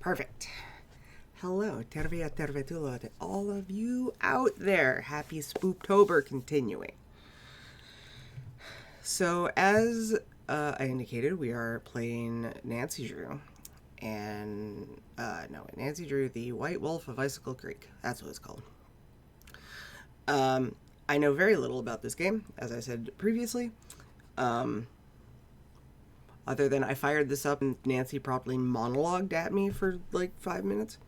Perfect. Hello, tervetuloa, tervetuloa to all of you out there. Happy Spooktober continuing. So, as I indicated, we are playing Nancy Drew. Nancy Drew, the White Wolf of Icicle Creek. That's what it's called. I know very little about this game, as I said previously. Other than I fired this up and Nancy probably monologued at me for like 5 minutes.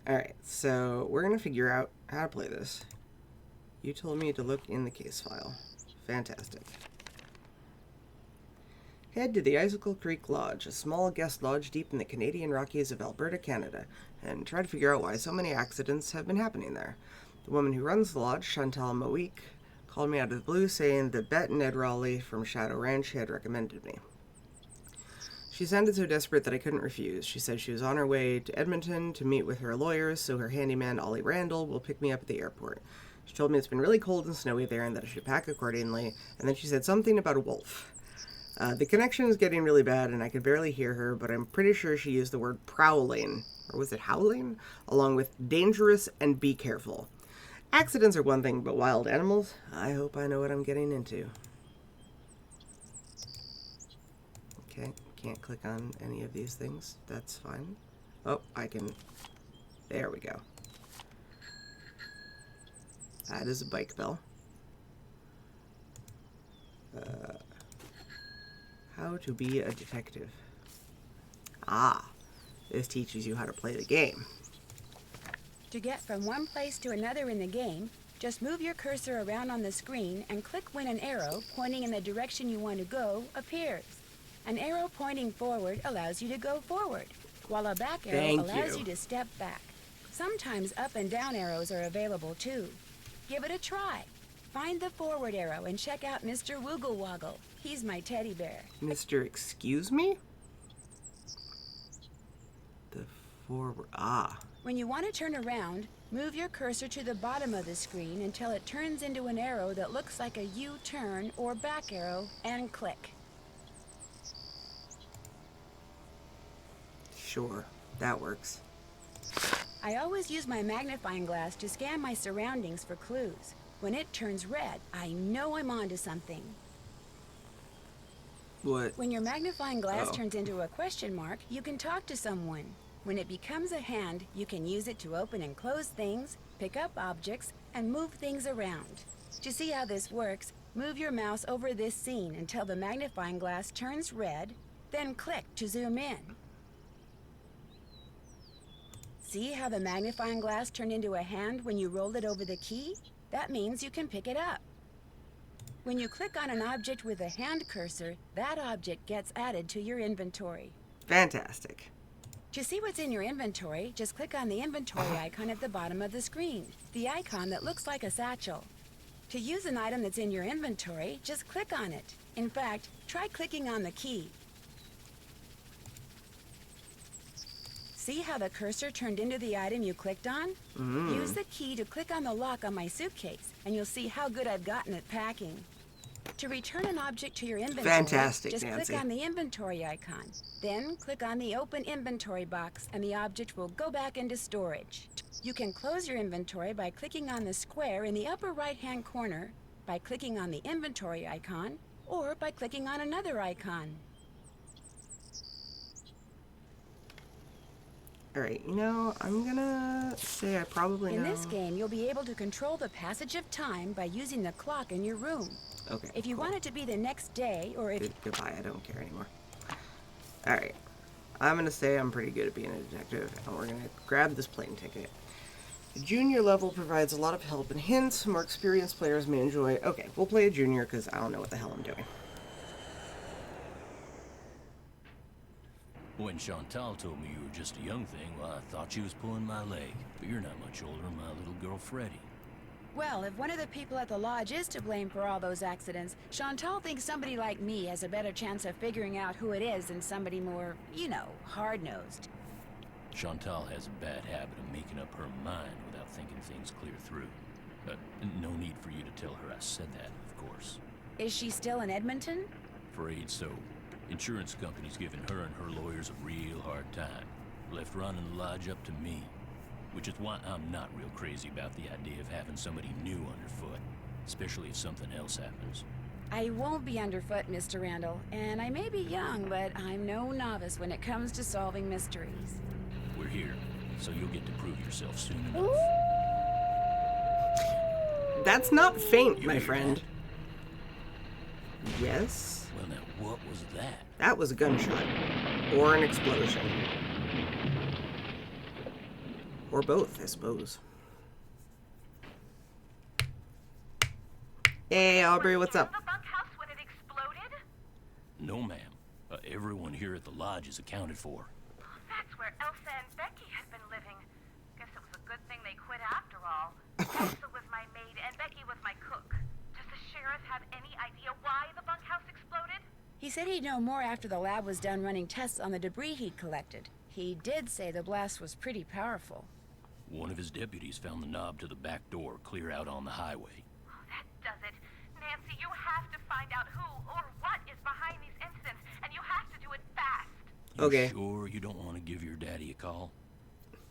Alright, so we're going to figure out how to play this. You told me to look in the case file. Fantastic. Head to the Icicle Creek Lodge, a small guest lodge deep in the Canadian Rockies of Alberta, Canada, and try to figure out why so many accidents have been happening there. The woman who runs the lodge, Chantal Moique, called me out of the blue saying that Bet and Ed Raleigh from Shadow Ranch had recommended me. She sounded so desperate that I couldn't refuse. She said she was on her way to Edmonton to meet with her lawyers, so her handyman, Ollie Randall, will pick me up at the airport. She told me it's been really cold and snowy there and that I should pack accordingly, and then she said something about a wolf. The connection is getting really bad and I could barely hear her, but I'm pretty sure she used the word prowling, or was it howling? Along with dangerous and be careful. Accidents are one thing, but wild animals? I hope I know what I'm getting into. Okay, can't click on any of these things. That's fine. Oh, I can... There we go. That is a bike bell. How to be a detective. Ah, this teaches you how to play the game. To get from one place to another in the game, just move your cursor around on the screen and click when an arrow pointing in the direction you want to go appears. An arrow pointing forward allows you to go forward, while a back arrow allows you to step back. Sometimes up and down arrows are available too. Give it a try. Find the forward arrow and check out Mr. Woogle Woggle. He's my teddy bear. Mr. Excuse me? The forward... Ah. When you want to turn around, move your cursor to the bottom of the screen until it turns into an arrow that looks like a U-turn or back arrow, and click. Sure, that works. I always use my magnifying glass to scan my surroundings for clues. When it turns red, I know I'm onto something. What? When your magnifying glass turns into a question mark, you can talk to someone. When it becomes a hand, you can use it to open and close things, pick up objects, and move things around. To see how this works, move your mouse over this scene until the magnifying glass turns red, then click to zoom in. See how the magnifying glass turned into a hand when you rolled it over the key? That means you can pick it up. When you click on an object with a hand cursor, that object gets added to your inventory. Fantastic. To see what's in your inventory, just click on the inventory icon at the bottom of the screen, the icon that looks like a satchel. To use an item that's in your inventory, just click on it. In fact, try clicking on the key. See how the cursor turned into the item you clicked on? Use the key to click on the lock on my suitcase, and you'll see how good I've gotten at packing. To return an object to your inventory, Fantastic, just Nancy. click on the inventory icon. Then click on the open inventory box, and the object will go back into storage. You can close your inventory by clicking on the square in the upper right-hand corner, by clicking on the inventory icon, or by clicking on another icon. Alright, I'm gonna say I probably know... In this game, you'll be able to control the passage of time by using the clock in your room. Okay, If you want it to be the next day, or if... Goodbye, I don't care anymore. Alright, I'm gonna say I'm pretty good at being a detective, and we're gonna grab this plane ticket. The junior level provides a lot of help and hints more experienced players may enjoy. Okay, we'll play a junior, because I don't know what the hell I'm doing. When Chantal told me you were just a young thing, well, I thought she was pulling my leg. But you're not much older than my little girl, Freddie. Well, if one of the people at the lodge is to blame for all those accidents, Chantal thinks somebody like me has a better chance of figuring out who it is than somebody more, hard-nosed. Chantal has a bad habit of making up her mind without thinking things clear through. No need for you to tell her I said that, of course. Is she still in Edmonton? Afraid so. Insurance company's giving her and her lawyers a real hard time. Left running the lodge up to me. Which is why I'm not real crazy about the idea of having somebody new underfoot. Especially if something else happens. I won't be underfoot, Mr. Randall, and I may be young, but I'm no novice when it comes to solving mysteries. We're here, so you'll get to prove yourself soon enough. That's not faint, You my hear friend. Yes? Well, now, what was that? That was a gunshot. Or an explosion. Or both, I suppose. Hey, Aubrey, what's up? The bunkhouse when it exploded? No, ma'am. Everyone here at the lodge is accounted for. That's where Elsa and Becky had been living. Guess it was a good thing they quit after all. Elsa was my maid and Becky was my cook. Does the sheriff have any idea why the bunkhouse exploded? He said he'd know more after the lab was done running tests on the debris he'd collected. He did say the blast was pretty powerful. One of his deputies found the knob to the back door clear out on the highway. Oh, that does it. Nancy, you have to find out who or what is behind these incidents, and you have to do it fast. You Okay. sure you don't want to give your daddy a call?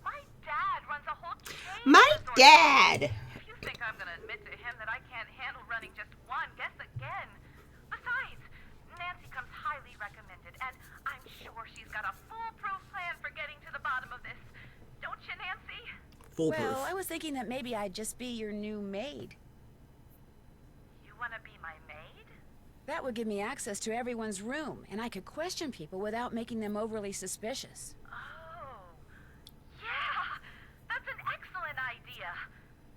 My dad runs a whole chain. My resort. dad! If you think I'm gonna admit to him that I can't handle running just one, guess again. Besides, Nancy comes highly recommended, and I'm sure she's got a foolproof plan for getting to the bottom of this. Don't you, Nancy? Foolproof. Well, I was thinking that maybe I'd just be your new maid. You wanna be my maid? That would give me access to everyone's room, and I could question people without making them overly suspicious. Oh, yeah, that's an excellent idea.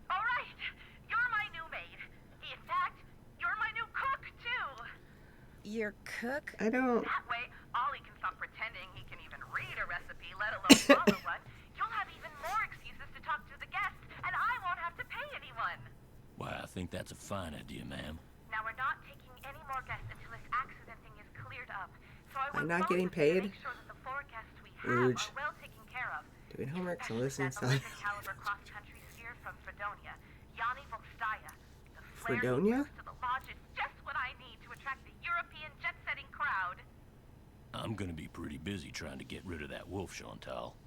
All right, you're my new maid. In fact, you're my new cook, too. Your cook? I don't... That way, Ollie can stop pretending he can even read a recipe, let alone follow one. You'll have even more excuses to talk to the guests, and I won't have to pay anyone. Why, I think that's a fine idea, ma'am. Now, we're not taking any more guests until this accident thing is cleared up. So I want I'm not both getting of you to paid? make sure that the four guests we have Urge. are well taken care of. Doing homework, so Especially listen, that so... Olympic caliber cross-country skier from Fredonia, Yanni Volstaya. The flair he Fredonia? brings to the lodge is just what I need to attract the European jet-setting crowd. I'm gonna be pretty busy trying to get rid of that wolf, Chantal.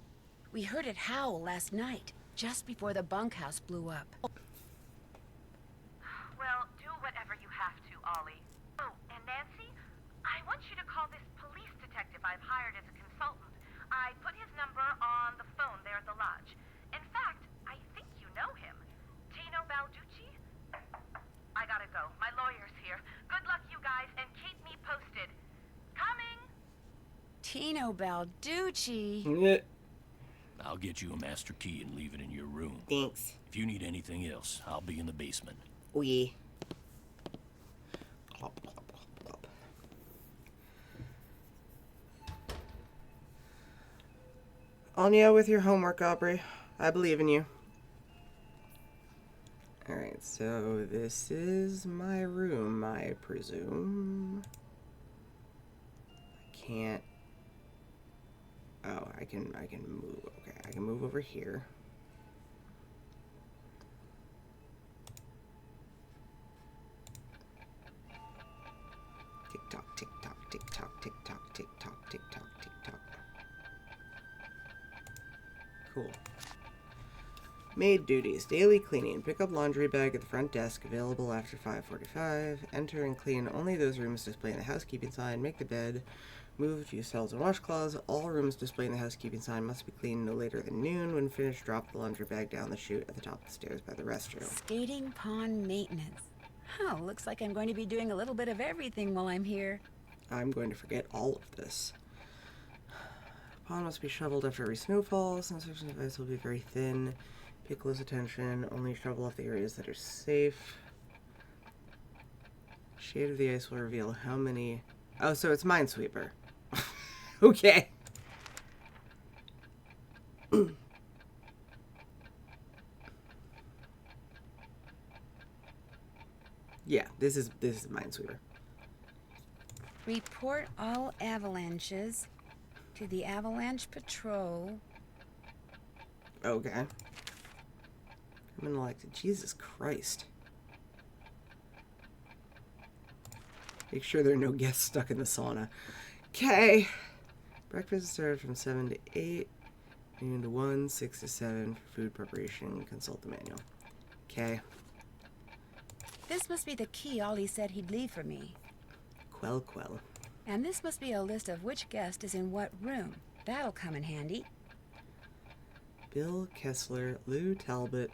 We heard it howl last night, just before the bunkhouse blew up. Well, do whatever you have to, Ollie. Oh, and Nancy, I want you to call this police detective I've hired as a consultant. I put his number on the phone there at the lodge. In fact, I think you know him. Tino Balducci? I gotta go. My lawyer's here. Good luck, you guys, and keep me posted. Coming! Tino Balducci. I'll get you a master key and leave it in your room. Thanks. If you need anything else, I'll be in the basement. We. Plop, plop, plop, plop. Anya with your homework, Aubrey. I believe in you. Alright, so this is my room, I presume. I can't... Oh, I can move. Okay, I can move over here. Tick tock, tick tock, tick tock, tick tock, tick tock, tick tock, tick tock. Cool. Maid duties. Daily cleaning. Pick up laundry bag at the front desk, available after 5:45. Enter and clean only those rooms displaying the housekeeping sign. Make the bed. Move to cells and washcloths. All rooms displaying the housekeeping sign must be cleaned no later than noon. When finished, drop the laundry bag down the chute at the top of the stairs by the restroom. Skating pond maintenance. Oh, looks like I'm going to be doing a little bit of everything while I'm here. I'm going to forget all of this. Pond must be shoveled after every snowfall. Instruction device will be very thin. Pay close attention. Only shovel off the areas that are safe. Shade of the ice will reveal how many... Oh, so it's Minesweeper. Okay. Yeah, this is Minesweeper. Report all avalanches to the Avalanche Patrol. Okay. I'm elected. Jesus Christ. Make sure there are no guests stuck in the sauna. Okay. Breakfast is served from 7 to 8. Noon to 1, 6 to 7 for food preparation. Consult the manual. Okay. This must be the key Ollie said he'd leave for me. Quell, quell. And this must be a list of which guest is in what room. That'll come in handy. Bill Kessler, Lou Talbot.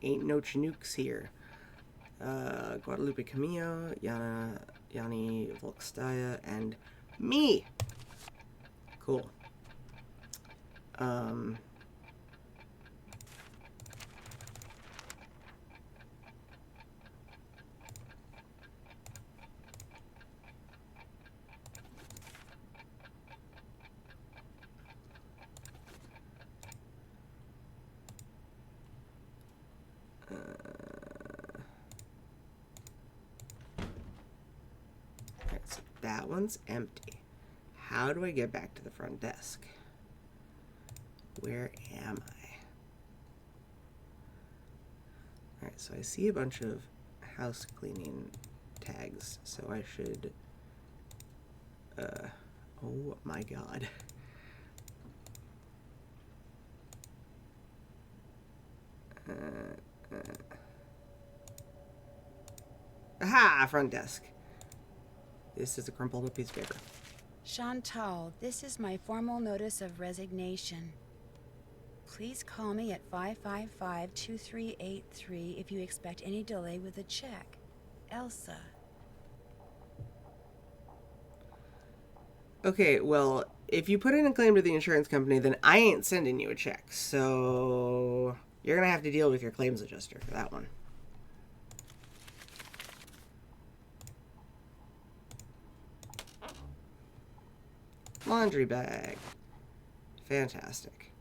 Ain't no Chinooks here. Guadalupe Camillo, Yanni Volkstaya, and me. Cool. Alright, so that one's empty. How do I get back to the front desk? Where am I? Alright, so I see a bunch of house cleaning tags, so I should... oh my god. Aha! Front desk. This is a crumpled up piece of paper. Chantal, this is my formal notice of resignation. Please call me at 555-2383 if you expect any delay with the check. Elsa. Okay, well, if you put in a claim to the insurance company, then I ain't sending you a check. So you're gonna have to deal with your claims adjuster for that one. Laundry bag. Fantastic.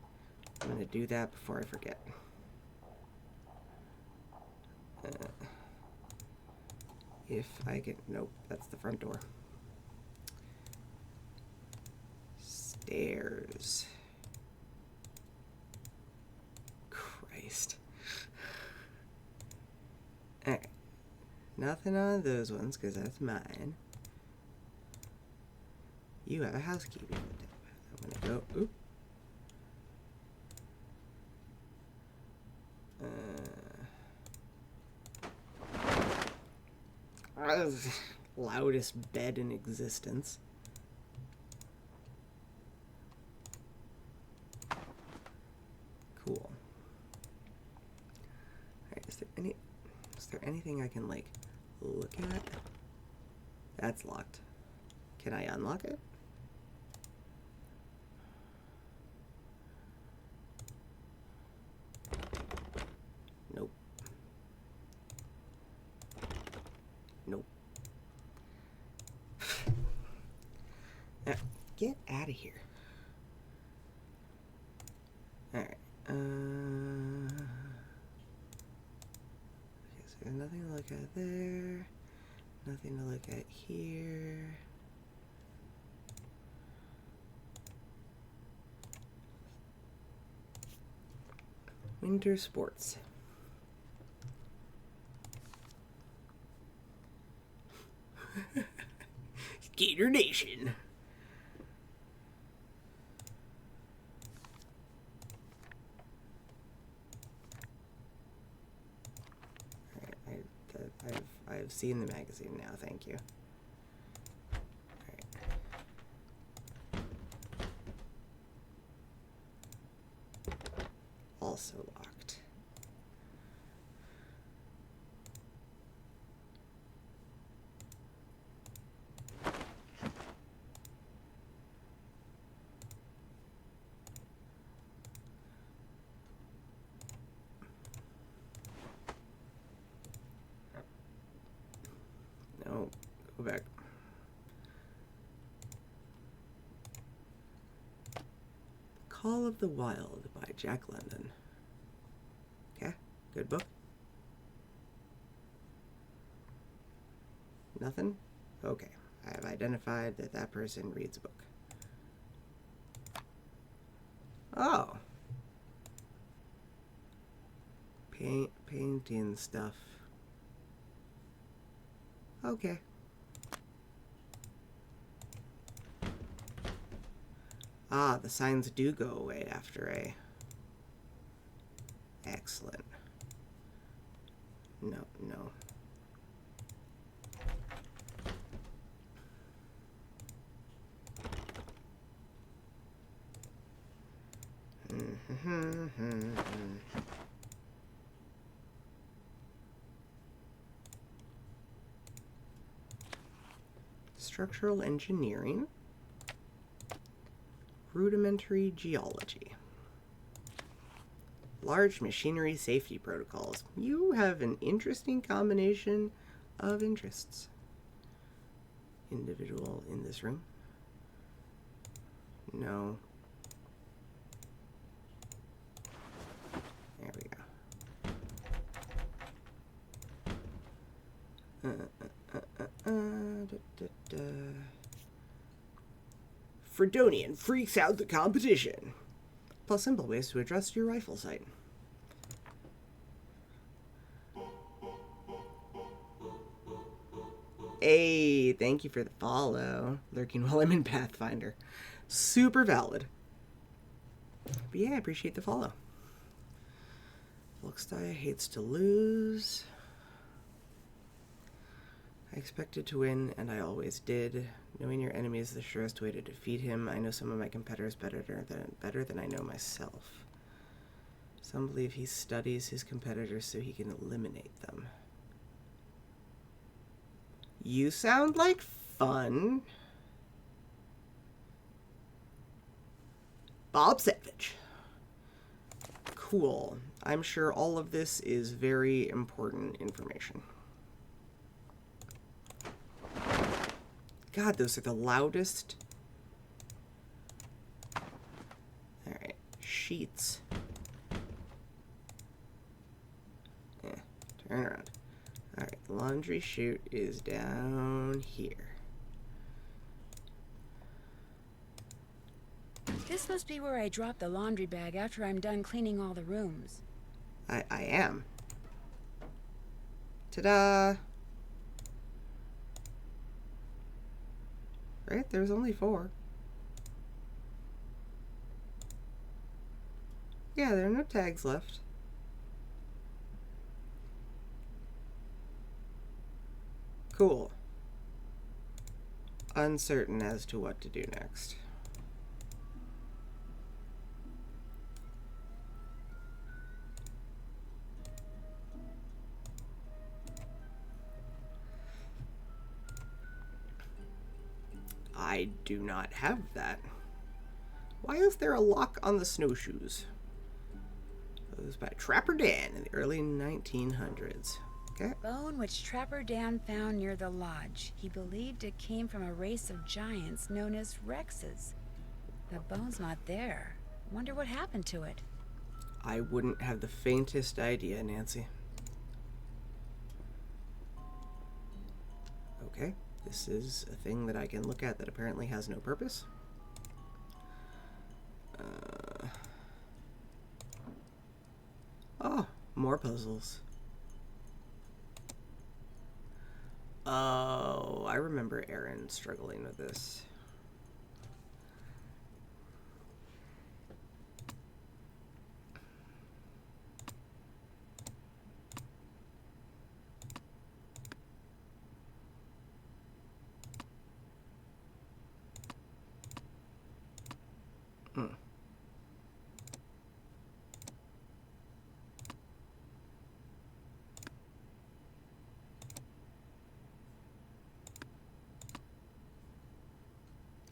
I'm gonna do that before I forget. If I can... Nope, that's the front door. Stairs. Christ. Alright. Nothing on those ones, because that's mine. You have a housekeeping tab. I'm gonna go... Oop. Loudest bed in existence. Cool. Alright, is there anything I can, like, look at? That's locked. Can I unlock it? Nope. Nope. Now, get out of here. Alright. Okay, so there's nothing to look at there. Nothing to look at here. Winter sports. Gator Nation. I've seen the magazine now, thank you. Alright. Also locked. No, go back. Call of the Wild by Jack London. Okay, good book. Nothing? Okay, I have identified that that person reads a book. Oh. Painting stuff. Ah, the signs do go away after a... Excellent. No, no. Structural engineering. Rudimentary geology. Large machinery safety protocols. You have an interesting combination of interests. Individual in this room? No. There we go. Fredonian freaks out the competition. Plus simple ways to adjust your rifle sight. Hey, thank you for the follow. Lurking while I'm in Pathfinder. Super valid. But yeah, I appreciate the follow. Volkstai hates to lose. I expected to win, and I always did. Knowing your enemy is the surest way to defeat him. I know some of my competitors better than I know myself. Some believe he studies his competitors so he can eliminate them. You sound like fun. Bob Savage. Cool. I'm sure all of this is very important information. God, those are the loudest. Alright, sheets. Yeah, turn around. Alright, the laundry chute is down here. This must be where I drop the laundry bag after I'm done cleaning all the rooms. I am. Ta-da! Right? There's only 4. Yeah, there are no tags left. Cool. Uncertain as to what to do next. I do not have that. Why is there a lock on the snowshoes? It was by Trapper Dan in the early 1900s. Okay. Bone which Trapper Dan found near the lodge. He believed it came from a race of giants known as Rexes. The bone's not there. Wonder what happened to it. I wouldn't have the faintest idea, Nancy. Okay. This is a thing that I can look at that apparently has no purpose. Oh, more puzzles. Oh, I remember Aaron struggling with this.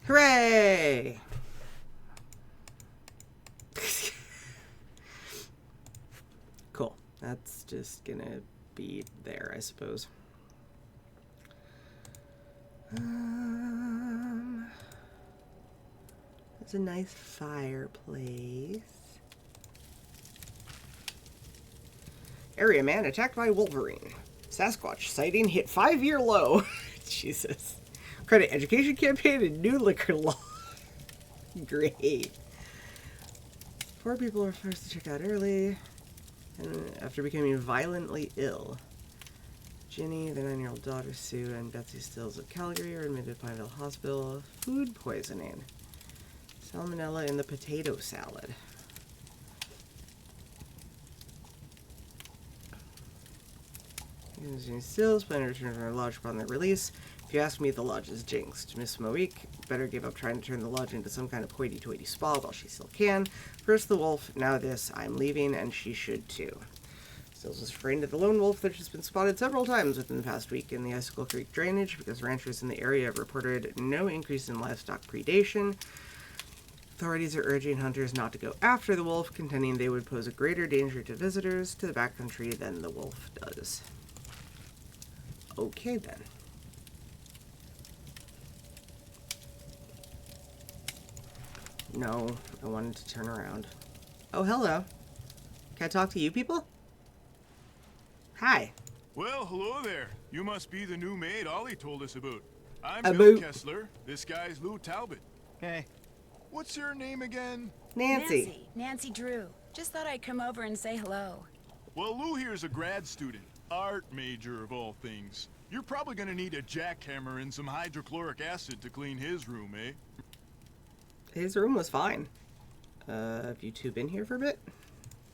Hooray! Cool. That's just gonna be there, I suppose. There's a nice fireplace. Area man attacked by Wolverine. Sasquatch sighting hit 5-year low. Jesus. Credit education campaign and new liquor law. Great. 4 people were forced to check out early and after becoming violently ill. Ginny, their 9-year-old daughter Sue, and Betsy Stills of Calgary are admitted to Pineville Hospital. Food poisoning. Salmonella in the potato salad. Using stills, plan to return to our lodge upon their release. If you ask me, the lodge is jinxed. Miss Moik better give up trying to turn the lodge into some kind of hoity-toity spa while she still can. First the wolf, now this. I'm leaving, and she should too. Stills was referring to the lone wolf that has been spotted several times within the past week in the Icicle Creek drainage because ranchers in the area have reported no increase in livestock predation. Authorities are urging hunters not to go after the wolf, contending they would pose a greater danger to visitors to the backcountry than the wolf does. Okay, then. No, I wanted to turn around. Oh, hello. Can I talk to you people? Hi. Well, hello there. You must be the new maid Ollie told us about. I'm About. Bill Kessler. This guy's Lou Talbot. Hey. What's your name again? Nancy. Nancy Drew. Just thought I'd come over and say hello. Well, Lou here's a grad student. Art major of all things. You're probably gonna need a jackhammer and some hydrochloric acid to clean his room, eh? His room was fine. Have you two been here for a bit?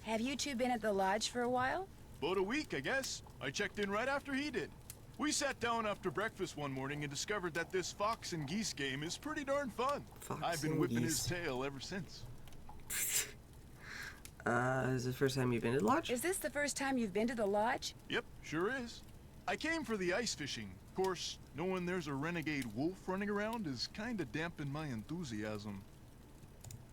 Have you two been at the lodge for a while? About a week, I guess. I checked in right after he did. We sat down after breakfast one morning and discovered that this fox and geese game is pretty darn fun. Fox I've been and whipping geese. his tail ever since. Is this the first time you've been to the lodge? Is this the first time you've been to the lodge? Yep, sure is. I came for the ice fishing. Of course, knowing there's a renegade wolf running around is kinda dampened my enthusiasm.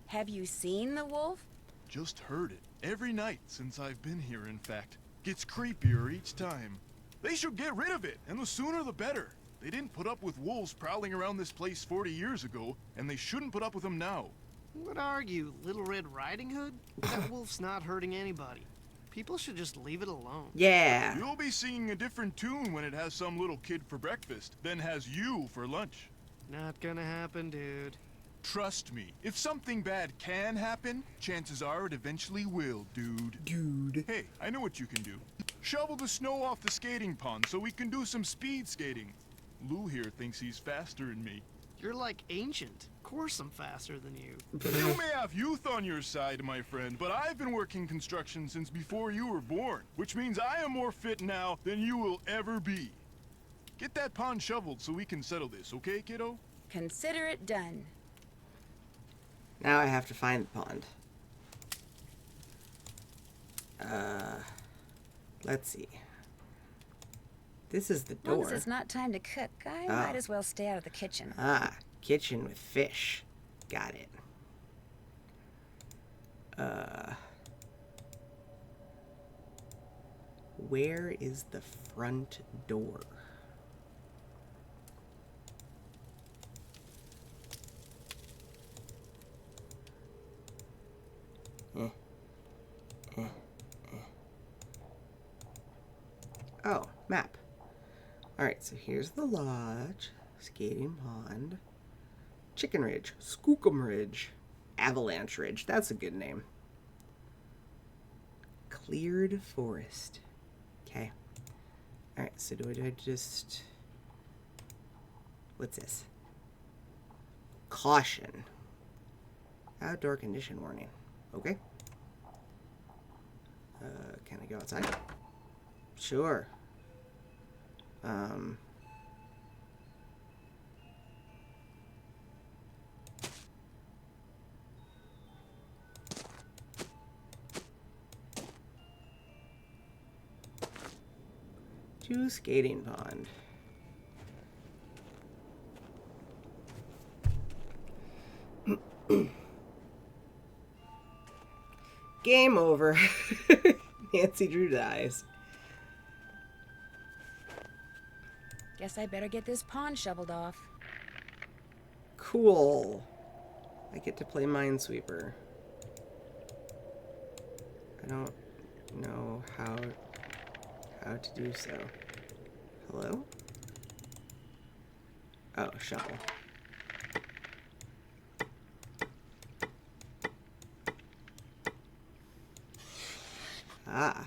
Have you seen the wolf? Just heard it. Every night since I've been here, in fact. Gets creepier each time. They should get rid of it, and the sooner the better. They didn't put up with wolves prowling around this place 40 years ago, and they shouldn't put up with them now. What are you, Little Red Riding Hood? That wolf's not hurting anybody. People should just leave it alone. Yeah. You'll be singing a different tune when it has some little kid for breakfast, then has you for lunch. Not gonna happen, dude. Trust me, if something bad can happen, chances are it eventually will, dude. Dude. Hey, I know what you can do. Shovel the snow off the skating pond so we can do some speed skating. Lou here thinks he's faster than me. You're like ancient. Of course I'm faster than you. You may have youth on your side, my friend, but I've been working construction since before you were born, which means I am more fit now than you will ever be. Get that pond shoveled so we can settle this, okay, kiddo? Consider it done. Now I have to find the pond. Let's see. This is the As long door. as it's not time to cook, I Oh. might as well stay out of the kitchen. Ah, kitchen with fish. Got it. Where is the front door? Oh, map. Alright, so here's the lodge, skating pond, Chicken Ridge, Skookum Ridge, Avalanche Ridge. That's a good name. Cleared forest. Okay. Alright, so do I just... What's this? Caution. Outdoor condition warning. Okay. Can I go outside? Sure. To skating pond. Game over. Nancy Drew dies. Guess I better get this pond shoveled off. Cool. I get to play Minesweeper. I don't know how to do so. Hello? Oh, shovel. Ah.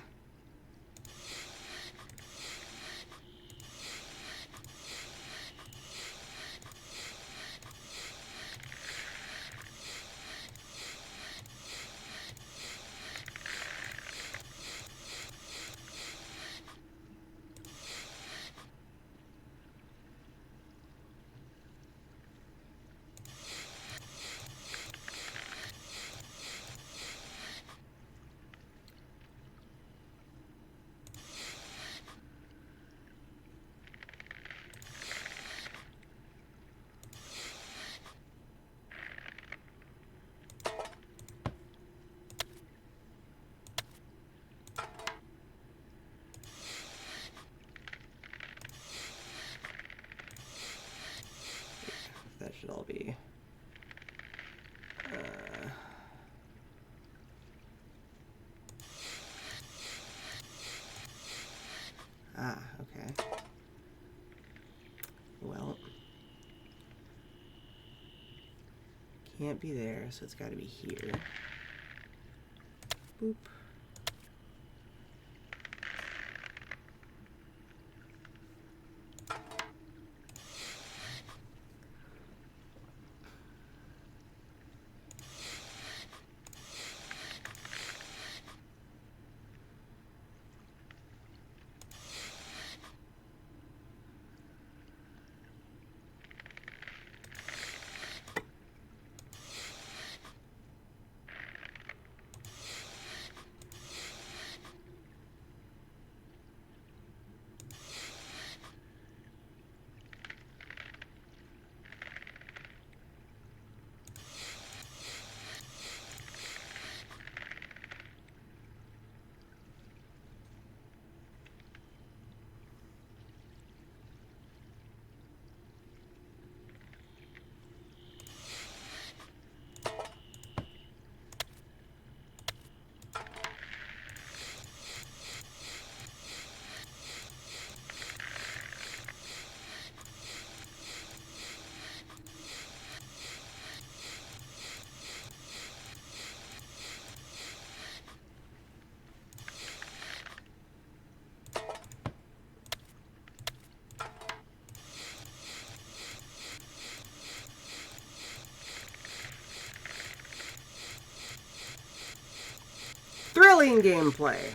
should all be... okay. Well, can't be there, so it's got to be here. Boop. Thrilling gameplay.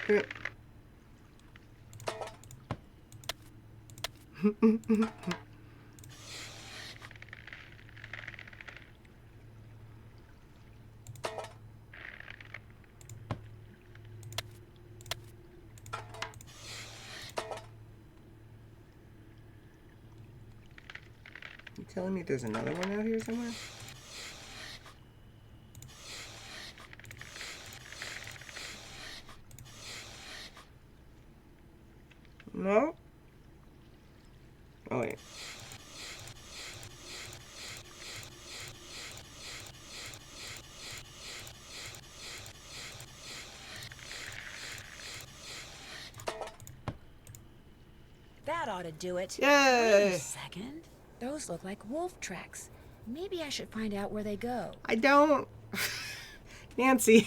Yep. You telling me there's another one out here somewhere? No? Oh, wait. That ought to do it. Yay! Wait a second. Those look like wolf tracks. Maybe I should find out where they go. I don't. Nancy.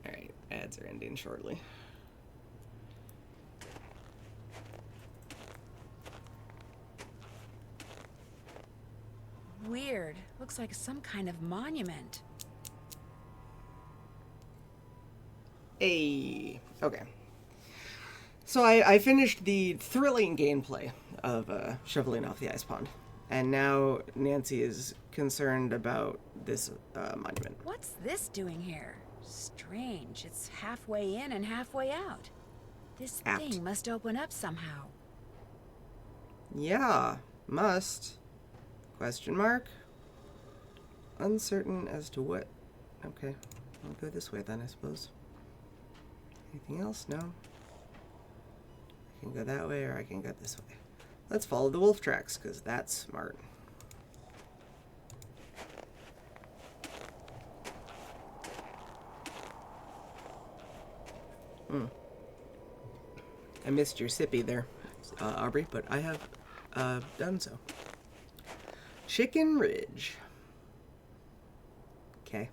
Alright, ads are ending shortly. Weird. Looks like some kind of monument. Hey. Okay. So I finished the thrilling gameplay of shoveling off the ice pond. And now Nancy is concerned about this monument. What's this doing here? Strange. It's halfway in and halfway out. This thing must open up somehow. Yeah, must. Question mark? Uncertain as to what. Okay, I'll go this way then, I suppose. Anything else? No. I can go that way or I can go this way. Let's follow the wolf tracks, because that's smart. I missed your sippy there, Aubrey, but I have done so. Chicken Ridge. Okay.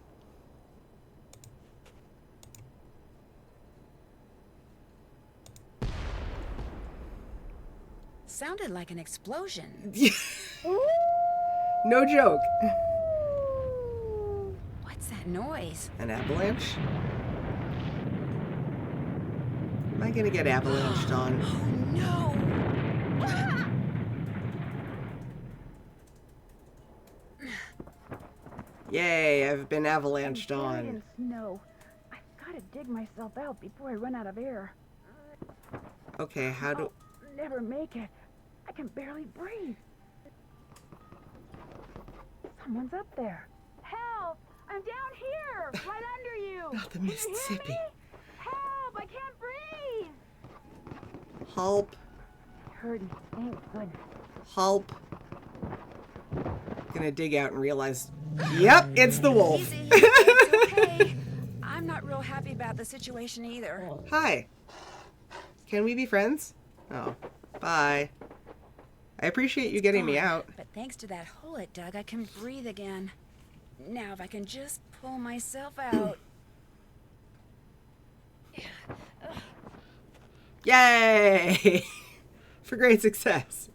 sounded like an explosion. No joke. What's that noise? An avalanche? Am I gonna get avalanched on? Oh no! Yay, I've been avalanched I'm buried on. in snow. I've got to dig myself out before I run out of air. Okay, how do... I'll never make it. I can barely breathe. Someone's up there. Help! I'm down here, right under you. Not the Can you Mississippi. hear me? Help! I can't breathe. Help. Hurting ain't good. Help. Gonna dig out and realize... Yep, it's the wolf. Easy. It's okay. I'm not real happy about the situation either. Hi. Can we be friends? Oh, bye. I appreciate you getting me Gone. out. But thanks to that hole it dug, I can breathe again. Now if I can just pull myself out. Yay! For great success.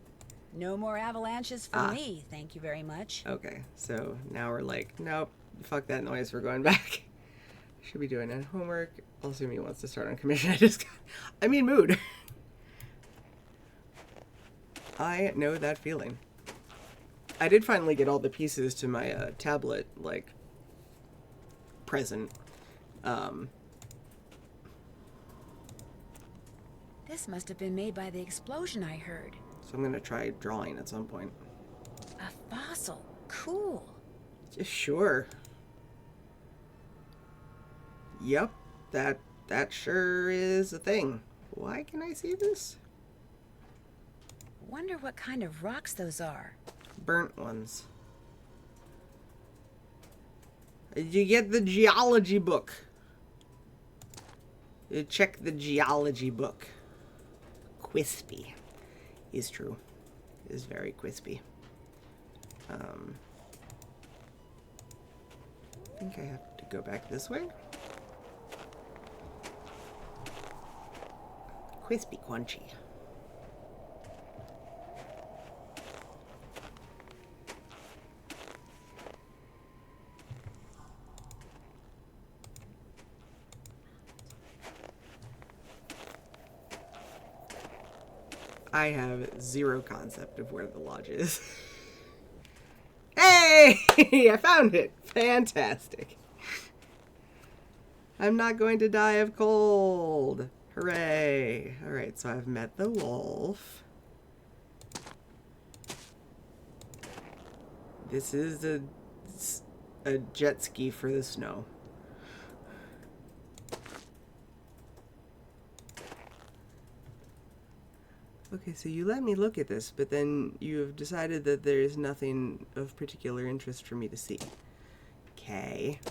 No more avalanches for me, thank you very much. Okay, so now we're like, nope, fuck that noise, we're going back. Should be doing that homework. I'll assume he wants to start on commission. Mood. I know that feeling. I did finally get all the pieces to my tablet, like, present. This must have been made by the explosion I heard. So I'm gonna try drawing at some point. A fossil. Cool. Yeah, sure. Yep, that sure is a thing. Why can I see this? Wonder what kind of rocks those are. Burnt ones. You get the geology book. You check the geology book. Crispy. Is true. Is very crispy. I think I have to go back this way. Crispy crunchy. I have zero concept of where the lodge is. Hey! I found it! Fantastic. I'm not going to die of cold. Hooray. Alright, so I've met the wolf. This is a jet ski for the snow. Okay, so you let me look at this, but then you have decided that there is nothing of particular interest for me to see. Okay.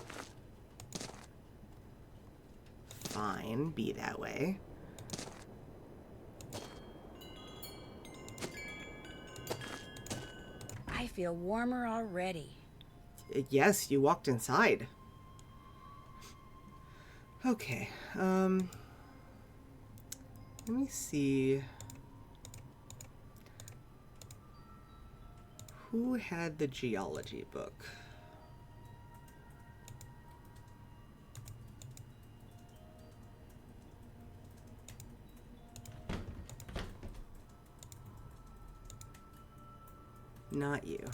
Fine, be that way. I feel warmer already. Yes, you walked inside. Okay, let me see. Who had the geology book? Not you.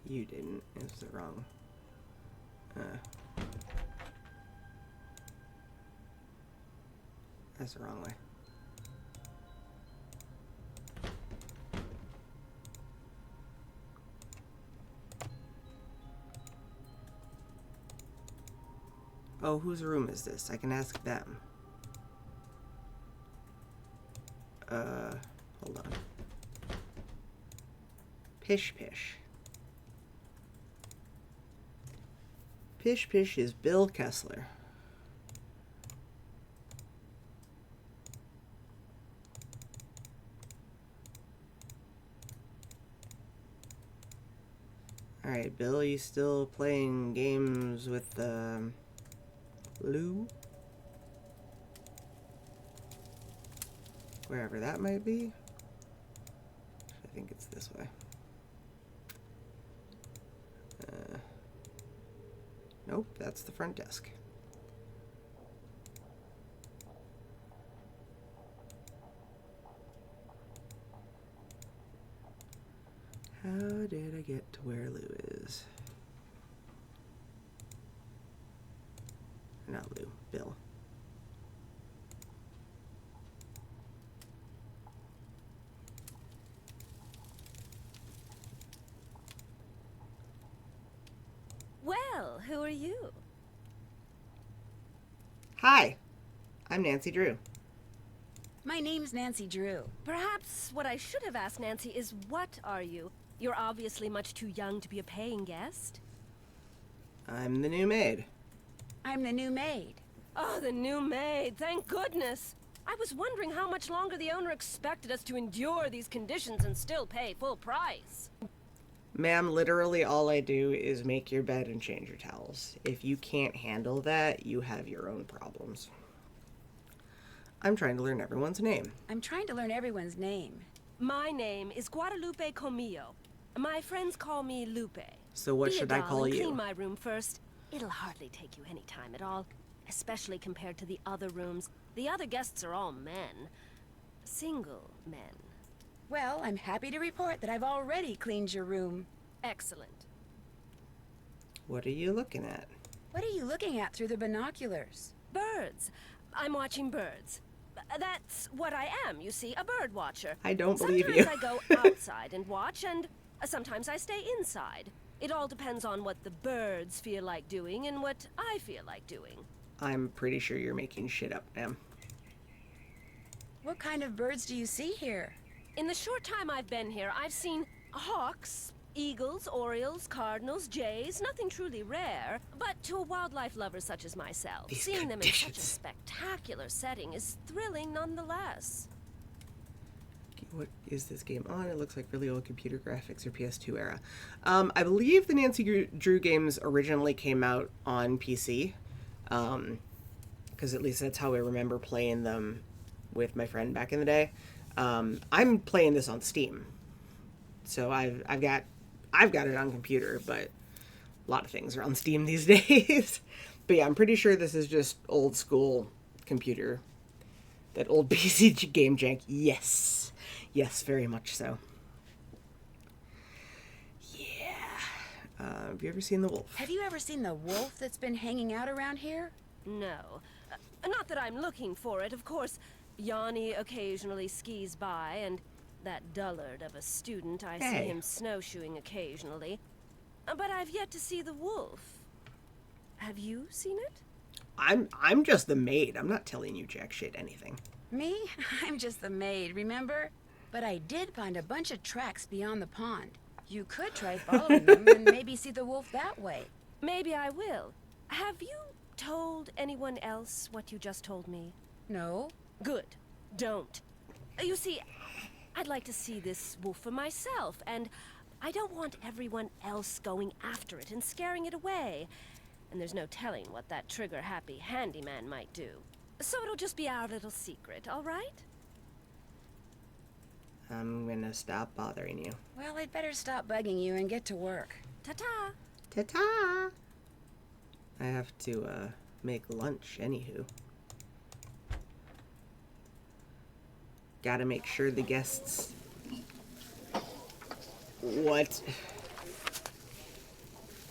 You didn't. It was the wrong. That's the wrong way. Oh, whose room is this? I can ask them. Hold on. Pish Pish. Pish Pish is Bill Kessler. Alright, Bill, you still playing games with, Lou? Wherever that might be. I think it's this way. Nope, that's the front desk. How did I get to where Lou is? Not Lou, Bill. Well, who are you? Hi, I'm Nancy Drew. My name's Nancy Drew. Perhaps what I should have asked Nancy is, what are you? You're obviously much too young to be a paying guest. I'm the new maid. I'm the new maid. Oh, the new maid, thank goodness. I was wondering how much longer the owner expected us to endure these conditions and still pay full price. Ma'am, literally all I do is make your bed and change your towels. If you can't handle that, you have your own problems. I'm trying to learn everyone's name. I'm trying to learn everyone's name. My name is Guadalupe Comillo. My friends call me Lupe. So what Be a should I doll call and you? Clean my room first. It'll hardly take you any time at all, especially compared to the other rooms. The other guests are all men. Single men. Well, I'm happy to report that I've already cleaned your room. Excellent. What are you looking at? What are you looking at through the binoculars? Birds. I'm watching birds. That's what I am, you see, a bird watcher. I don't believe you. Sometimes I go outside and watch, and sometimes I stay inside. It all depends on what the birds feel like doing and what I feel like doing. I'm pretty sure you're making shit up, ma'am. What kind of birds do you see here? In the short time I've been here, I've seen hawks, eagles, orioles, cardinals, jays, nothing truly rare. But to a wildlife lover such as myself, These seeing them in such a conditions. spectacular setting is thrilling nonetheless. What is this game on? It looks like really old computer graphics or PS2 era. I believe the Nancy Drew games originally came out on PC. Because at least that's how I remember playing them with my friend back in the day. I'm playing this on Steam. So I've got it on computer, but a lot of things are on Steam these days. But yeah, I'm pretty sure this is just old school computer. That old PC game jank. Yes. Yes, very much so. Yeah. Have you ever seen The Wolf? Have you ever seen the wolf that's been hanging out around here? No. Not that I'm looking for it, of course. Yanni occasionally skis by, and that dullard of a student, I see Hey. him snowshoeing occasionally. But I've yet to see the wolf. Have you seen it? I'm just the maid. I'm not telling you jack shit anything. Me? I'm just the maid, remember? But I did find a bunch of tracks beyond the pond. You could try following them and maybe see the wolf that way. Maybe I will. Have you told anyone else what you just told me? No? Good. Don't. You see, I'd like to see this wolf for myself, and I don't want everyone else going after it and scaring it away. And there's no telling what that trigger-happy handyman might do. So it'll just be our little secret, all right? I'm gonna stop bothering you. Well, I'd better stop bugging you and get to work. Ta-ta! Ta-ta! I have to, make lunch, anywho. Gotta make sure the guests... What?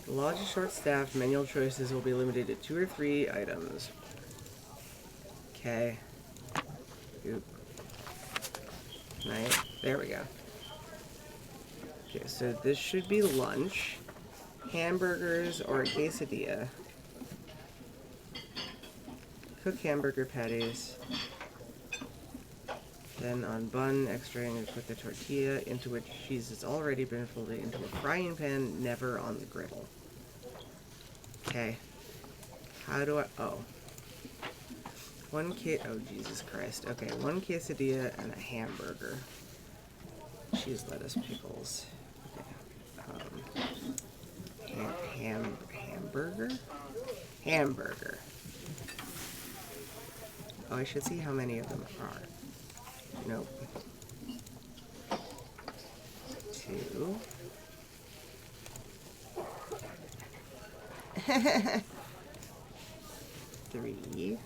The lodge is short-staffed. Manual choices will be limited to 2 or 3 items. Okay. Oop. Right. There we go. Okay, so this should be lunch. Hamburgers or a quesadilla. Cook hamburger patties. Then on bun, extra and put the tortilla into which cheese has already been folded into a frying pan, never on the griddle. Okay. How do I... Oh. Oh, Jesus Christ. Okay, 1 quesadilla and a hamburger. Cheese, lettuce, pickles. Okay. Hamburger? Hamburger. Oh, I should see how many of them are. Nope. 2. Three.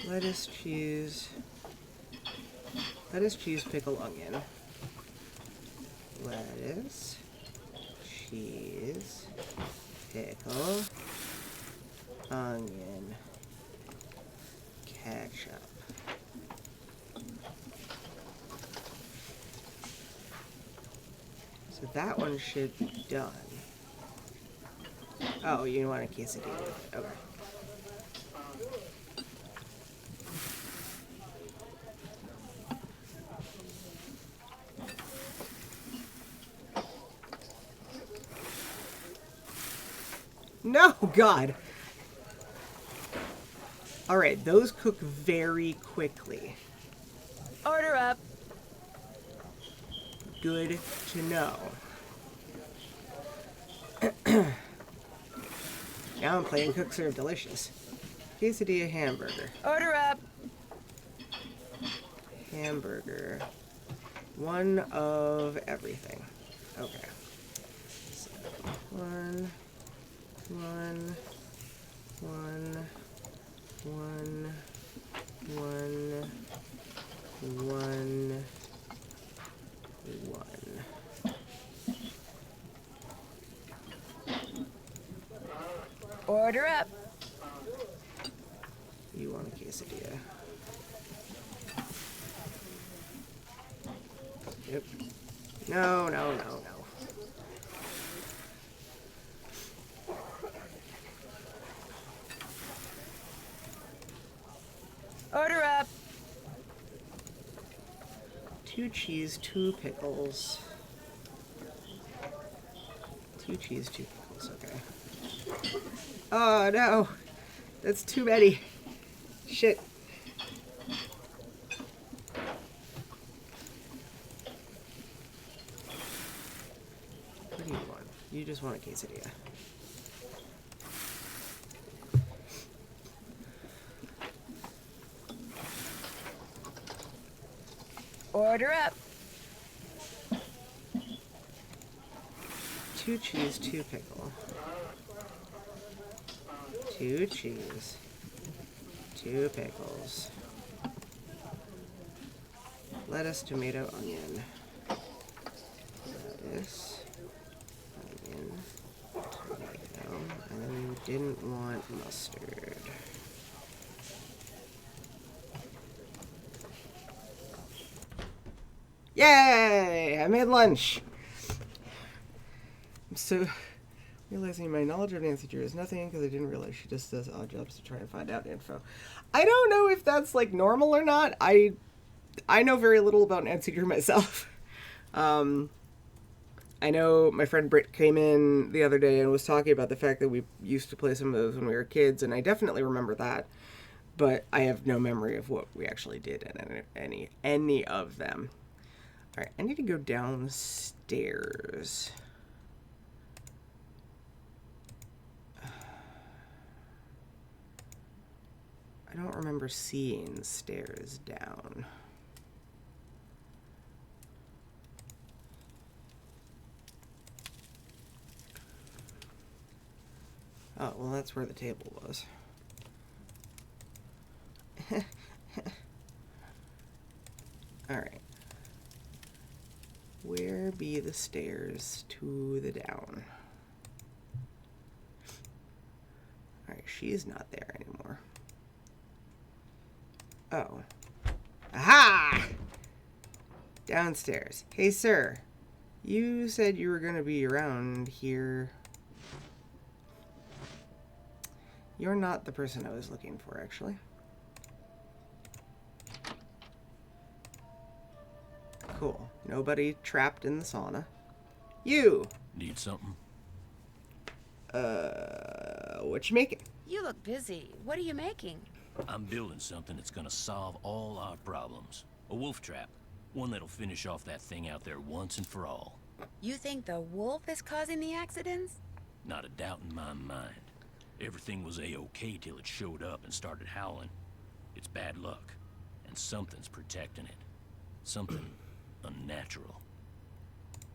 Lettuce, cheese, pickle, onion. Lettuce, cheese, pickle, onion, ketchup. So that one should be done. Oh, you want a quesadilla with it. Okay. No, God. All right, those cook very quickly. Order up. Good to know. Now I'm playing Cook Serve Delicious. Quesadilla hamburger. Order up. Hamburger. One of everything. Okay. So, one. Order up. You want a quesadilla? Yep. No. Order up. 2 cheese, 2 pickles. 2 cheese, 2 pickles, okay. Oh no! That's too many. Shit. What do you want? You just want a quesadilla. Order up. 2 cheese, 2 pickle. 2 cheese, 2 pickles. Lettuce, tomato, onion. Lettuce, onion, tomato, and then you didn't want mustard. Yay! I made lunch! I'm so realizing my knowledge of Nancy Drew is nothing because I didn't realize she just does odd jobs to try and find out info. I don't know if that's like normal or not. I know very little about Nancy Drew myself. I know my friend Britt came in the other day and was talking about the fact that we used to play some of those when we were kids, and I definitely remember that. But I have no memory of what we actually did in any of them. All right, I need to go downstairs. I don't remember seeing stairs down. Oh, well, that's where the table was. Alright. Where be the stairs to the down? Alright, she's not there anymore. Oh. Aha! Downstairs. Hey, sir. You said you were going to be around here. You're not the person I was looking for, actually. Cool. Nobody trapped in the sauna. You! Need something? What you making? You look busy. What are you making? I'm building something that's gonna solve all our problems. A wolf trap. One that'll finish off that thing out there once and for all. You think the wolf is causing the accidents? Not a doubt in my mind. Everything was A-OK till it showed up and started howling. It's bad luck, and something's protecting it. Something unnatural.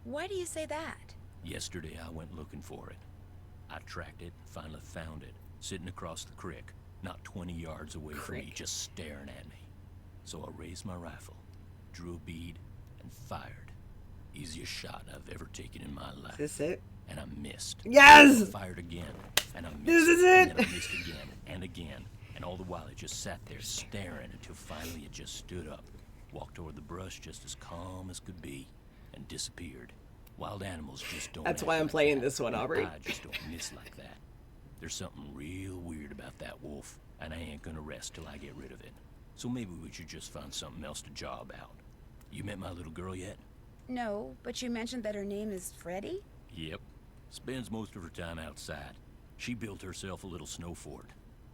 Why do you say that? Yesterday I went looking for it. I tracked it and finally found it, sitting across the creek, not 20 yards away from me, just staring at me. So I raised my rifle, drew a bead, and fired. Easiest shot I've ever taken in my life. Is this it? And I missed. Yes! I fired again, and I missed. This is it! And then I missed again, and again. And all the while it just sat there staring until finally it just stood up, walked toward the brush just as calm as could be, and disappeared. Wild animals just don't. That's act why I'm like playing that, this one, and Aubrey. I just don't miss like that. There's something real weird about that wolf, and I ain't gonna rest till I get rid of it. So maybe we should just find something else to job out. You met my little girl yet? No, but you mentioned that her name is Freddie? Yep. Spends most of her time outside. She built herself a little snow fort.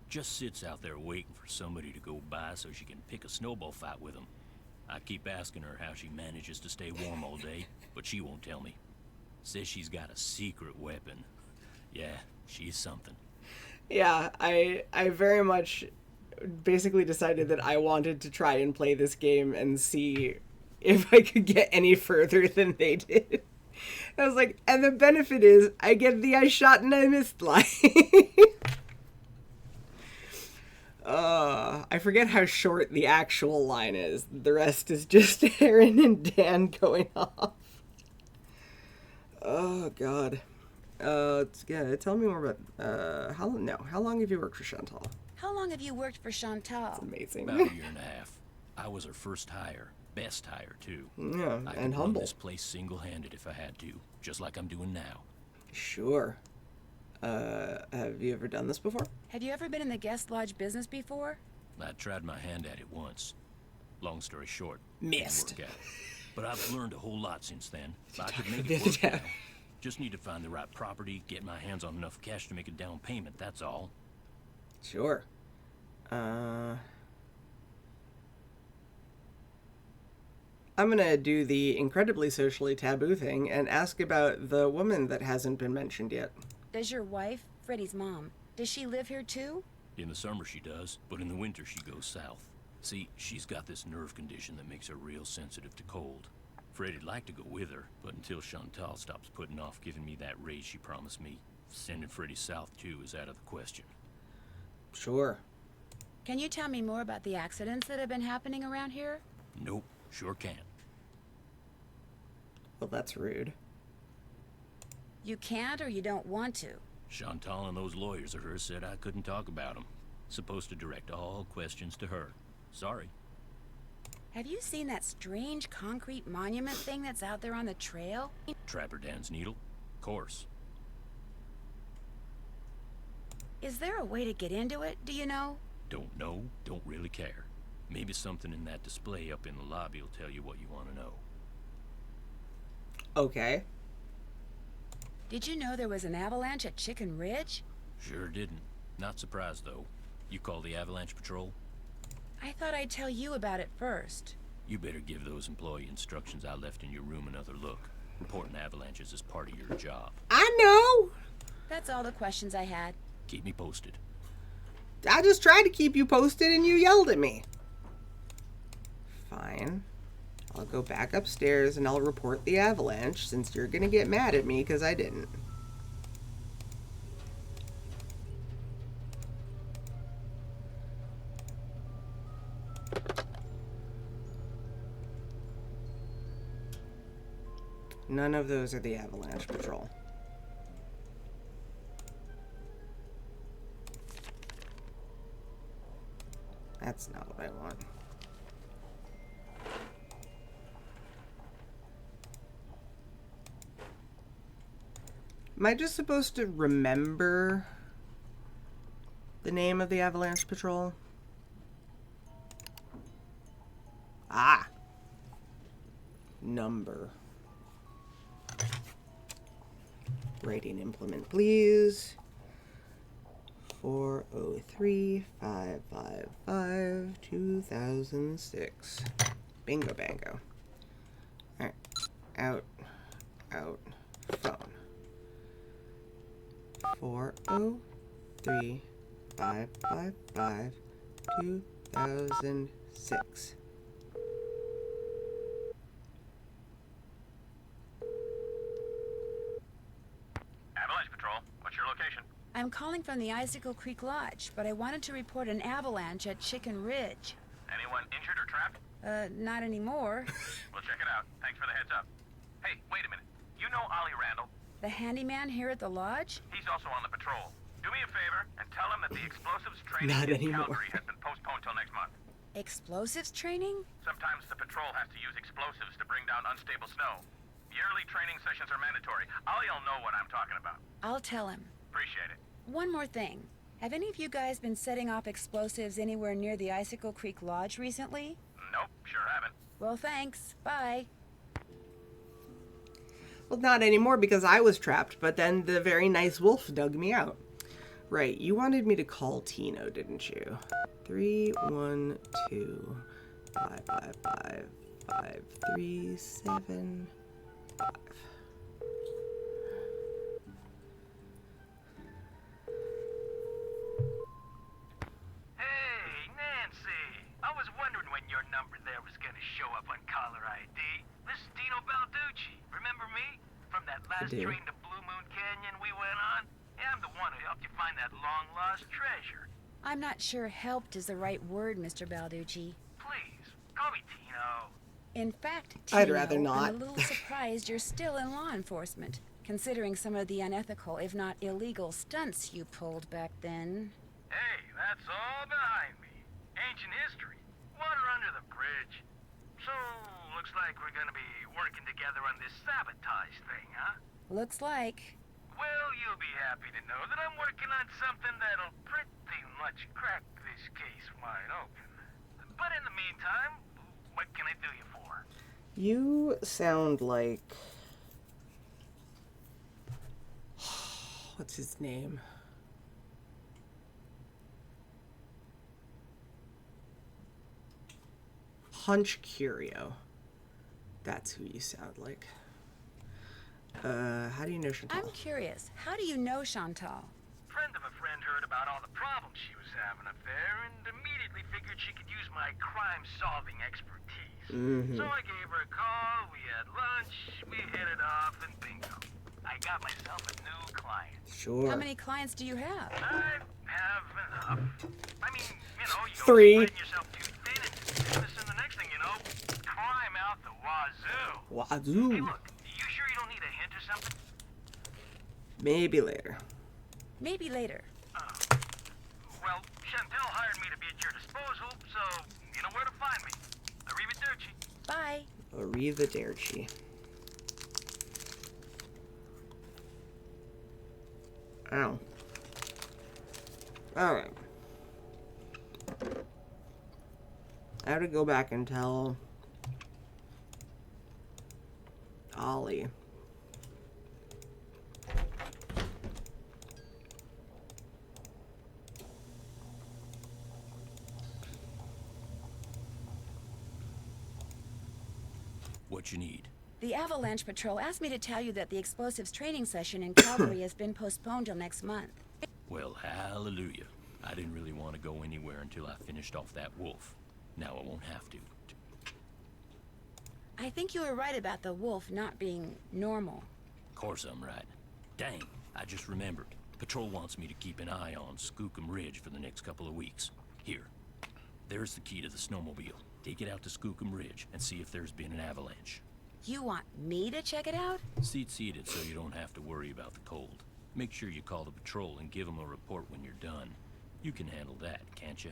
Just sits out there waiting for somebody to go by so she can pick a snowball fight with them. I keep asking her how she manages to stay warm all day, but she won't tell me. Says she's got a secret weapon. Yeah, she's something. Yeah, I very much basically decided that I wanted to try and play this game and see if I could get any further than they did. I was like, and the benefit is I get the I shot and I missed line. I forget how short the actual line is. The rest is just Aaron and Dan going off. Oh, God. Yeah, tell me more about, how long have you worked for Chantal? How long have you worked for Chantal? Amazing. About a year and a half. I was her first hire. Best hire, too. Yeah, I and could run humble. this place single-handed if I had to, just like I'm doing now. Sure. Have you ever done this before? Have you ever been in the guest lodge business before? I tried my hand at it once. Long story short, Missed. didn't work out. But I've learned a whole lot since then. I could talk make about it work that? now. Just need to find the right property, get my hands on enough cash to make a down payment, that's all. Sure. I'm gonna do the incredibly socially taboo thing and ask about the woman that hasn't been mentioned yet. Does your wife, Freddie's mom, does she live here too? In the summer she does, but in the winter she goes south. See, she's got this nerve condition that makes her real sensitive to cold. Freddie'd like to go with her, but until Chantal stops putting off giving me that raise she promised me, sending Freddie south too is out of the question. Sure. Can you tell me more about the accidents that have been happening around here? Nope, sure can't. Well, that's rude. You can't or you don't want to? Chantal and those lawyers of hers said I couldn't talk about them. Supposed to direct all questions to her. Sorry. Have you seen that strange concrete monument thing that's out there on the trail? Trapper Dan's needle? Course. Is there a way to get into it, do you know? Don't know, don't really care. Maybe something in that display up in the lobby will tell you what you want to know. Okay. Did you know there was an avalanche at Chicken Ridge? Sure didn't. Not surprised, though. You call the Avalanche Patrol? I thought I'd tell you about it first. You better give those employee instructions I left in your room another look. Reporting avalanches is part of your job. I know! That's all the questions I had. Keep me posted. I just tried to keep you posted and you yelled at me. Fine. I'll go back upstairs and I'll report the avalanche since you're gonna get mad at me because I didn't. None of those are the Avalanche Patrol. That's not what I want. Am I just supposed to remember the name of the Avalanche Patrol? Ah! Number. Writing implement, please. 403-555-2006. Bingo bango. Alright. Out. Phone. 403-555-2006. Avalanche Patrol, what's your location? I'm calling from the Icicle Creek Lodge, but I wanted to report an avalanche at Chicken Ridge. Anyone injured or trapped? Not anymore. We'll check it out. Thanks for the heads up. Hey, wait a minute. You know Ollie Randall? The handyman here at the lodge? He's also on the patrol. Do me a favor and tell him that the explosives training Not in anymore. Calgary has been postponed till next month. Explosives training? Sometimes the patrol has to use explosives to bring down unstable snow. Yearly training sessions are mandatory. Ollie'll know what I'm talking about. I'll tell him. Appreciate it. One more thing. Have any of you guys been setting off explosives anywhere near the Icicle Creek Lodge recently? Nope, sure haven't. Well, thanks. Bye. Well, not anymore because I was trapped, but then the very nice wolf dug me out. Right, you wanted me to call Tino, didn't you? 312-555-5375. Hey, Nancy. I was wondering when your number there was gonna show up on caller ID. This is Dino Balducci. Remember me? From that last do. train to Blue Moon Canyon we went on? Yeah, I'm the one who helped you find that long-lost treasure. I'm not sure helped is the right word, Mr. Balducci. Please, call me Tino. In fact, Tino, I'd rather not. I'm a little surprised you're still in law enforcement, considering some of the unethical, if not illegal, stunts you pulled back then. Hey, that's all behind me. Ancient history. Water under the bridge. So, looks like we're gonna be working together on this sabotage thing, huh? Looks like. Well, you'll be happy to know that I'm working on something that'll pretty much crack this case wide open. But in the meantime, what can I do you for? You sound like... What's his name? Hunch Curio. That's who you sound like. How do you know Chantal? I'm curious. How do you know Chantal? Friend of a friend heard about all the problems she was having up there and immediately figured she could use my crime-solving expertise. So I gave her a call, we had lunch, we hit it off, and bingo. I got myself a new client. Sure. How many clients do you have? I have enough. I mean, you know, you Three. go spreading yourself too thin into business, and the next thing you know, crime out the wazoo. Wazoo. Hey, look, you sure you don't need a hint or something? Maybe later. Maybe later. Well, Chantel hired me to be at your disposal, so you know where to find me. Arrivederci. Bye. Arrivederci. Ow. Alright. I have to go back and tell Ollie. What you need? The Avalanche Patrol asked me to tell you that the explosives training session in Calgary has been postponed till next month. Well, hallelujah. I didn't really want to go anywhere until I finished off that wolf. Now I won't have to. I think you were right about the wolf not being normal. Of course I'm right. Dang, I just remembered. Patrol wants me to keep an eye on Skookum Ridge for the next couple of weeks. Here, there's the key to the snowmobile. Take it out to Skookum Ridge and see if there's been an avalanche. You want me to check it out? Seat-seated so you don't have to worry about the cold. Make sure you call the patrol and give them a report when you're done. You can handle that, can't you?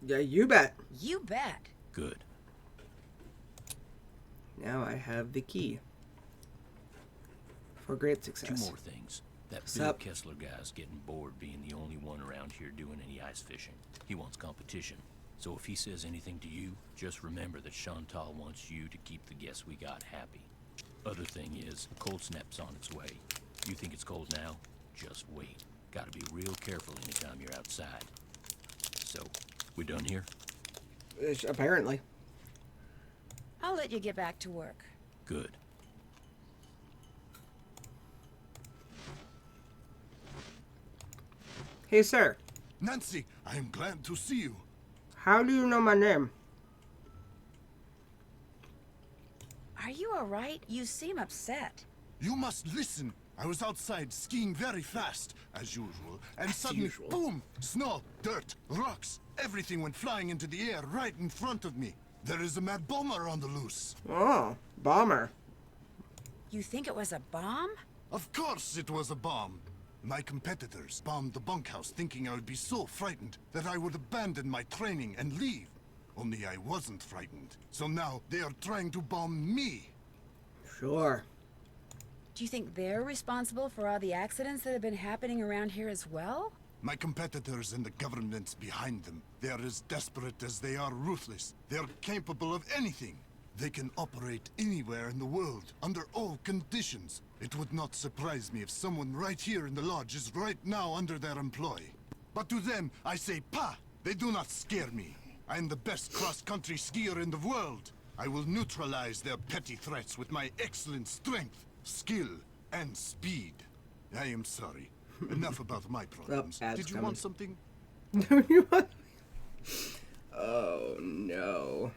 Yeah, you bet. You bet. Good. Now I have the key. For great success. Two more things. That What's Bill up? Kessler guy's getting bored being the only one around here doing any ice fishing. He wants competition. So if he says anything to you, just remember that Chantal wants you to keep the guests we got happy. Other thing is, cold snap's on its way. You think it's cold now? Just wait. Gotta be real careful anytime you're outside. So, we done here? Apparently. I'll let you get back to work. Good. Hey, sir. Nancy, I am glad to see you. How do you know my name? Are you all right? You seem upset. You must listen. I was outside skiing very fast, as usual, and suddenly, boom! Snow, dirt, rocks, everything went flying into the air right in front of me. There is a mad bomber on the loose. Oh, bomber. You think it was a bomb? Of course it was a bomb. My competitors bombed the bunkhouse thinking I would be so frightened that I would abandon my training and leave. Only I wasn't frightened. So now they are trying to bomb me. Sure. Do you think they're responsible for all the accidents that have been happening around here as well? My competitors and the governments behind them, they are as desperate as they are ruthless. They are capable of anything. They can operate anywhere in the world, under all conditions. It would not surprise me if someone right here in the lodge is right now under their employ. But to them, I say, "Pa!" They do not scare me. I am the best cross-country skier in the world. I will neutralize their petty threats with my excellent strength, skill, and speed. I am sorry. Enough about my problems. Did you want something? Oh, no.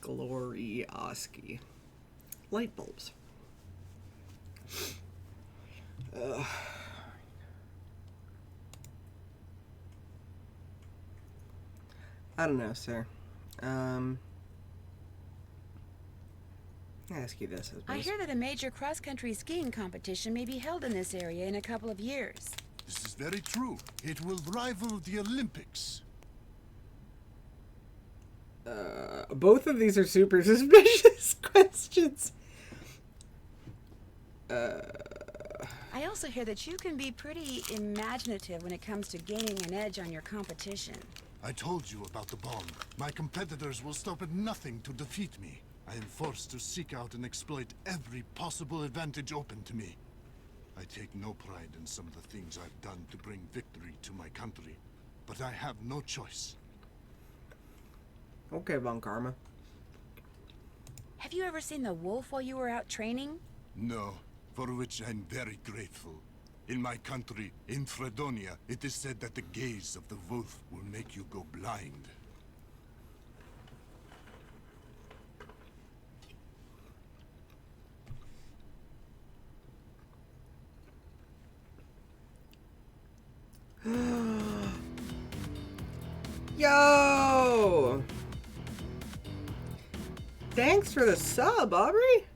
Glorioski. Light bulbs. I don't know, sir. I'll ask you this. I hear that a major cross-country skiing competition may be held in this area in a couple of years. This is very true. It will rival the Olympics. Both of these are super suspicious questions. I also hear that you can be pretty imaginative when it comes to gaining an edge on your competition. I told you about the bomb. My competitors will stop at nothing to defeat me. I am forced to seek out and exploit every possible advantage open to me. I take no pride in some of the things I've done to bring victory to my country, but I have no choice. Okay, Von Karma. Have you ever seen the wolf while you were out training? No, for which I'm very grateful. In my country, in Fredonia, it is said that the gaze of the wolf will make you go blind. Yo! Thanks for the sub, Aubrey.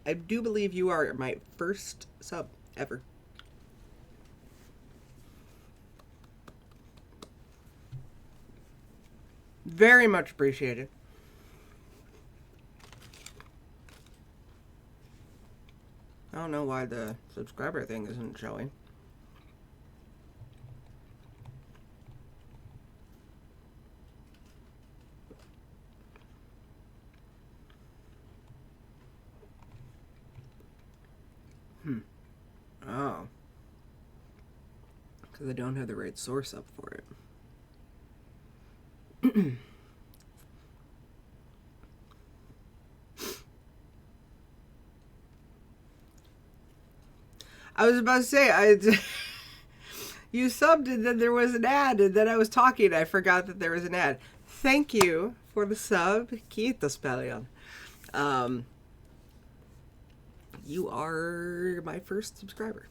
I do believe you are my first sub ever. Very much appreciated. I don't know why the subscriber thing isn't showing. Oh. Because I don't have the right source up for it. I was about to say, you subbed and then there was an ad, and then I was talking and I forgot that there was an ad. Thank you for the sub, Kiitos paljon. You are my first subscriber.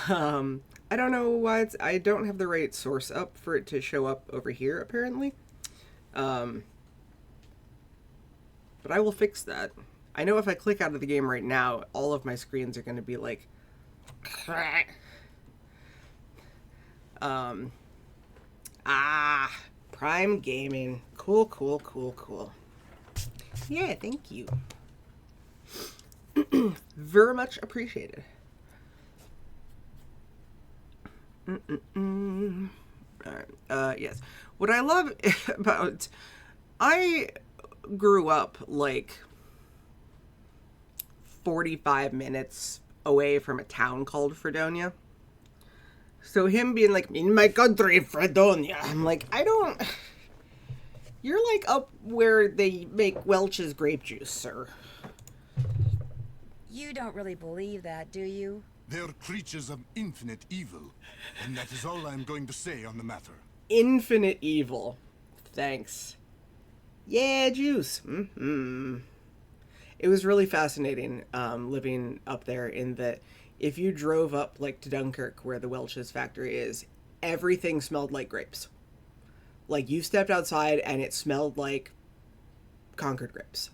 I don't know why I don't have the right source up for it to show up over here, apparently. But I will fix that. I know if I click out of the game right now, all of my screens are going to be like... Prime Gaming. Cool, cool, cool, cool. Yeah, thank you. Very much appreciated. Alright, yes. What I love about... I grew up, like, 45 minutes away from a town called Fredonia. So him being like, in my country, Fredonia. I'm like, I don't... You're like up where they make Welch's grape juice, sir. You don't really believe that, do you? They're creatures of infinite evil, and that is all I'm going to say on the matter. Infinite evil. Thanks. Yeah, juice. Mm-hmm. It was really fascinating living up there in that if you drove up like to Dunkirk where the Welch's factory is, everything smelled like grapes. Like you stepped outside and it smelled like Concord grapes.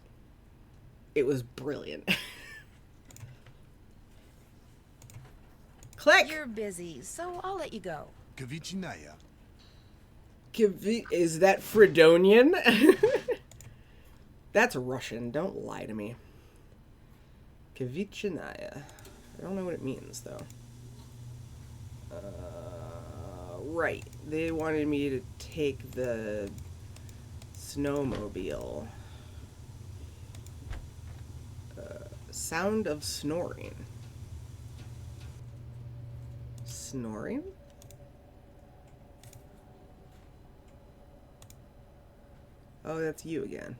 It was brilliant. Click! You're busy, so I'll let you go. Kavichinaya. Is that Fredonian? That's Russian. Don't lie to me. Kavichinaya. I don't know what it means, though. Right. They wanted me to take the snowmobile. Sound of snoring. Snoring? Oh, that's you again.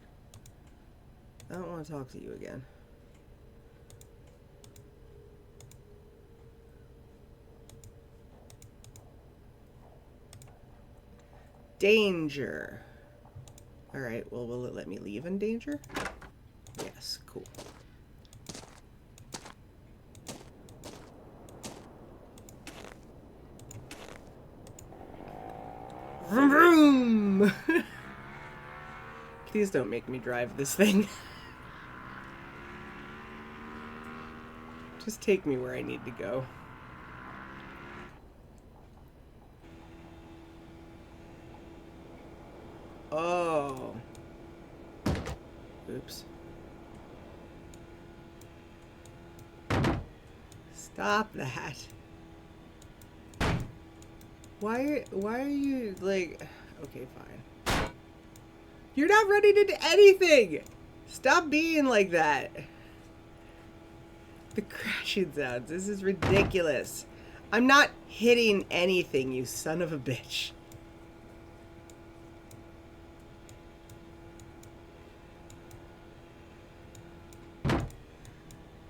I don't want to talk to you again. Danger. Alright, well, will it let me leave in danger? Yes, cool. Vroom vroom! Please don't make me drive this thing. Just take me where I need to go. Oh. Oops. Stop that. Why are you like... Okay, fine. You're not ready to do anything! Stop being like that. The crashing sounds. This is ridiculous. I'm not hitting anything, you son of a bitch.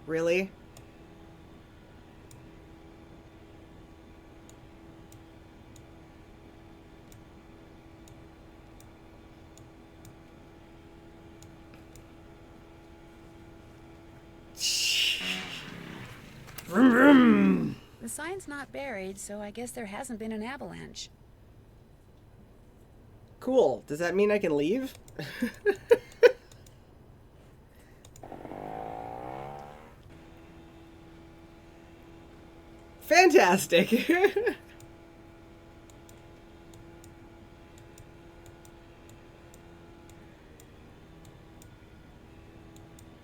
Really? Vroom, vroom. The sign's not buried, so I guess there hasn't been an avalanche. Cool. Does that mean I can leave? Fantastic.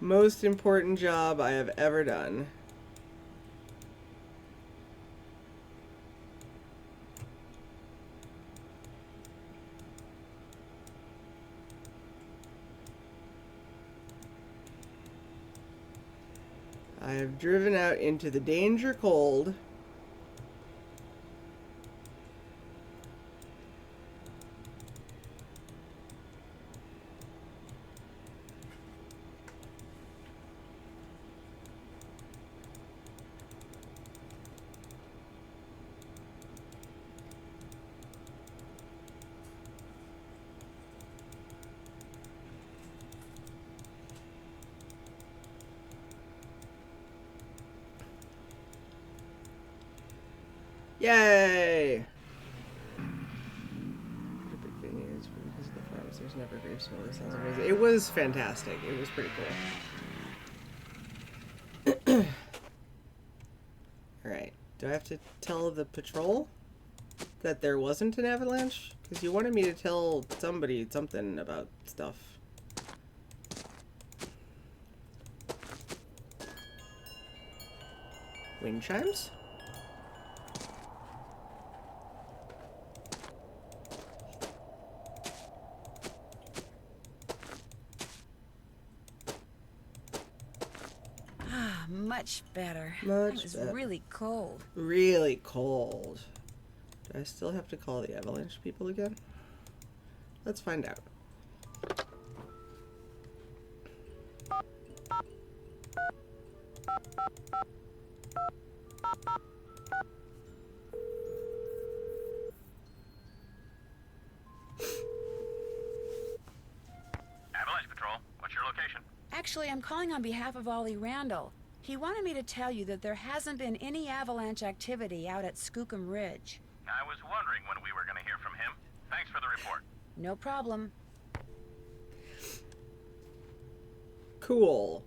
Most important job I have ever done. I have driven out into the danger cold. Yay! There's never grave smell. This sounds amazing. It was fantastic. It was pretty cool. Alright. Do I have to tell the patrol that there wasn't an avalanche? Because you wanted me to tell somebody something about stuff. Wind chimes? Much better. Much It was better. really cold. Really cold. Do I still have to call the avalanche people again? Let's find out. Avalanche Patrol, what's your location? Actually, I'm calling on behalf of Ollie Randall. He wanted me to tell you that there hasn't been any avalanche activity out at Skookum Ridge. I was wondering when we were going to hear from him. Thanks for the report. No problem. Cool.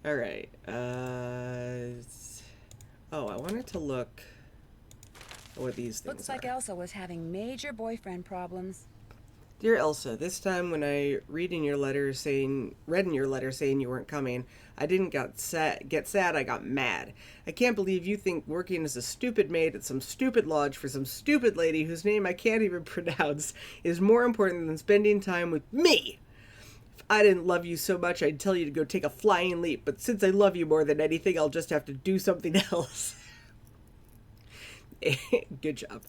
Alright. Oh, I wanted to look at what these things Looks like are. Elsa was having major boyfriend problems. Dear Elsa, this time when I read in your letter saying you weren't coming, I didn't get sad, I got mad. I can't believe you think working as a stupid maid at some stupid lodge for some stupid lady whose name I can't even pronounce is more important than spending time with me. If I didn't love you so much, I'd tell you to go take a flying leap, but since I love you more than anything, I'll just have to do something else. Good job.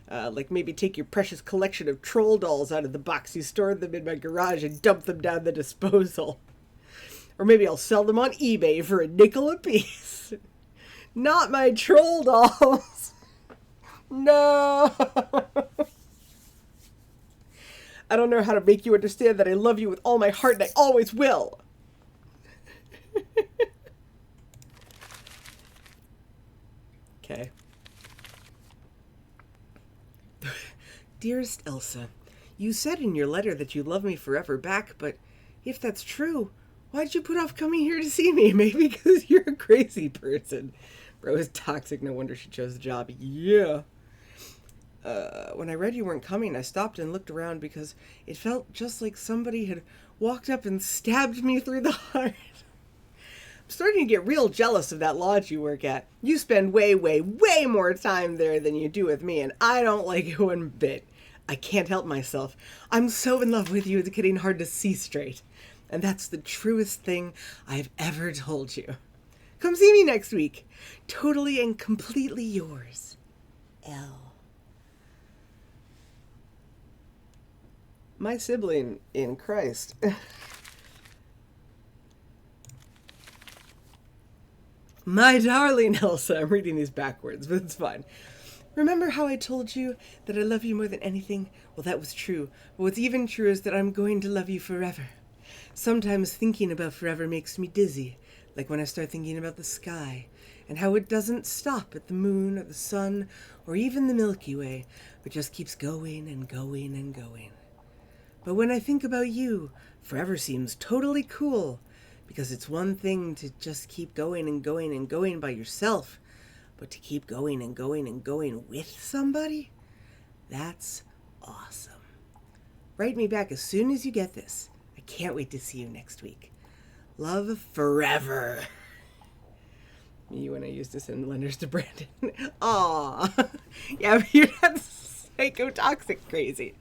Like maybe take your precious collection of troll dolls out of the box you stored them in my garage and dump them down the disposal. Or maybe I'll sell them on eBay for a nickel apiece. Not my troll dolls. No. I don't know how to make you understand that I love you with all my heart and I always will. Okay. Dearest Elsa, you said in your letter that you love me forever back, but if that's true, why'd you put off coming here to see me? Maybe because you're a crazy person. Bro is toxic, no wonder she chose the job. Yeah. When I read you weren't coming, I stopped and looked around because it felt just like somebody had walked up and stabbed me through the heart. I'm starting to get real jealous of that lodge you work at. You spend way, way, way more time there than you do with me, and I don't like it one bit. I can't help myself. I'm so in love with you, it's getting hard to see straight. And that's the truest thing I've ever told you. Come see me next week. Totally and completely yours, L. My sibling in Christ. My darling Elsa. I'm reading these backwards, but it's fine. Remember how I told you that I love you more than anything? Well, that was true. But what's even truer is that I'm going to love you forever. Sometimes thinking about forever makes me dizzy, like when I start thinking about the sky, and how it doesn't stop at the moon or the sun or even the Milky Way, but just keeps going and going and going. But when I think about you, forever seems totally cool, because it's one thing to just keep going and going and going by yourself, but to keep going and going and going with somebody? That's awesome. Write me back as soon as you get this. I can't wait to see you next week. Love forever. Me when I used to send letters to Brandon. Aw. Yeah, but you're not psychotoxic crazy.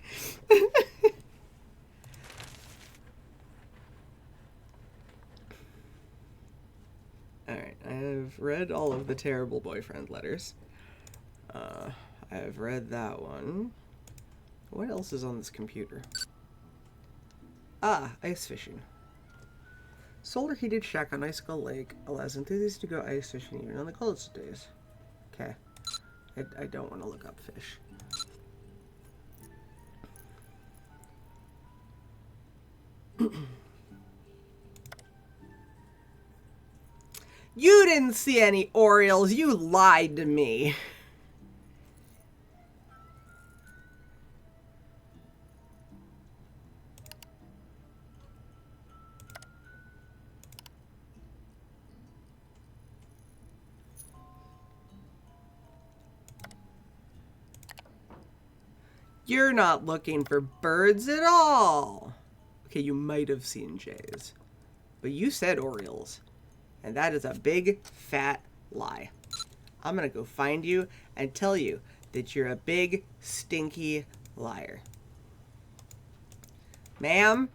Alright, I have read all of the terrible boyfriend letters. I've read that one. What else is on this computer? Ah, ice fishing. Solar heated shack on Icicle Lake allows enthusiasts to go ice fishing even on the coldest days. Okay. I don't want to look up fish. You didn't see any Orioles. You lied to me. You're not looking for birds at all. Okay, you might have seen jays, but you said Orioles. And that is a big, fat lie. I'm going to go find you and tell you that you're a big, stinky liar. Ma'am?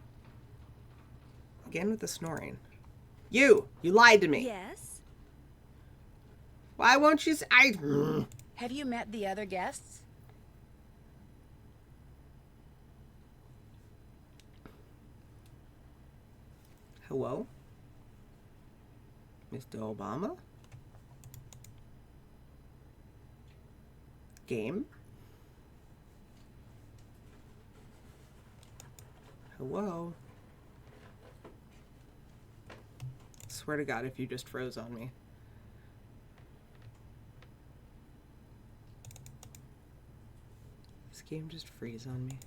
Again with the snoring. You lied to me. Yes? Why won't you Have you met the other guests? Hello? Mr. Obama? Game? Hello? Swear to God if you just froze on me. This game just freeze on me.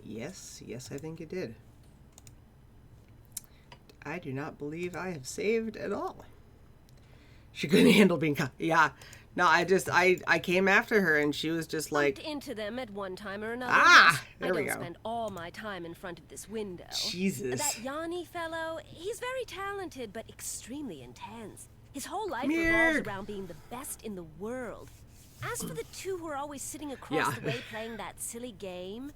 Yes, yes, I think it did. I do not believe I have saved at all. She couldn't handle being yeah. No, I came after her and she was just like Bumped into them at one time or another. Ah, Yes, there we I don't go. spend all my time in front of this window. Jesus. That Yanni fellow, he's very talented but extremely intense. His whole life Weird. revolves around being the best in the world. As for the two who are always sitting across Yeah. the way playing that silly game,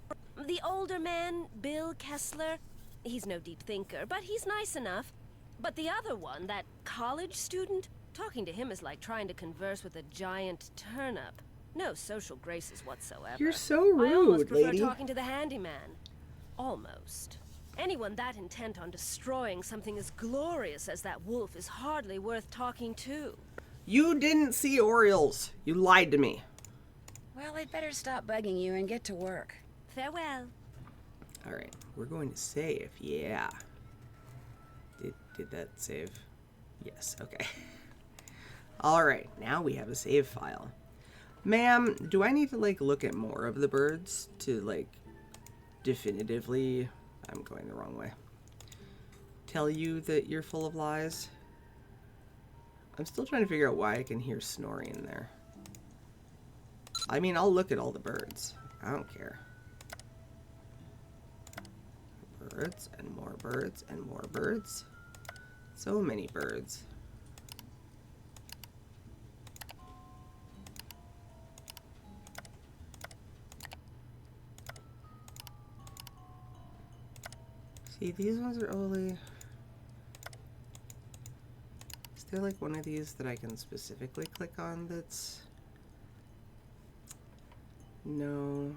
the older man, Bill Kessler, he's no deep thinker, but he's nice enough. But the other one, that college student, talking to him is like trying to converse with a giant turnip. No social graces whatsoever. You're so I almost rude, prefer lady. talking to the handyman. Almost. Anyone that intent on destroying something as glorious as that wolf is hardly worth talking to. You didn't see Orioles. You lied to me. Well, I'd better stop bugging you and get to work. Farewell. All right, we're going to save. Yeah. Did that save? Yes. Okay. All right, now we have a save file. Ma'am, do I need to like look at more of the birds to like definitively, I'm going the wrong way, tell you that you're full of lies? I'm still trying to figure out why I can hear snoring in there. I mean, I'll look at all the birds. I don't care. Birds and more birds and more birds. So many birds. See, these ones are only... Is there like one of these that I can specifically click on that's... No.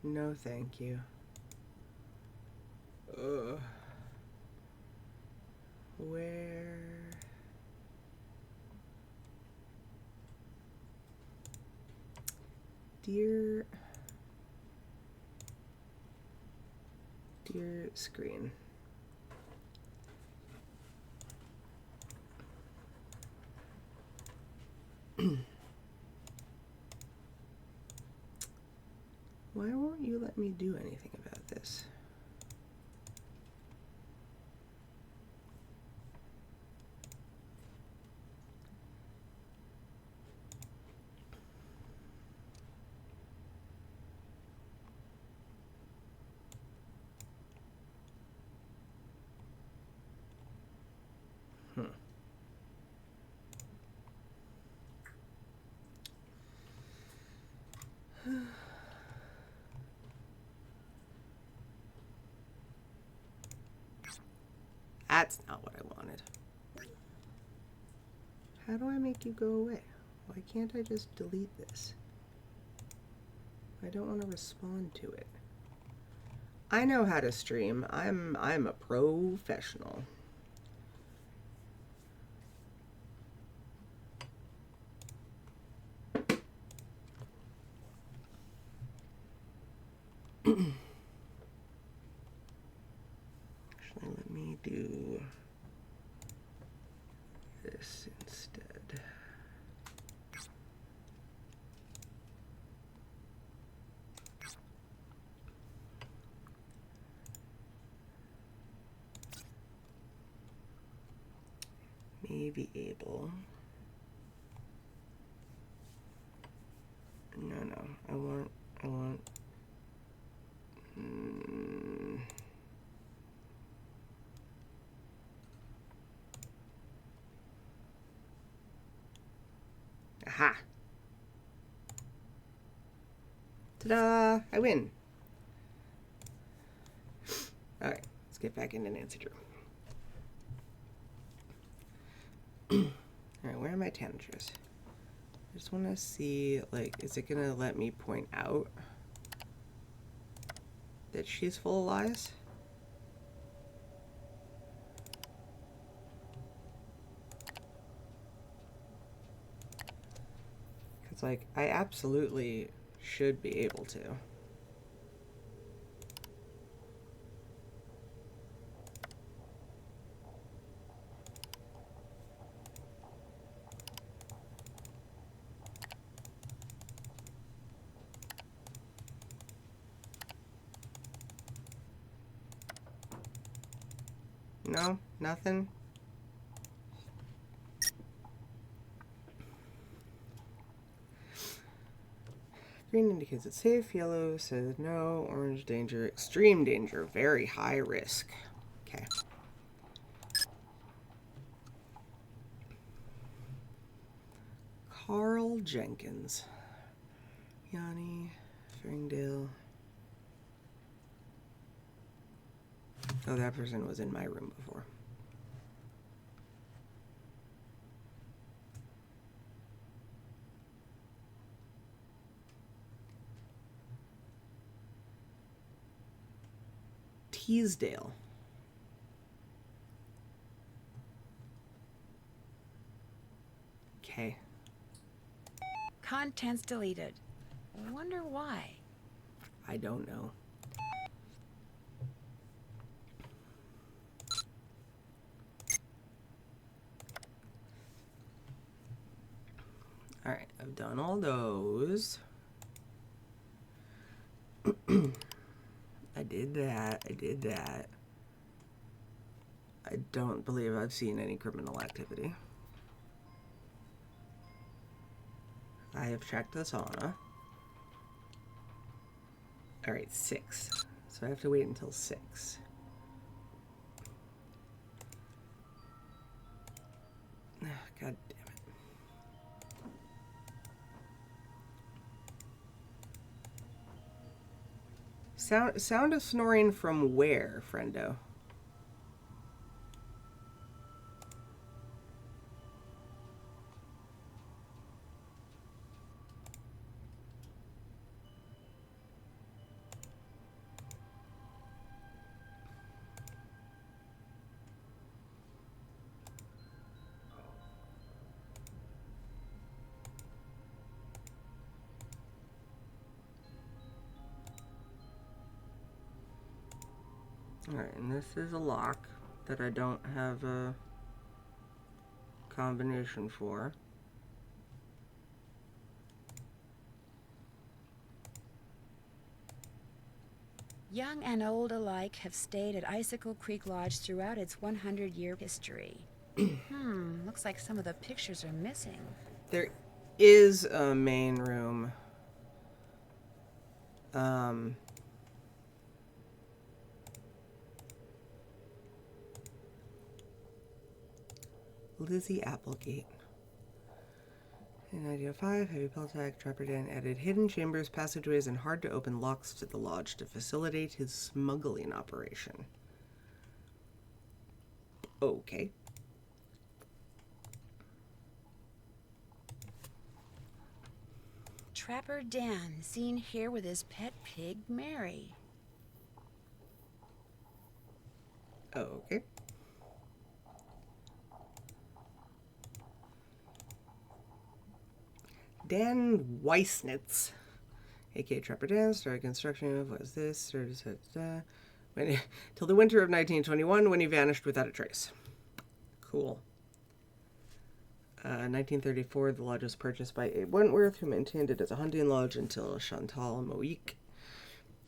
No, thank you. Ugh. Where... Dear screen. Why won't you let me do anything about this? That's not what I wanted. How do I make you go away? Why can't I just delete this? I don't want to respond to it. I know how to stream. I'm a professional. Actually, let me do this instead. May be able. No, I want. Aha! Ta-da! I win! Alright, let's get back into Nancy Drew. Alright, where are my tanagers? I just want to see, like, is it going to let me point out that she's full of lies? Because, like, I absolutely should be able to. No? Nothing? Green indicates it's safe. Yellow says no. Orange, danger. Extreme danger. Very high risk. Okay. Carl Jenkins. Yanni. Ferringdale. Oh, that person was in my room before. Teasdale. Okay. Contents deleted. Wonder why. I don't know. Alright, I've done all those. I did that. I did that. I don't believe I've seen any criminal activity. I have checked the sauna. Alright, 6. So I have to wait until 6. God damn it. Sound of snoring from where, friendo? Alright, and this is a lock that I don't have a combination for. Young and old alike have stayed at Icicle Creek Lodge throughout its 100-year history. Looks like some of the pictures are missing. There is a main room. Lizzie Applegate. In 1905, Heavy Peltac Trapper Dan added hidden chambers, passageways, and hard-to-open locks to the lodge to facilitate his smuggling operation. Okay. Trapper Dan, seen here with his pet pig, Mary. Okay. Dan Weissnitz, aka Trapper Dan, started construction of, what is this? Started till the winter of 1921 when he vanished without a trace. Cool. 1934, the lodge was purchased by Abe Wentworth, who maintained it as a hunting lodge until Chantal Moïque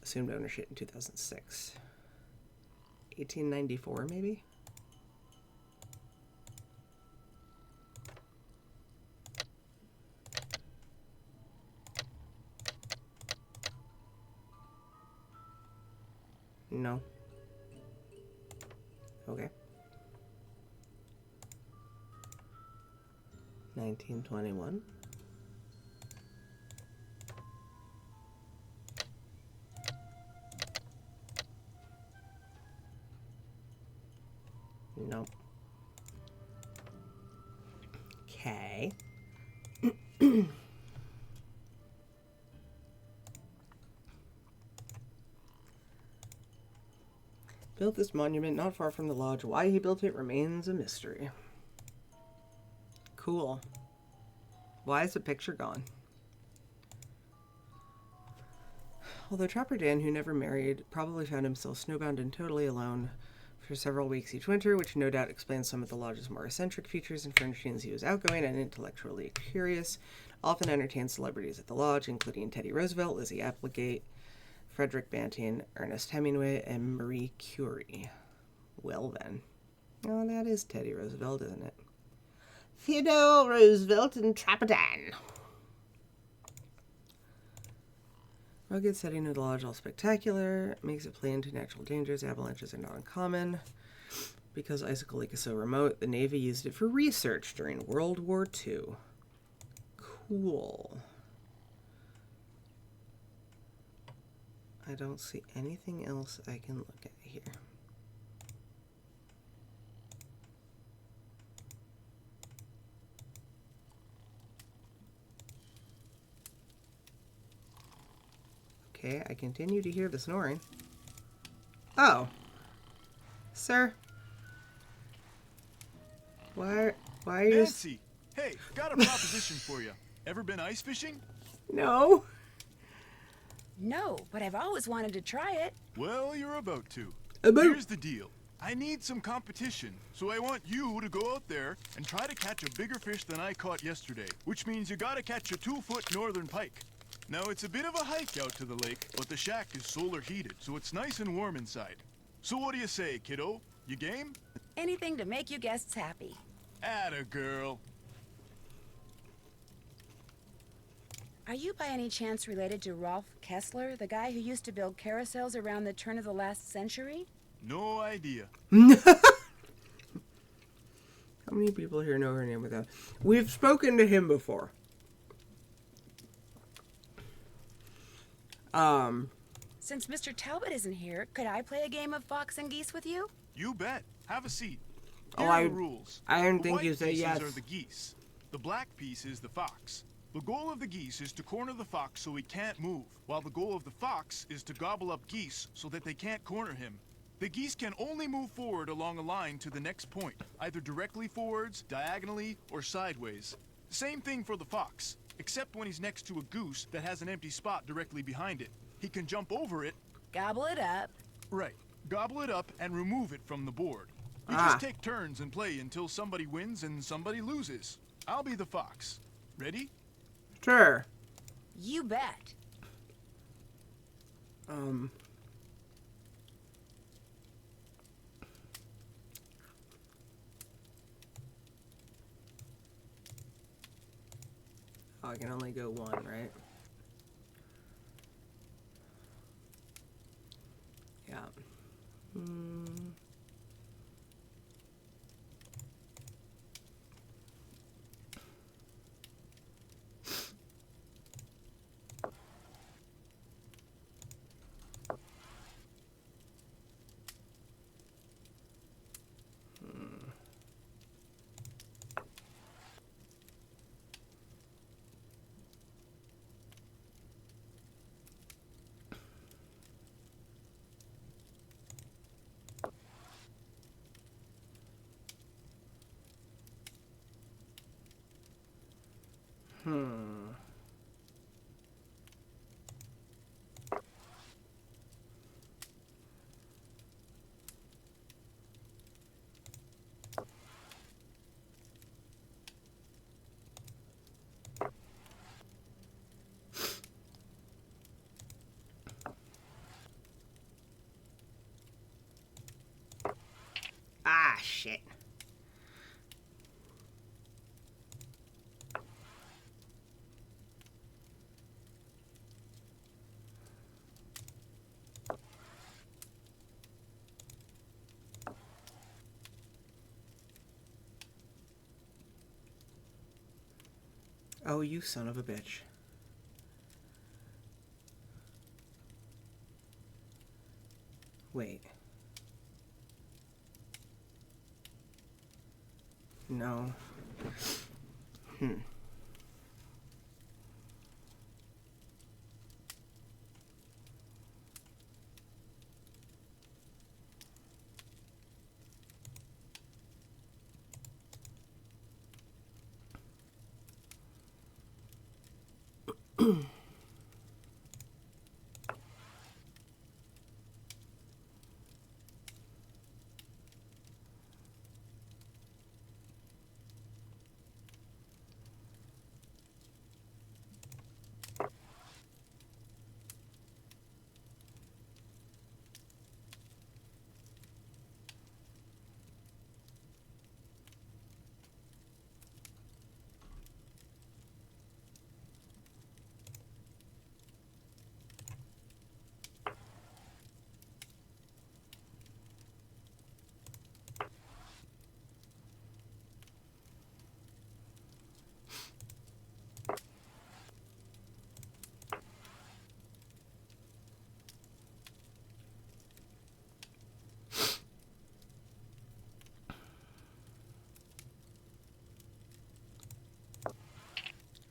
assumed ownership in 2006. 1894, maybe? No. Okay. 1921. No. Okay. built this monument not far from the lodge. Why he built it remains a mystery. Cool. Why is the picture gone? Although Trapper Dan, who never married, probably found himself snowbound and totally alone for several weeks each winter, which no doubt explains some of the lodge's more eccentric features and furnishings. He was outgoing and intellectually curious, often entertained celebrities at the lodge, including Teddy Roosevelt, Lizzie Applegate, Frederick Banting, Ernest Hemingway, and Marie Curie. Well then. Oh, that is Teddy Roosevelt, isn't it? Theodore Roosevelt and Trapper Dan. Rugged setting of the lodge, all spectacular. Makes it play into natural dangers. Avalanches are not uncommon. Because Icicle Lake is so remote, the Navy used it for research during World War II. Cool. I don't see anything else I can look at here. Okay, I continue to hear the snoring. Oh. Sir. Why are you... Nancy! Hey, got a proposition for you. Ever been ice fishing? No. No, but I've always wanted to try it. Well, you're about to. About? Here's the deal. I need some competition, so I want you to go out there and try to catch a bigger fish than I caught yesterday, which means you gotta catch a 2-foot northern pike. Now, it's a bit of a hike out to the lake, but the shack is solar heated, so it's nice and warm inside. So what do you say, kiddo? You game? Anything to make you guests happy. Atta girl. Are you by any chance related to Rolf Kessler, the guy who used to build carousels around the turn of the last century? No idea. How many people here know her name without? We've spoken to him before. Since Mr. Talbot isn't here, could I play a game of fox and geese with you? You bet. Have a seat. Oh, Here are the rules. I didn't The think white you said pieces yes. are the geese. The black piece is the fox. The goal of the geese is to corner the fox so he can't move, while the goal of the fox is to gobble up geese so that they can't corner him. The geese can only move forward along a line to the next point, either directly forwards, diagonally, or sideways. Same thing for the fox, except when he's next to a goose that has an empty spot directly behind it. He can jump over it. Gobble it up. Right. Gobble it up and remove it from the board. You just take turns and play until somebody wins and somebody loses. I'll be the fox. Ready? Sure. You bet. Oh, I can only go one, right? Yeah. Ah, shit. Oh, you son of a bitch. Wait. No.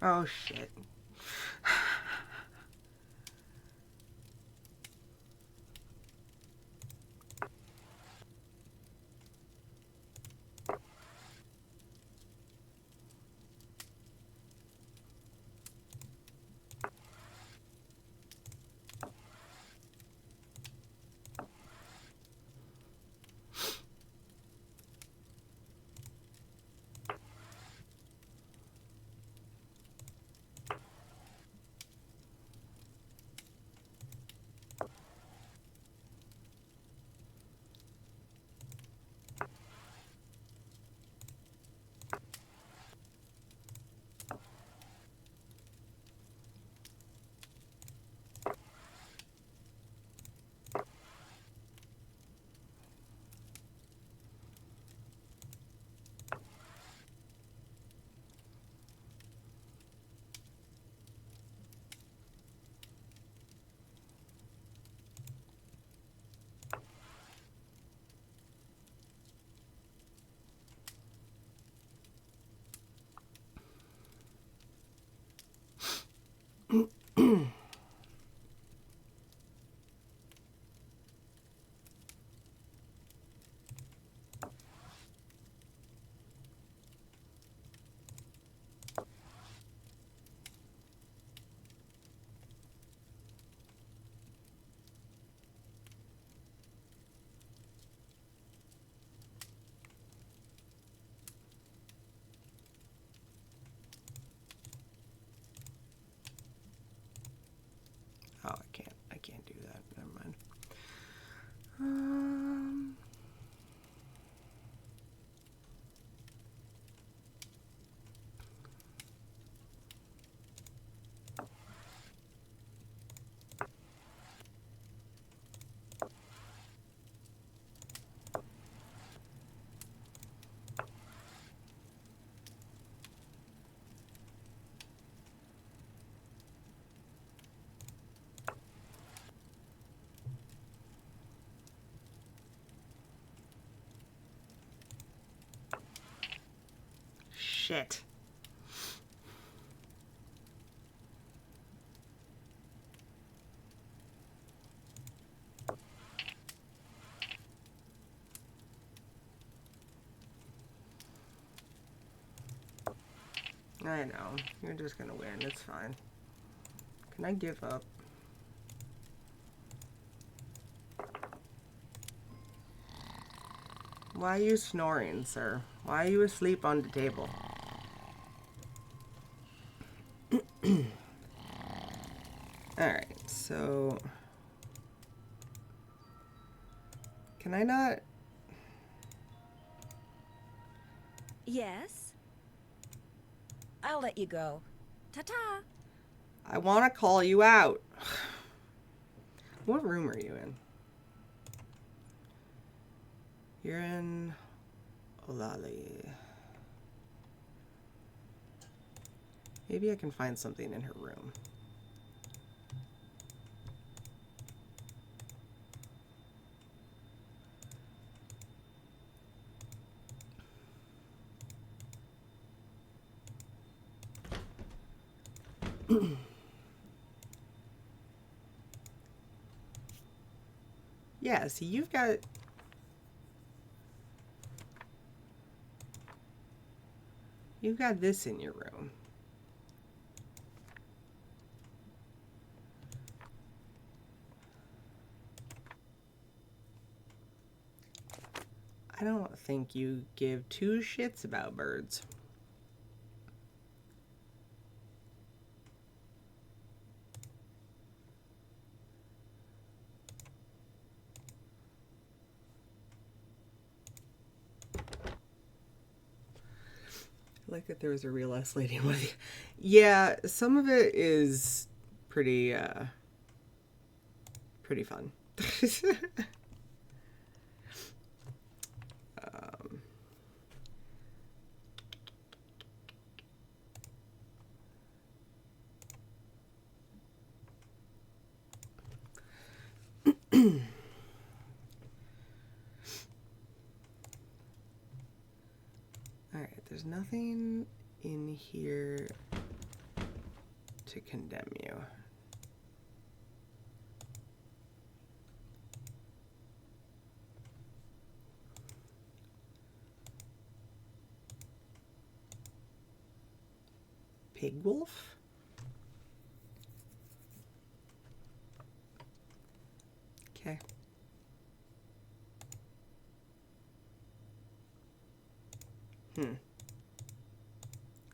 Oh, shit. Oh, I can't do that. Never mind. Shit. I know. You're just gonna win. It's fine. Can I give up? Why are you snoring, sir? Why are you asleep on the table? Alright, so... Can I not... Yes? I'll let you go. Ta-ta. I want to call you out. What room are you in? You're in... Olali. Maybe I can find something in her room. Yeah, see, you've got... You've got this in your room. I don't think you give two shits about birds. I like that there was a real S lady in one of the... Yeah, some of it is pretty, pretty fun. Alright, there's nothing in here to condemn you. Pig wolf? Okay.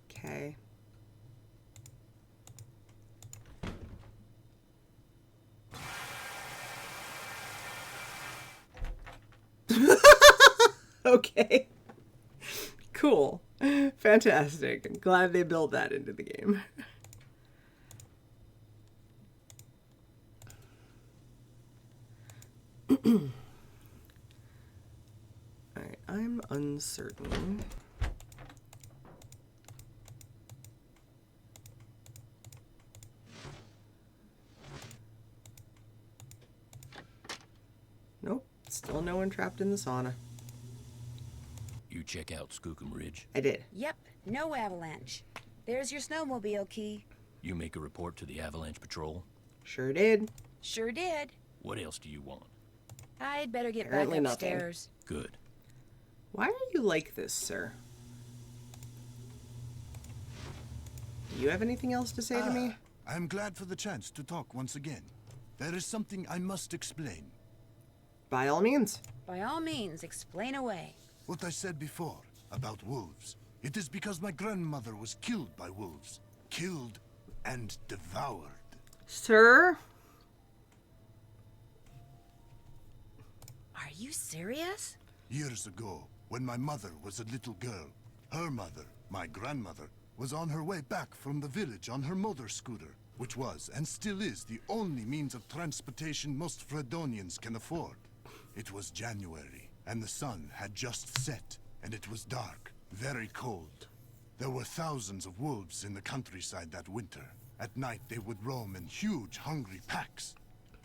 Okay. Okay. Cool. Fantastic. I'm glad they built that into the game. Alright, I'm uncertain. Nope, still no one trapped in the sauna. You check out Skookum Ridge. I did. Yep, no avalanche. There's your snowmobile key. You make a report to the Avalanche Patrol. Sure did. Sure did. What else do you want? I'd better get Apparently back nothing. upstairs. Good. Why are you like this, sir? Do you have anything else to say to me? I'm glad for the chance to talk once again. There is something I must explain. By all means. By all means, explain away. What I said before about wolves. It is because my grandmother was killed by wolves. Killed and devoured. Sir? Are you serious? Years ago, when my mother was a little girl, her mother, my grandmother, was on her way back from the village on her motor scooter, which was and still is the only means of transportation most Fredonians can afford. It was January, and the sun had just set, and it was dark, very cold. There were thousands of wolves in the countryside that winter. At night they would roam in huge, hungry packs.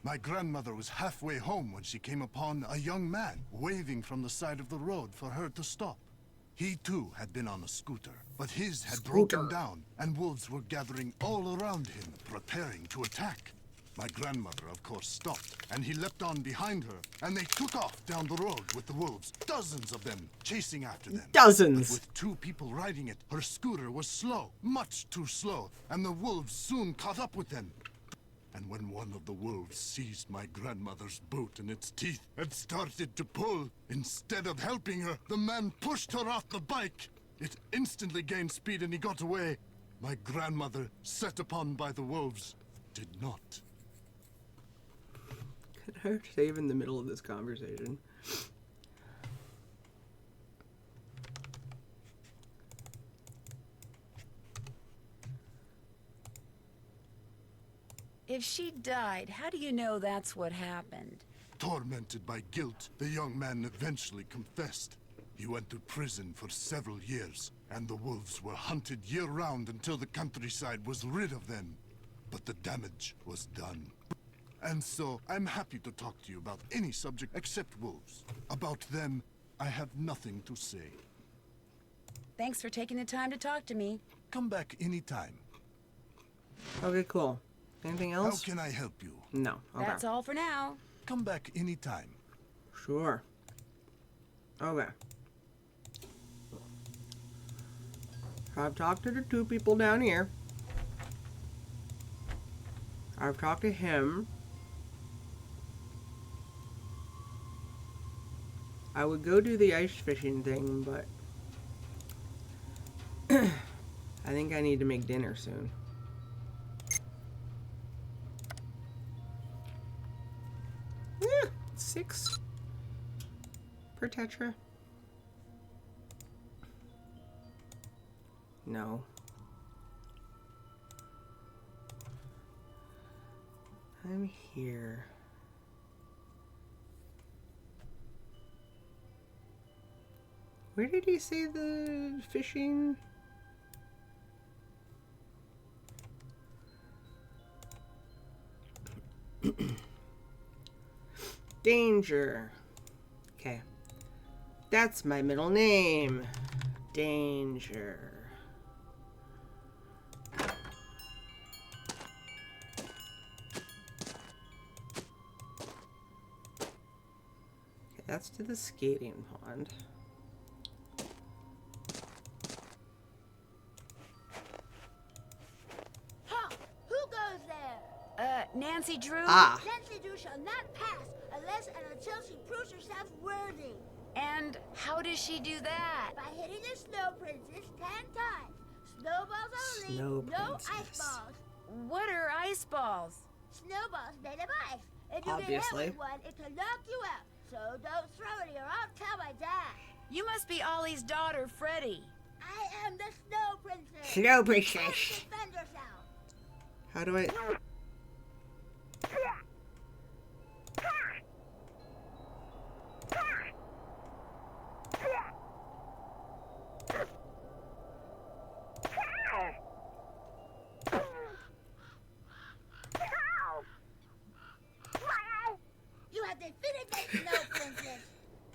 My grandmother was halfway home when she came upon a young man waving from the side of the road for her to stop. He too had been on a scooter, but his had broken down, and wolves were gathering all around him, preparing to attack. My grandmother, of course, stopped, and he leapt on behind her, and they took off down the road with the wolves, dozens of them, chasing after them. Dozens! But with 2 people riding it, her scooter was slow, much too slow, and the wolves soon caught up with them. And when one of the wolves seized my grandmother's boot in its teeth and started to pull, instead of helping her, the man pushed her off the bike. It instantly gained speed and he got away. My grandmother, set upon by the wolves, did not. Could I save in the middle of this conversation? If she died, how do you know that's what happened? Tormented by guilt, the young man eventually confessed. He went to prison for several years, and the wolves were hunted year-round until the countryside was rid of them. But the damage was done. And so, I'm happy to talk to you about any subject except wolves. About them, I have nothing to say. Thanks for taking the time to talk to me. Come back anytime. Okay, cool. Anything How else? can I help you? No. Okay. That's all for now. Come back anytime. Sure. Okay. I've talked to the 2 people down here. I've talked to him. I would go do the ice fishing thing, but I think I need to make dinner soon. Yeah, 6 per tetra. No. I'm here. Where did he say the fishing? Danger. Okay. That's my middle name. Danger. That's to the skating pond. Huh? Who goes there? Nancy Drew? Ah, Nancy Drew shall not pass unless and until she proves herself worthy. And how does she do that? By hitting the Snow Princess 10 times. Snowballs only, Snow no ice Princess. balls. What are ice balls? Snowballs made of ice. If you Obviously. get hit with one, it can knock you out. So don't throw it or I'll tell my dad. You must be Ollie's daughter, Freddie. I am the Snow Princess. Snow Princess. Defend yourself. How do I... You have defeated the Snow Princess.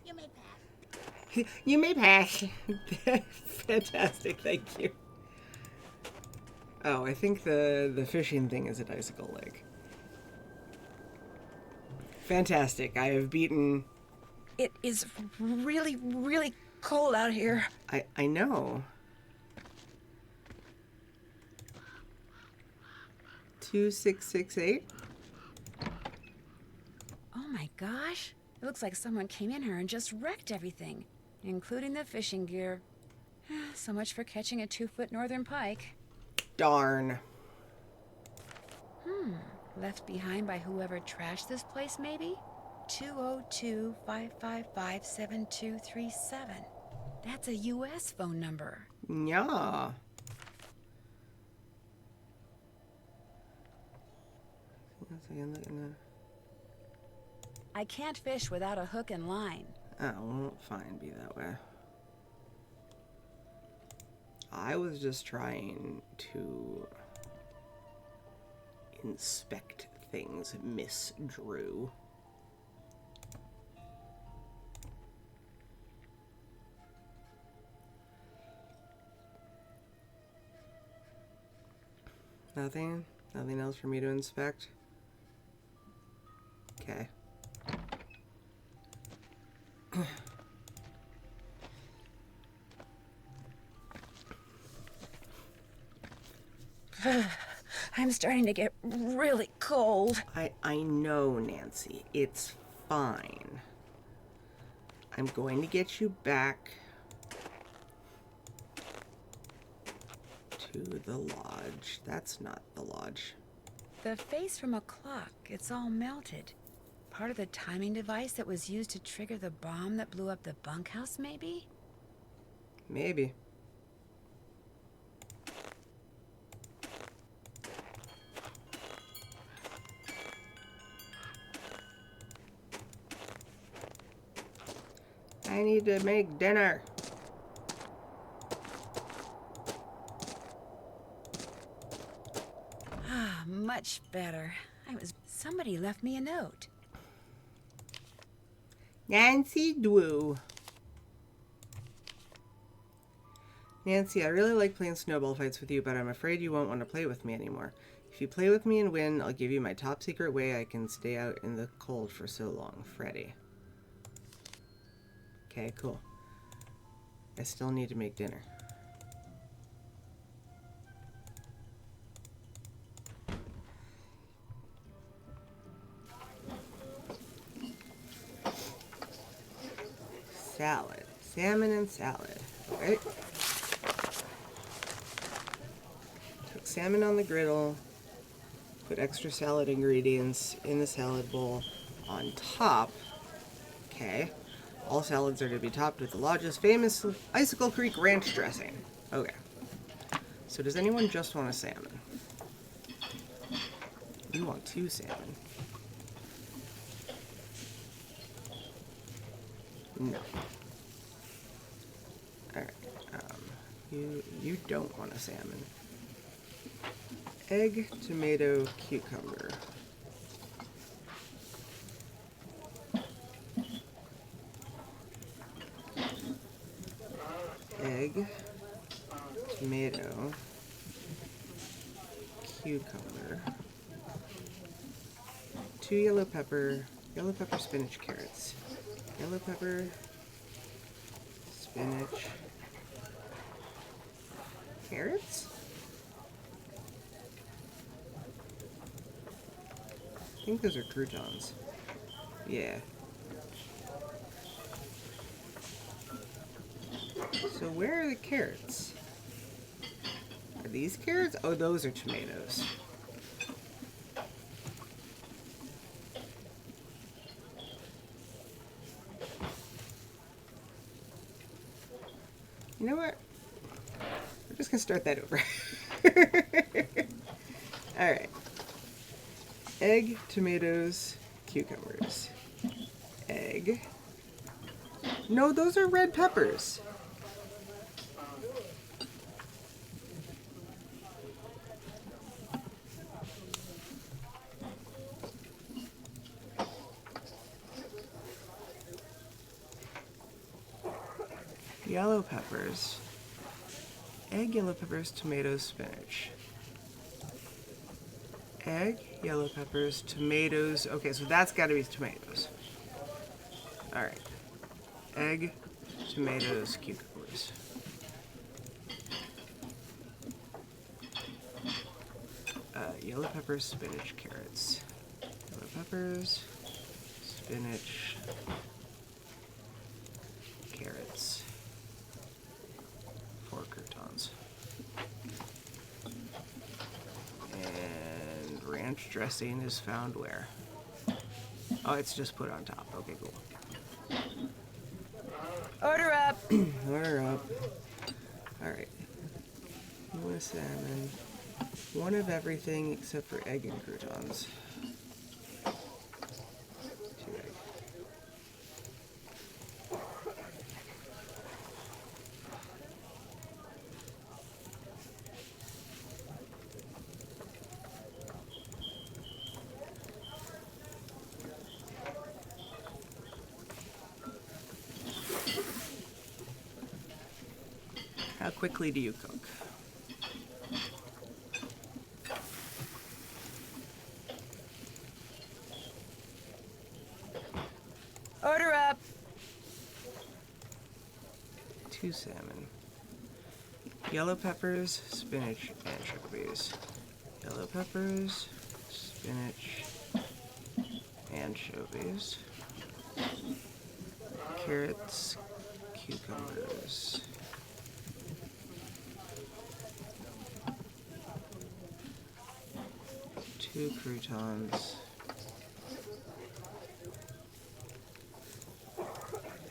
You may pass. You may pass. Fantastic, thank you. Oh, I think the fishing thing is an icicle leg. Fantastic. I have beaten... It is really, really cold out here. I know. 2668? Oh my gosh. It looks like someone came in here and just wrecked everything, including the fishing gear. So much for catching a 2-foot northern pike. Darn. Left behind by whoever trashed this place, maybe? 202-555-7237. That's a U.S. phone number. Yeah. I can't fish without a hook and line. Oh, well, fine, be that way. I was just trying to inspect things, Miss Drew. Nothing? Nothing else for me to inspect? Okay. I'm starting to get really cold. I know, Nancy. It's fine. I'm going to get you back to the lodge. That's not the lodge. The face from a clock, it's all melted. Part of the timing device that was used to trigger the bomb that blew up the bunkhouse, maybe? Maybe. I need to make dinner. Ah, much better. Somebody left me a note. Nancy Drew. Nancy, I really like playing snowball fights with you, but I'm afraid you won't want to play with me anymore. If you play with me and win, I'll give you my top secret way I can stay out in the cold for so long. Freddie. Okay, cool. I still need to make dinner. Salad. Salmon and salad. Alright. Cook salmon on the griddle. Put extra salad ingredients in the salad bowl on top. Okay. All salads are to be topped with the lodge's famous Icicle Creek ranch dressing. Okay. So does anyone just want a salmon? You want 2 salmon. No. Alright. You don't want a salmon. Egg, tomato, cucumber. Egg, tomato, cucumber, 2 yellow pepper, spinach, carrots. Yellow pepper, spinach, carrots? I think those are croutons. Yeah. So where are the carrots? Are these carrots? Oh, those are tomatoes. You know what? We're just gonna start that over. Alright. Egg, tomatoes, cucumbers. Egg. No, those are red peppers. Yellow peppers. Egg, yellow peppers, tomatoes, spinach. Egg, yellow peppers, tomatoes. Okay, so that's got to be tomatoes. Alright. Egg, tomatoes, cucumbers. Yellow peppers, spinach, carrots. Yellow peppers, spinach, carrots. 4 croutons. And ranch dressing is found where? Oh, it's just put on top. Okay, cool. Order up. Order up. Alright. You want a salmon. One of everything except for egg and croutons. 2 egg. How quickly do you cook? Order up. 2 salmon. Yellow peppers, spinach, anchovies. Yellow peppers, spinach, anchovies. Carrots, cucumbers. Two croutons.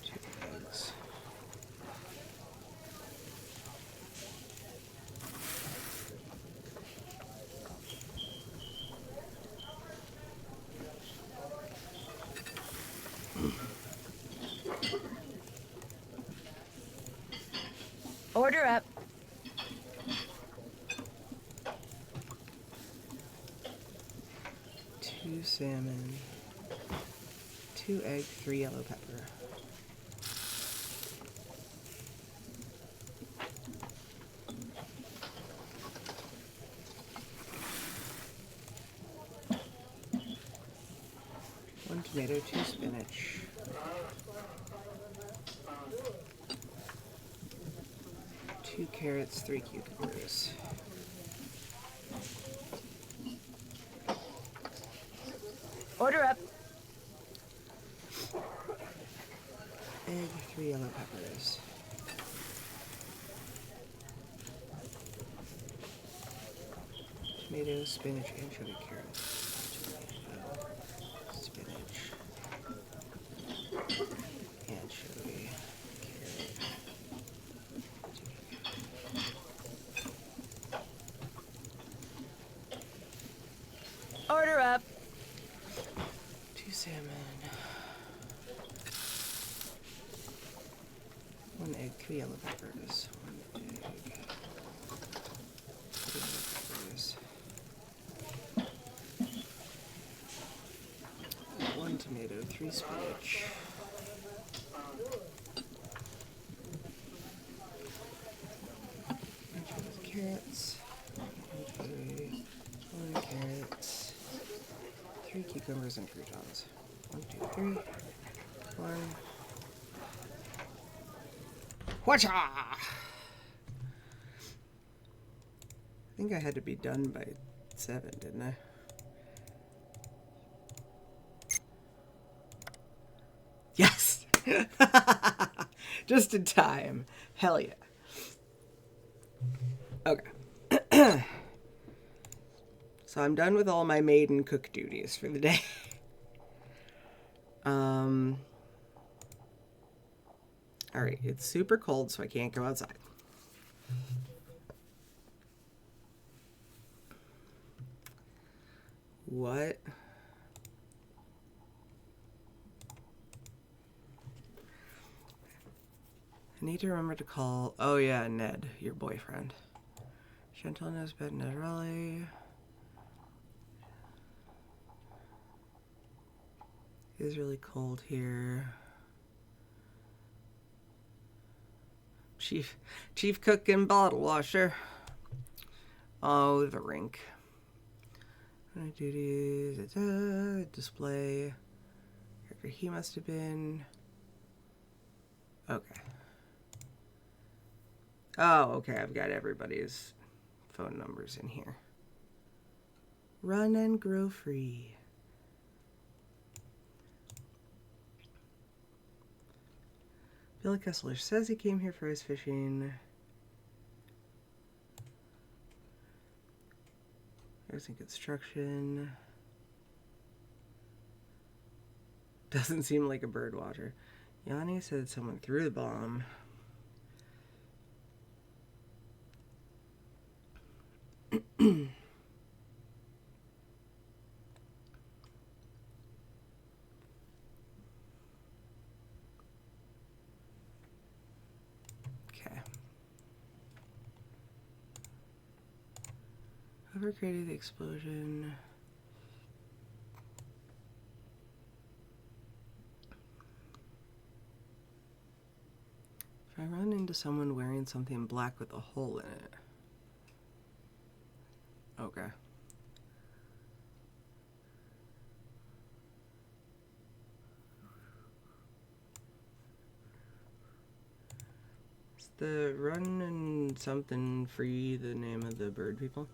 2 eggs. Order up. 2 salmon. 2 egg, 3 yellow pepper. One tomato, 2 spinach. 2 carrots, 3 cucumbers. Order up. Egg, 3 yellow peppers. Tomato, spinach, anchovy, carrot. Tomato, spinach, anchovy, carrot. Order up. 2 salmon. 1 egg, 3 yellow peppers. 1 egg. 3 yellow peppers. 1 tomato, 3 spinach. Anchovies, carrots. Anchovy, 1 carrot. 3 cucumbers and croutons. 1, 2, 3. 1, Whatcha? I think I had to be done by 7, didn't I? Yes! Just in time. Hell yeah. Okay. So I'm done with all my maid and cook duties for the day. Alright, it's super cold, so I can't go outside. What? I need to remember to call... Oh yeah, Ned, your boyfriend. Chantal knows about Ned Raleigh. It is really cold here. Chief cook and bottle washer. Oh, the rink. Duties. Display. Character he must have been. Okay. Oh, okay. I've got everybody's phone numbers in here. Run and grow free. Billy Kessler says he came here for ice fishing. There's in construction. Doesn't seem like a bird watcher. Yanni said someone threw the bomb. Okay. Whoever created the explosion. If I run into someone wearing something black with a hole in it. Okay. Is the run and something free the name of the bird people?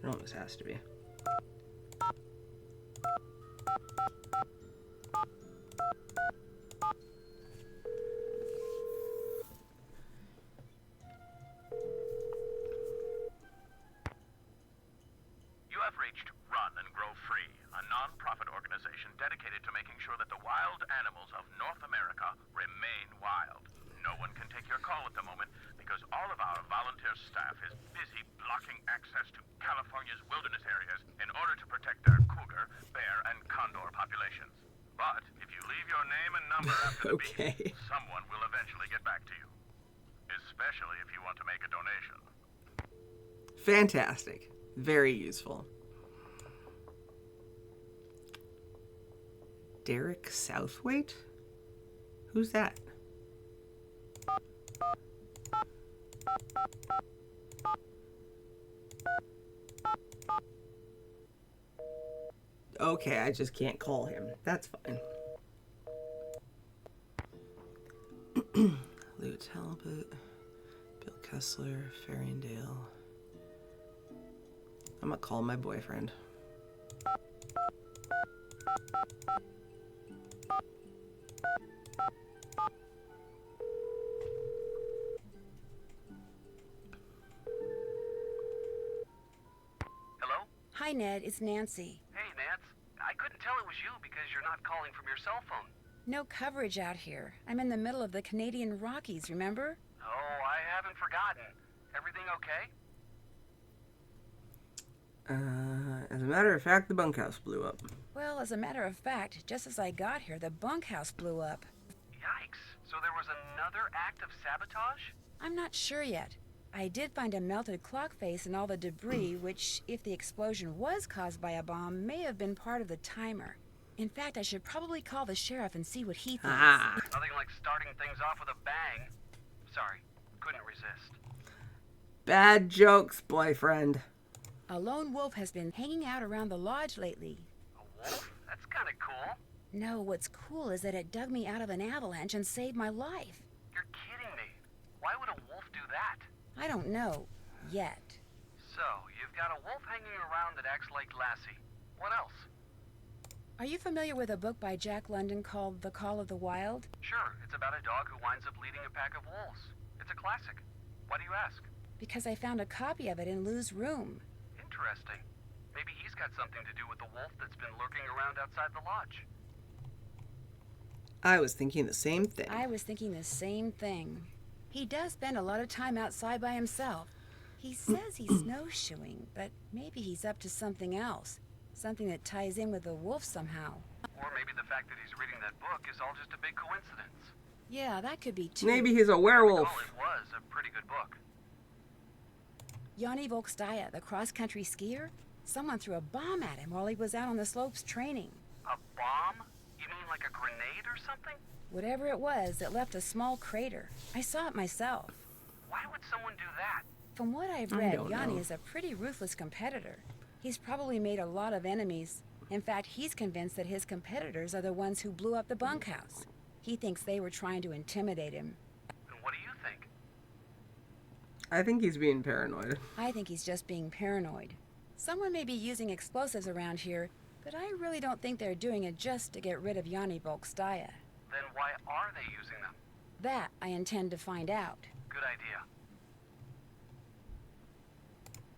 It almost has to be. You have reached Run and Grow Free, a non-profit organization dedicated to making sure that the wild animals of North America remain wild. No one can take your call at the moment because all of our volunteer staff is busy blocking access to California's wilderness areas in order to protect their cougar, bear, and condor populations. But if you leave your name and number after the beep, someone will eventually get back to you. Especially if you want to make a donation. Fantastic. Very useful. Derek Southwaite? Who's that? Okay, I just can't call him. That's fine. Lou Talbot, Bill Kessler, Farringdale. I'm gonna call my boyfriend. Hello? Hi, Ned. It's Nancy. Hey, Nance. I couldn't tell it was you because you're not calling from your cell phone. No coverage out here. I'm in the middle of the Canadian Rockies, remember? Oh, I haven't forgotten. Everything okay? As a matter of fact, the bunkhouse blew up. Well, as a matter of fact, just as I got here, the bunkhouse blew up. Yikes. So there was another act of sabotage? I'm not sure yet. I did find a melted clock face and all the debris, which, if the explosion was caused by a bomb, may have been part of the timer. In fact, I should probably call the sheriff and see what he thinks. Nothing like starting things off with a bang. Sorry, couldn't resist. Bad jokes, boyfriend. A lone wolf has been hanging out around the lodge lately. A wolf? That's kind of cool. No, what's cool is that it dug me out of an avalanche and saved my life. You're kidding me. Why would a wolf do that? I don't know. Yet. So, you've got a wolf hanging around that acts like Lassie. What else? Are you familiar with a book by Jack London called The Call of the Wild? Sure, it's about a dog who winds up leading a pack of wolves. It's a classic. Why do you ask? Because I found a copy of it in Lou's room. Interesting. Maybe he's got something to do with the wolf that's been lurking around outside the lodge. I was thinking the same thing. I was thinking the same thing. He does spend a lot of time outside by himself. He says he's snowshoeing, but maybe he's up to something else. Something that ties in with the wolf somehow. Or maybe the fact that he's reading that book is all just a big coincidence. Yeah, that could be too. Maybe he's a werewolf. Well, it was a pretty good book. Yanni Volkstaya, the cross-country skier? Someone threw a bomb at him while he was out on the slopes training. A bomb? You mean like a grenade or something? Whatever it was, it left a small crater. I saw it myself. Why would someone do that? From what I've I read, don't Yanni know. is a pretty ruthless competitor. He's probably made a lot of enemies. In fact, he's convinced that his competitors are the ones who blew up the bunkhouse. He thinks they were trying to intimidate him. And what do you think? I think he's being paranoid. I think he's just being paranoid. Someone may be using explosives around here, but I really don't think they're doing it just to get rid of Yanni Volkstaya. Then why are they using them? That I intend to find out. Good idea.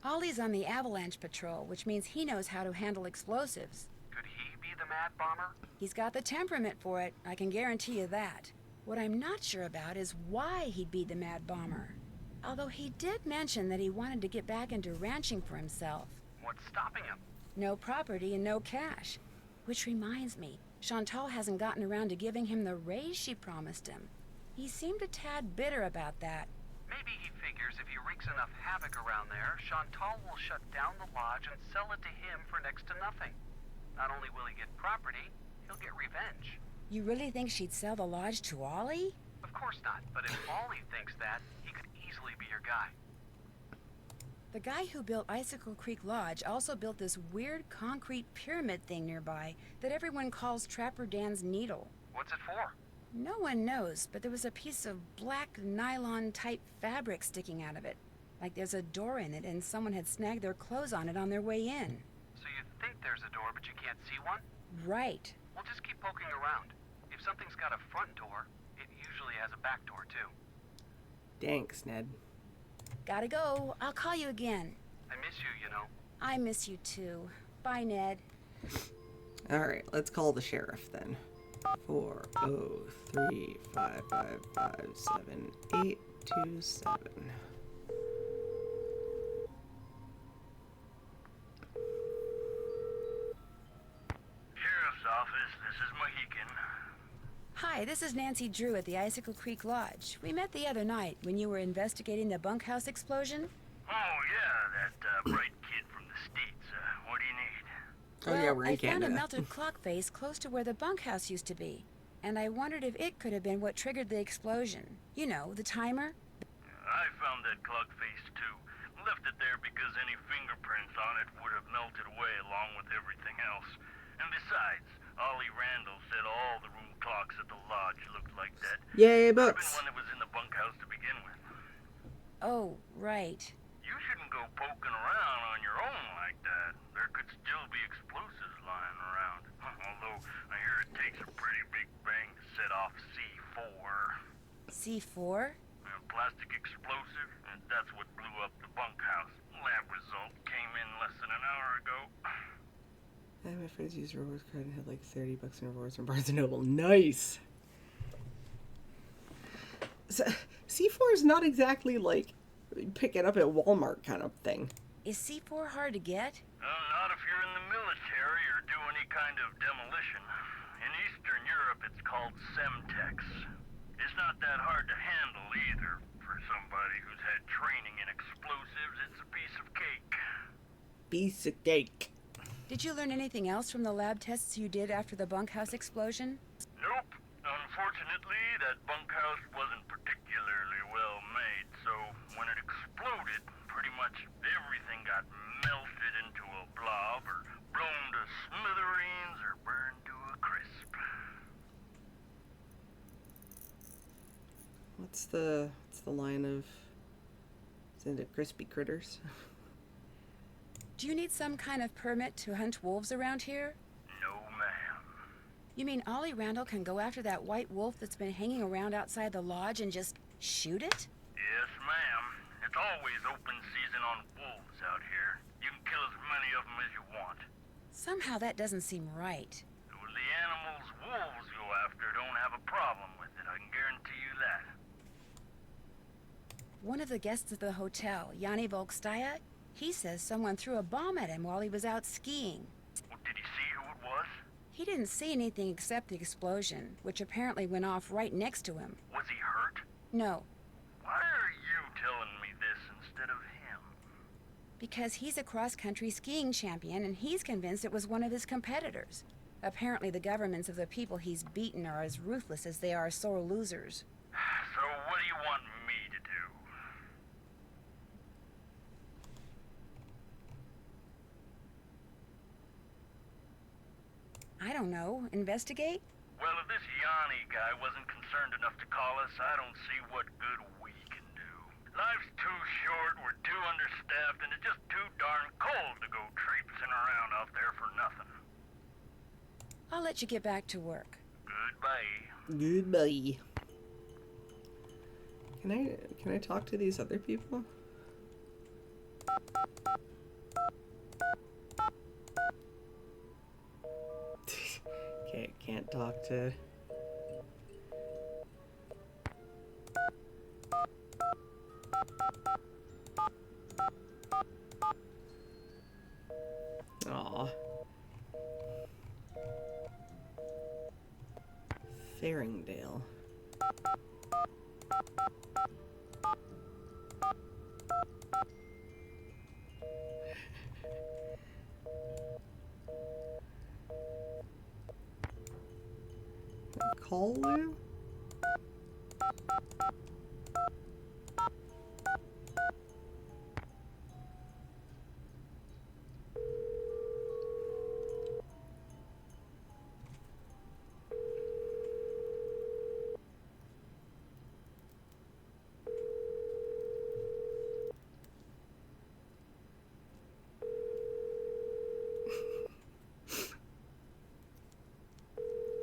Ollie's on the avalanche patrol, which means he knows how to handle explosives. Could he be the mad bomber? He's got the temperament for it, I can guarantee you that. What I'm not sure about is why he'd be the mad bomber. Although he did mention that he wanted to get back into ranching for himself. What's stopping him? No property and no cash. Which reminds me, Chantal hasn't gotten around to giving him the raise she promised him. He seemed a tad bitter about that. Maybe he figures if he wreaks enough havoc around there, Chantal will shut down the lodge and sell it to him for next to nothing. Not only will he get property, he'll get revenge. You really think she'd sell the lodge to Ollie? Of course not, but if Ollie thinks that, he could easily be your guy. The guy who built Icicle Creek Lodge also built this weird concrete pyramid thing nearby that everyone calls Trapper Dan's Needle. What's it for? No one knows, but there was a piece of black nylon-type fabric sticking out of it. Like there's a door in it and someone had snagged their clothes on it on their way in. So you think there's a door, but you can't see one? Right. Well, just keep poking around. If something's got a front door, it usually has a back door, too. Thanks, Ned. Gotta go. I'll call you again. I miss you, you know. I miss you too. Bye, Ned. Alright, let's call the sheriff then. 403-555-7-827. Sheriff's office, this is Mohican. Hi, this is Nancy Drew at the Icicle Creek Lodge. We met the other night when you were investigating the bunkhouse explosion. Oh, yeah, that bright kid from the States. What do you need? Oh yeah, we're in I found a Canada. melted clock face close to where the bunkhouse used to be, and I wondered if it could have been what triggered the explosion. You know, the timer? I found that clock face, too. Left it there because any fingerprints on it would have melted away along with everything else. And besides, Ollie Randall said all the room clocks at the lodge looked like that. Yay, Could have books. been one that was in the bunkhouse to begin with. Oh, right. You shouldn't go poking around on your own like that. There could still be explosives lying around. Although, I hear it takes a pretty big bang to set off C4. C4? A plastic explosive, and that's what blew up the bunkhouse. Lab result came in less than an hour ago. My friends used a rewards card and had like $30 in rewards from Barnes & Noble. Nice! So, C4 is not exactly like pick it up at Walmart kind of thing. Is C4 hard to get? Not if you're in the military or do any kind of demolition. In Eastern Europe, it's called Semtex. It's not that hard to handle either. For somebody who's had training in explosives, it's a piece of cake. Piece of cake. Did you learn anything else from the lab tests you did after the bunkhouse explosion? Nope. Unfortunately, that bunkhouse wasn't particularly well made, so when it exploded, pretty much everything got melted What's the line of... Isn't it crispy critters? Do you need some kind of permit to hunt wolves around here? No, ma'am. You mean Ollie Randall can go after that white wolf that's been hanging around outside the lodge and just shoot it? Yes, ma'am. It's always open season on wolves out here. You can kill as many of them as you want. Somehow that doesn't seem right. Well, the animals wolves go after don't have a problem with it, I can guarantee you that. One of the guests at the hotel, Yanni Volkstaya, he says someone threw a bomb at him while he was out skiing. Well, did he see who it was? He didn't see anything except the explosion, which apparently went off right next to him. Was he hurt? No, Why are you telling me this instead of him? because he's a cross-country skiing champion and he's convinced it was one of his competitors. Apparently the governments of the people he's beaten are as ruthless as they are sore losers. So what do you want me to do? I don't know, investigate? Well, if this Yanni guy wasn't concerned enough to call us, I don't see what good we can do. Life's too short, we're too understaffed, and it's just too darn cold to go traipsing around out there for nothing. I'll let you get back to work. Goodbye. Goodbye. Can I talk to these other people? Can't talk to... Aw. Faringdale. Call you?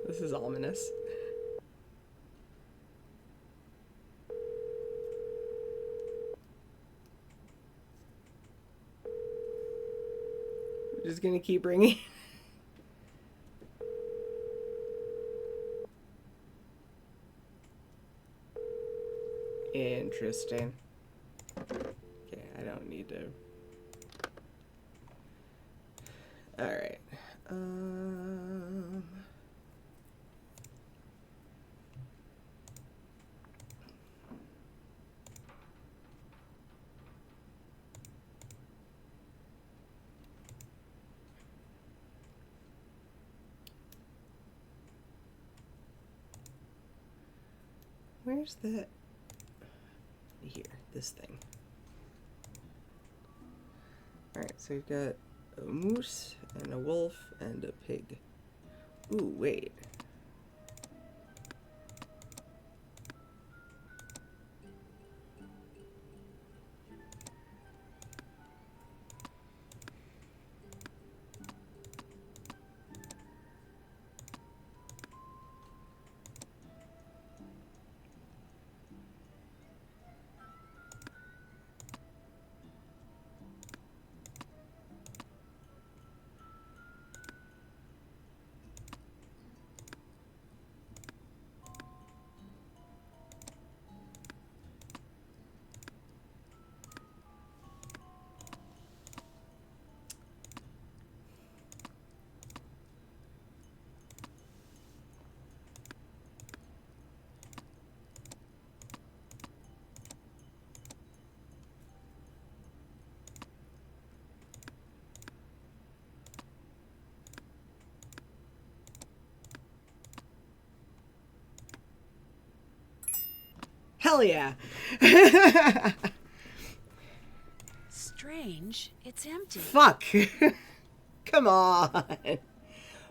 This is ominous. We're just gonna keep ringing. Interesting. Okay, I don't need to. Alright. Where's that? Here, this thing. Alright, so we've got a moose and a wolf and a pig. Ooh, wait. Hell yeah. Strange, it's empty. Fuck. Come on.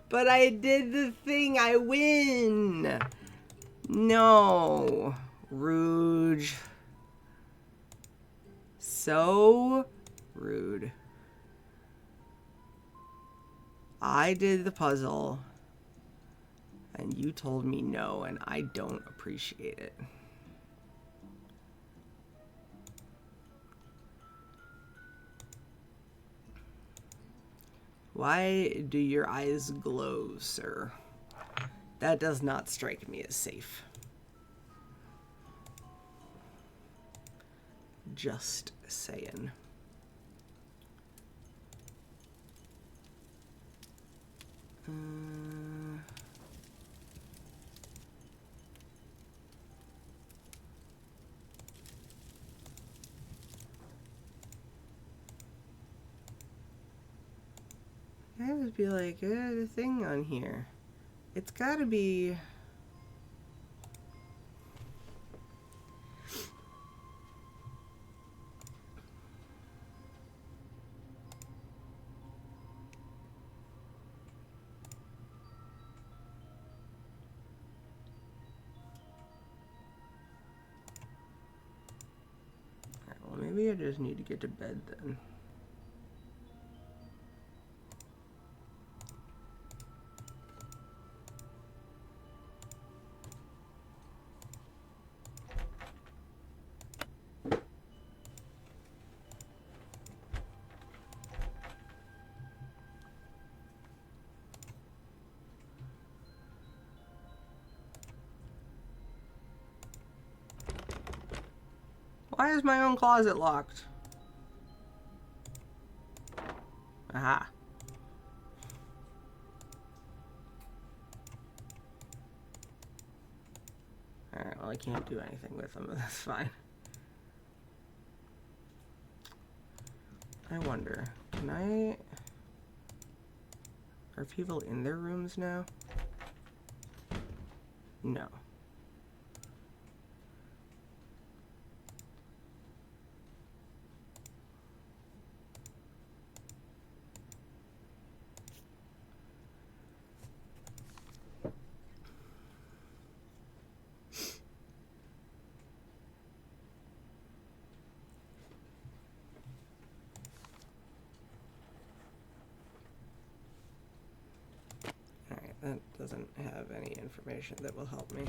But I did the thing. I win. No. Rude. So rude. I did the puzzle, and you told me no, and I don't appreciate it. Why do your eyes glow, sir? That does not strike me as safe. Just saying. I would be like, the thing on here. It's gotta be... Alright, well, maybe I just need to get to bed then. Why is my own closet locked? Aha. Alright, well I can't do anything with them, but that's fine. I wonder, can I... Are people in their rooms now? No. That doesn't have any information that will help me.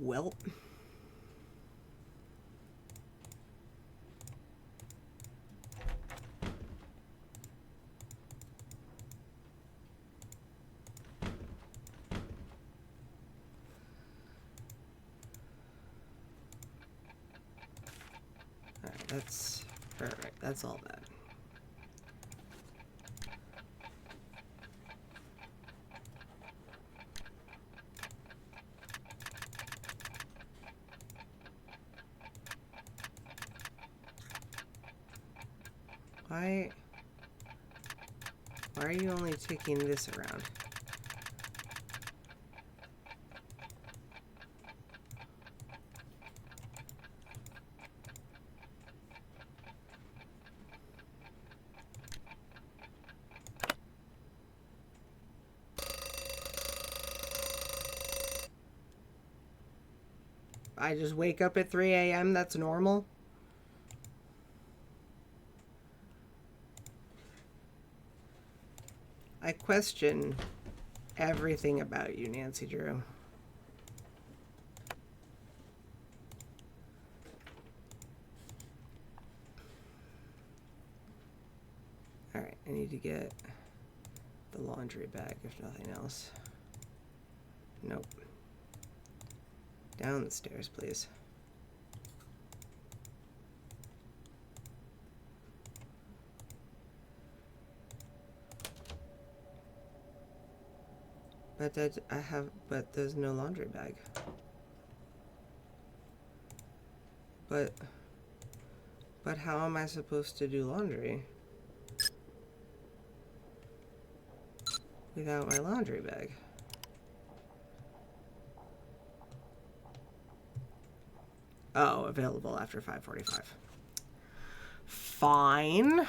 Well. Alright, that's perfect. That's all that. Why are you only taking this around? I just wake up at 3 a.m. That's normal. I question everything about you, Nancy Drew. Alright, I need to get the laundry bag, if nothing else. Nope. Down the stairs, please. But but there's no laundry bag. But how am I supposed to do laundry without my laundry bag? Oh, available after 5:45. Fine.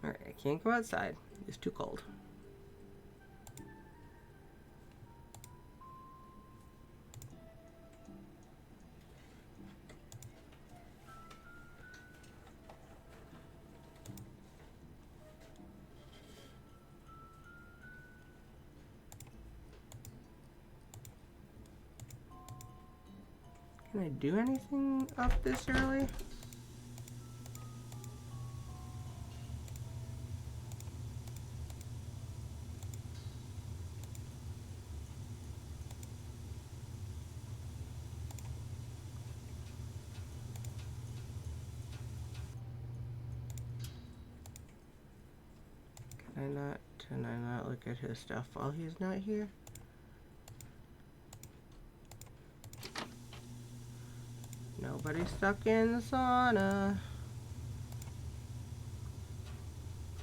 Alright, I can't go outside. It's too cold. Can I do anything up this early? Can I not look at his stuff while he's not here? Nobody's stuck in the sauna.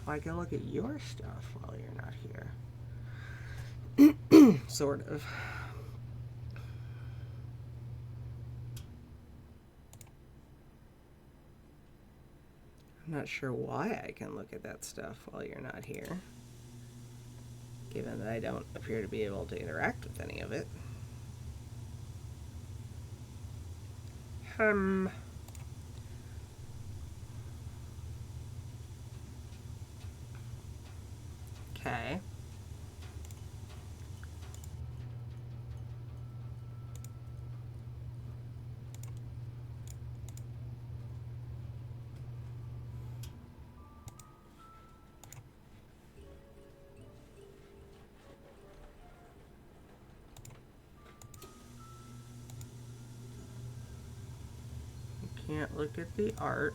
I can look at your stuff while you're not here. Sort of. I'm not sure why I can look at that stuff while you're not here, given that I don't appear to be able to interact with any of it. Okay. Can't look at the art.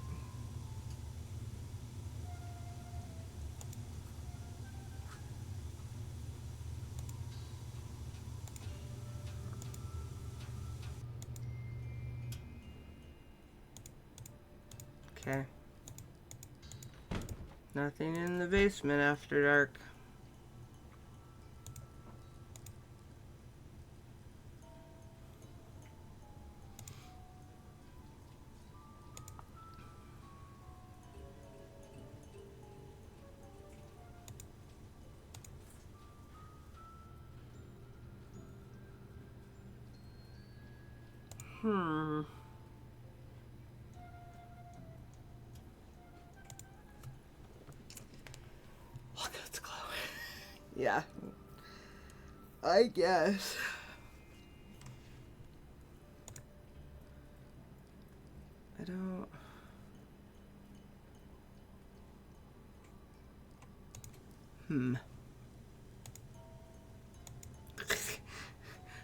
Okay. Nothing in the basement after dark. Look, it's glowing. Yeah. I guess. I don't...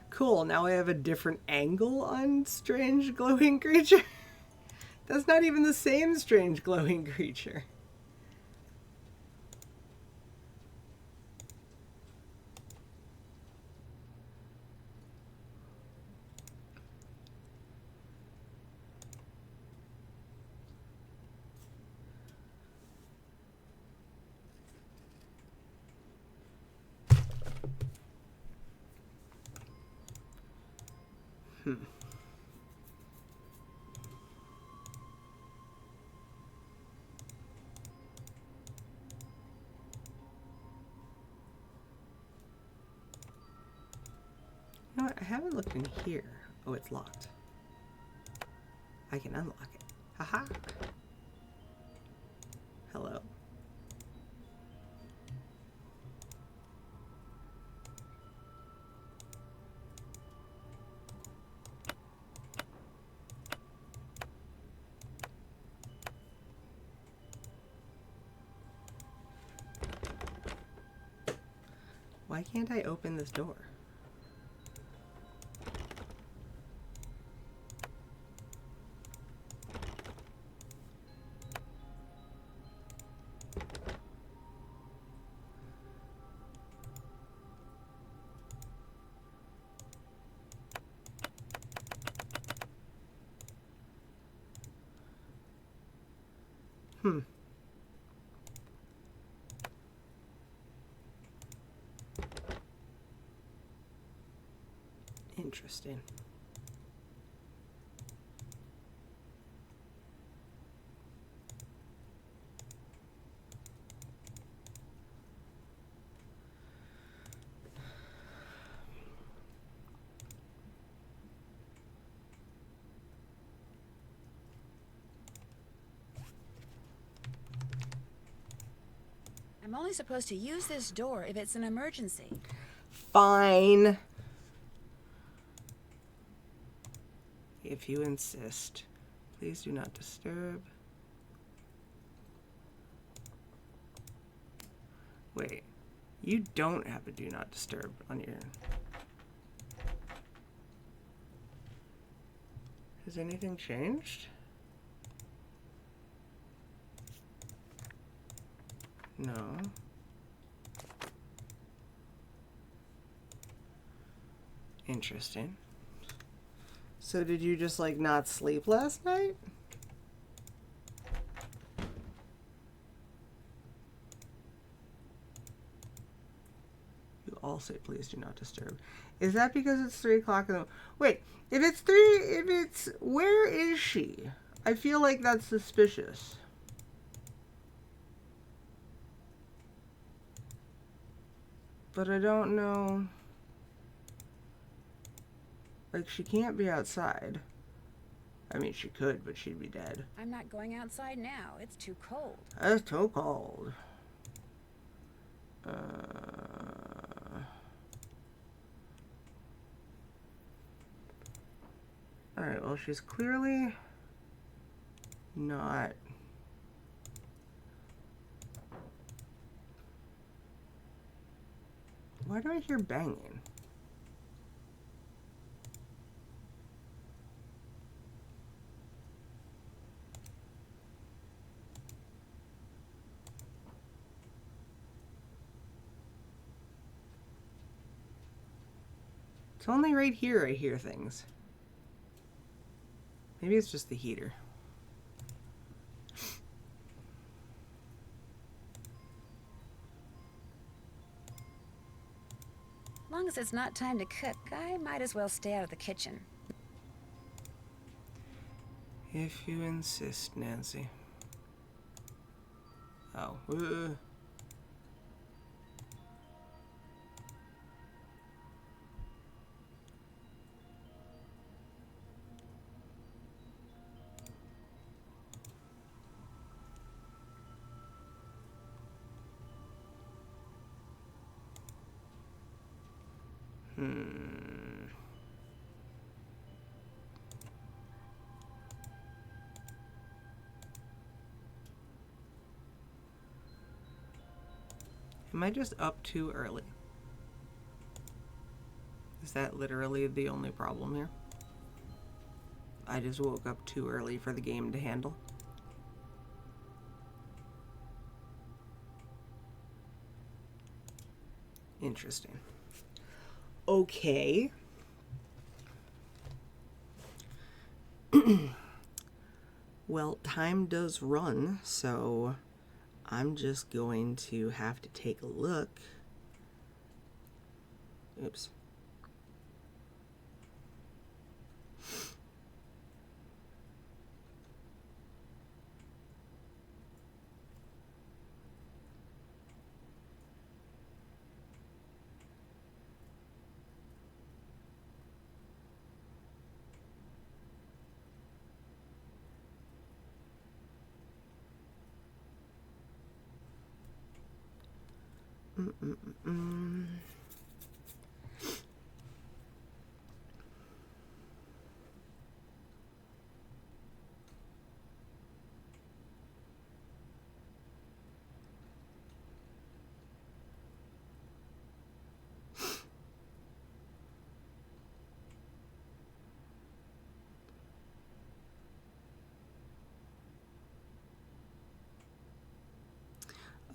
Cool, now I have a different angle on strange glowing creature. That's not even the same strange glowing creature. You know what? I haven't looked in here. Oh, it's locked. I can unlock it. Haha. Hello. Why can't I open this door? Interesting. I'm only supposed to use this door if it's an emergency. Fine. If you insist. Please do not disturb. Wait. You don't have a do not disturb on your... Has anything changed? No. Interesting. So did you just like not sleep last night? You all say please do not disturb. Is that because it's 3 o'clock in the... Wait, if it's... Where is she? I feel like that's suspicious. But I don't know. Like, she can't be outside. I mean, she could, but she'd be dead. I'm not going outside now. It's too cold. It's too cold. Alright, well, she's clearly not... Why do I hear banging? It's only right here I hear things. Maybe it's just the heater. As long as it's not time to cook, I might as well stay out of the kitchen. If you insist, Nancy. Oh. Am I just up too early? Is that literally the only problem here? I just woke up too early for the game to handle. Interesting. Okay. Well, time does run, so I'm just going to have to take a look. Oops.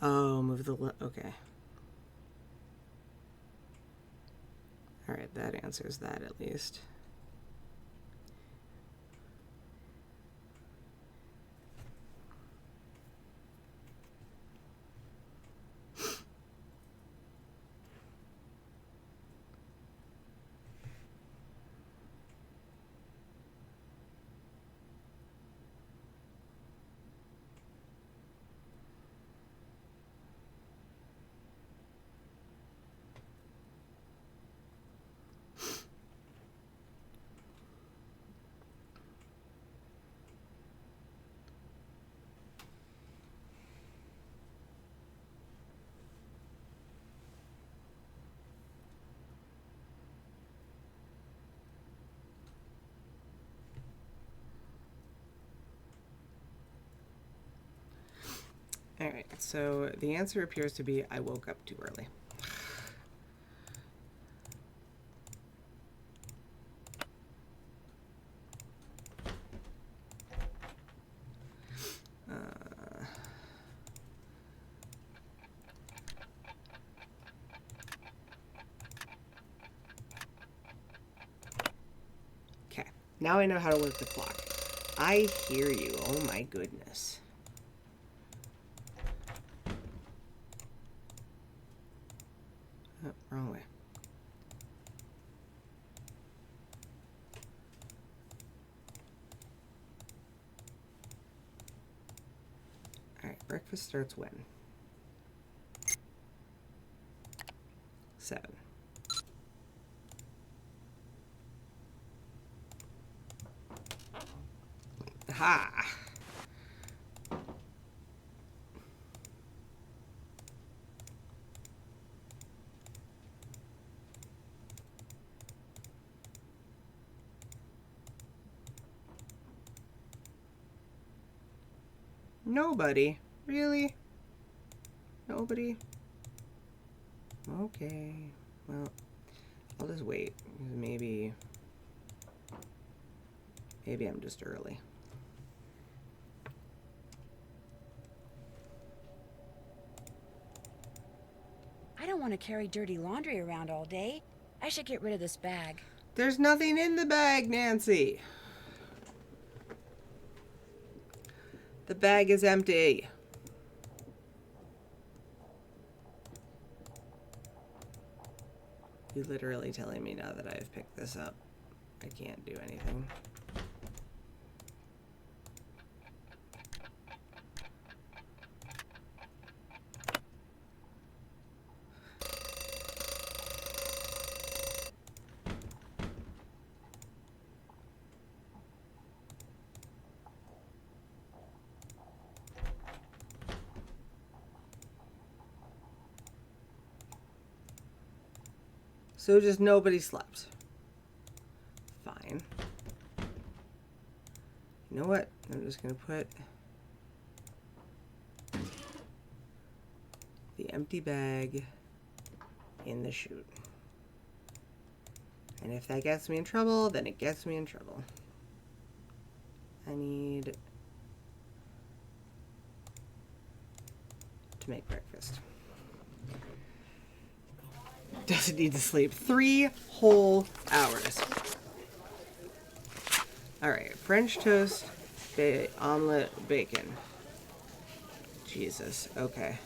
Oh, move the okay. Alright, that answers that at least. Alright, so the answer appears to be I woke up too early. Okay, now I know how to work the clock. I hear you. Oh my goodness. Oh, wrong way. Alright, breakfast starts when? 7. Ha! Nobody? Really? Nobody? Okay. Well, I'll just wait. Maybe I'm just early. I don't want to carry dirty laundry around all day. I should get rid of this bag. There's nothing in the bag, Nancy. The bag is empty. You're literally telling me now that I've picked this up. I can't do anything. So just nobody slept. Fine. You know what? I'm just gonna put the empty bag in the chute. And if that gets me in trouble, then it gets me in trouble. I need to make breakfast. Doesn't need to sleep 3 whole hours. Alright, French toast, omelet, bacon. Jesus, okay.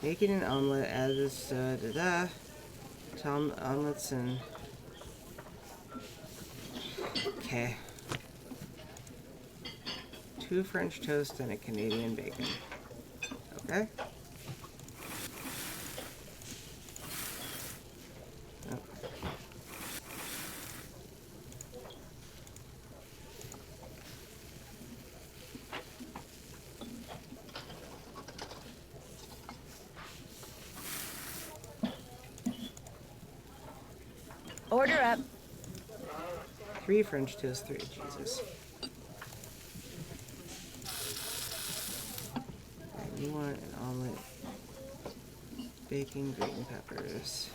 Bacon and omelet, as omelets and... Okay. 2 French toast and a Canadian bacon. Okay. Oh. Order up. 3 French toast, 3. Jesus. Right, you want an omelet, bacon, green peppers.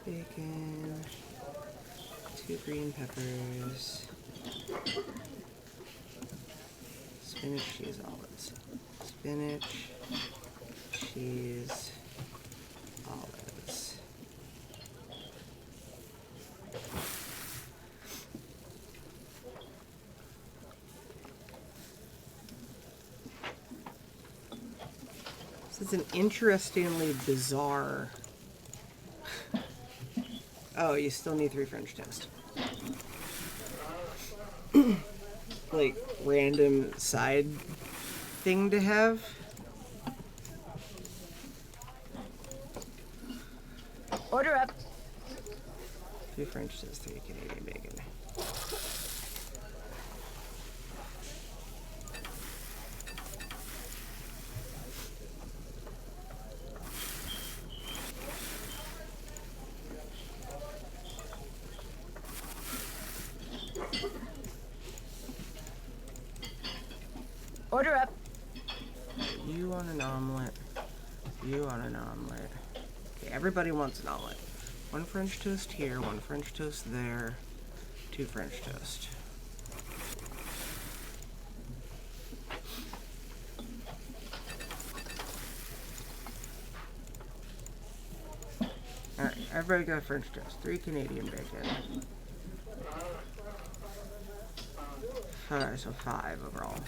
Bacon, 2 green peppers. Spinach, cheese, olives. Spinach, cheese, olives. This is an interestingly bizarre... Oh, you still need 3 French toast. Like, random side thing to have. Order up. 3 French toast, 3 Canadian bacon. Order up. You want an omelet. You want an omelet. Okay, everybody wants an omelet. 1 French toast here, 1 French toast there, 2 French toast. Alright, everybody got French toast. 3 Canadian bacon. So 5 overall.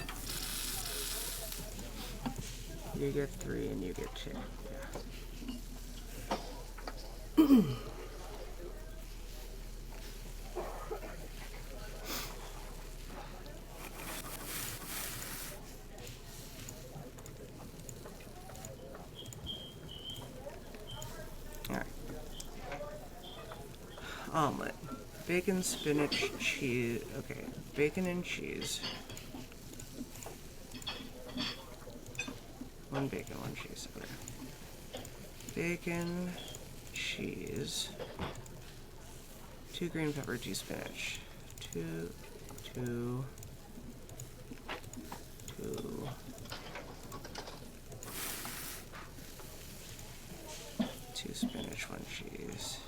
You get 3 and you get 2. Yeah. Alright. Omelet. Bacon, spinach, cheese. Okay. Bacon and cheese. 1 bacon, 1 cheese. Okay. Bacon, cheese. 2 green pepper, 2 spinach. 2, 2, 2. 2 spinach, 1 cheese.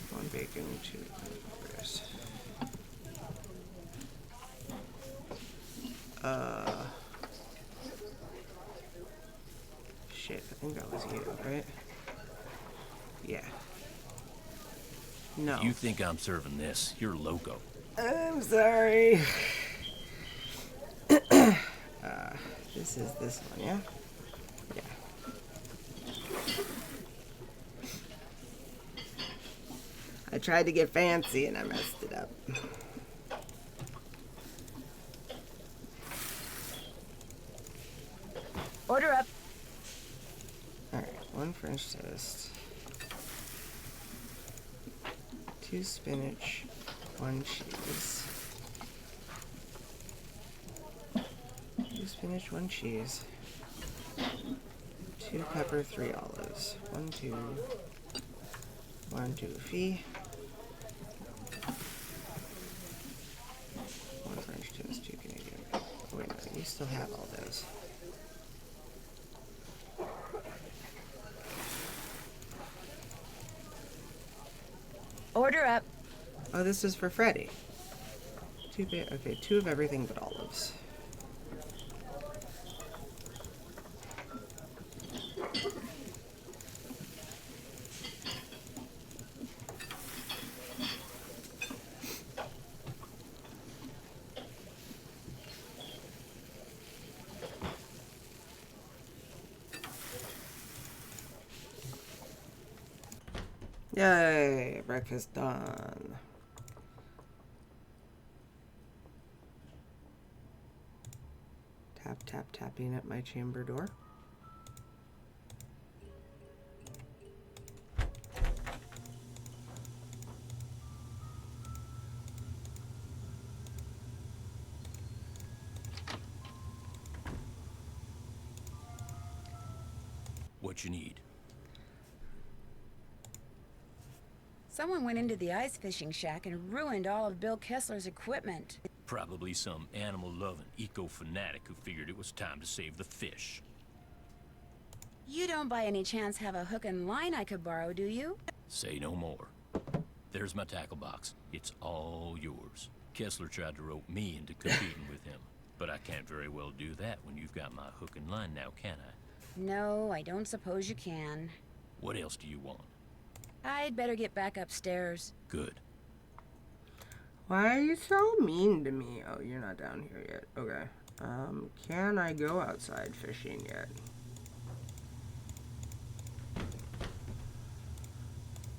1 bacon, 2 green peppers. Shit, I think that was you, right? Yeah. No. You think I'm serving this? You're loco. I'm sorry. This is this one, yeah? Yeah. I tried to get fancy and I messed it up. Order up. Alright, 1 French toast. 2 spinach, 1 cheese. spinach, 1 cheese, 2 pepper, 3 olives, 1, 2, 1, 2 fee, 1 French toast, 2 Canadian. Oh, wait, no, you still have all those. Order up. Oh, this is for Freddy. Okay, 2 of everything but olives. Yay, breakfast done. Tap, tap, tapping at my chamber door. What you need? Someone went into the ice fishing shack and ruined all of Bill Kessler's equipment. Probably some animal-loving eco-fanatic who figured it was time to save the fish. You don't by any chance have a hook and line I could borrow, do you? Say no more. There's my tackle box. It's all yours. Kessler tried to rope me into competing with him, but I can't very well do that when you've got my hook and line now, can I? No, I don't suppose you can. What else do you want? I'd better get back upstairs. Good. Why are you so mean to me? Oh, you're not down here yet. Okay. Can I go outside fishing yet?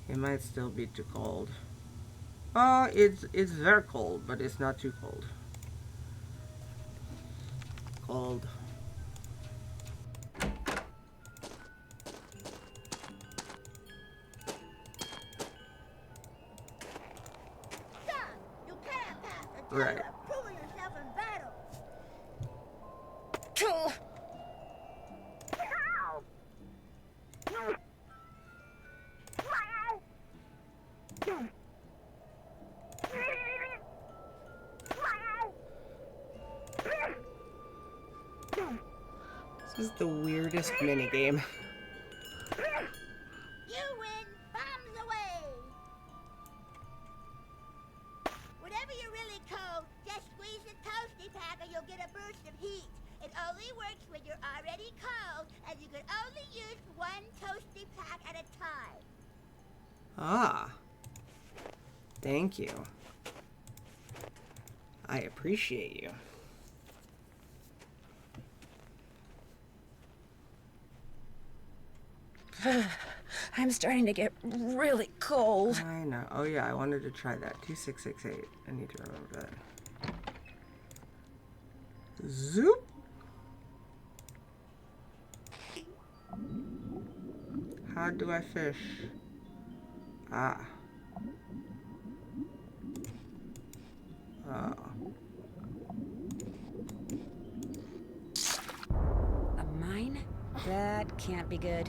It might still be too cold. Oh, it's very cold, but it's not too cold. Cold. Right. This is the weirdest minigame. You win! Bombs away! Whenever you're really cold, just squeeze the toasty pack and you'll get a burst of heat. It only works when you're already cold, and you can only use 1 toasty pack at a time. Ah. Thank you. I appreciate you. I'm starting to get really cold. I know. Oh yeah, I wanted to try that. 2668. I need to remember that. Zoop. How do I fish? Ah. Oh. A mine? That can't be good.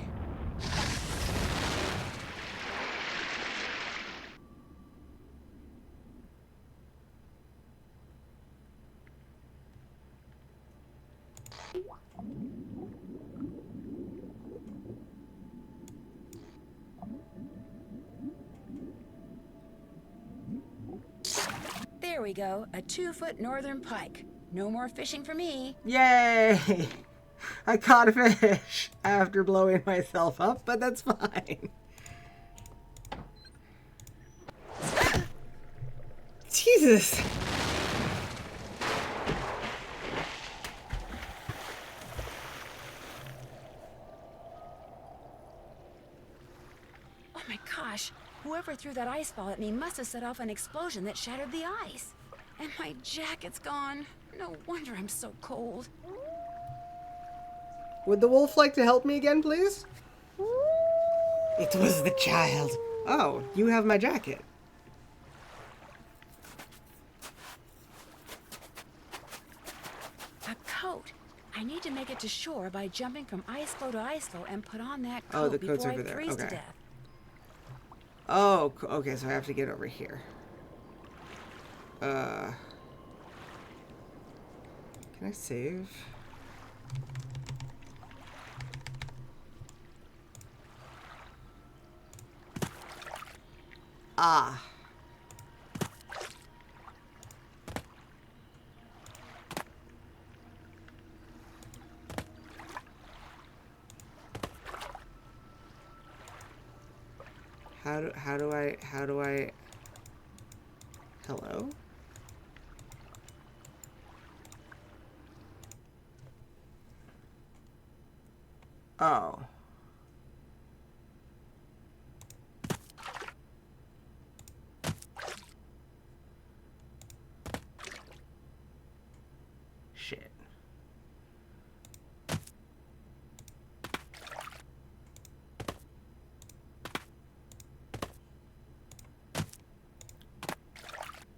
There we go, a 2-foot northern pike. No more fishing for me. Yay! I caught a fish after blowing myself up, but that's fine. Jesus! Oh my gosh, whoever threw that ice ball at me must have set off an explosion that shattered the ice. And my jacket's gone. No wonder I'm so cold. Would the wolf like to help me again, please? It was the child. Oh, you have my jacket. A coat. I need to make it to shore by jumping from ICICLE to ICICLE and put on that Oh, coat the coat's before over I there. freeze to Okay. death. Oh, okay, so I have to get over here. Can I save? Ah. How do I hello? Oh. Shit.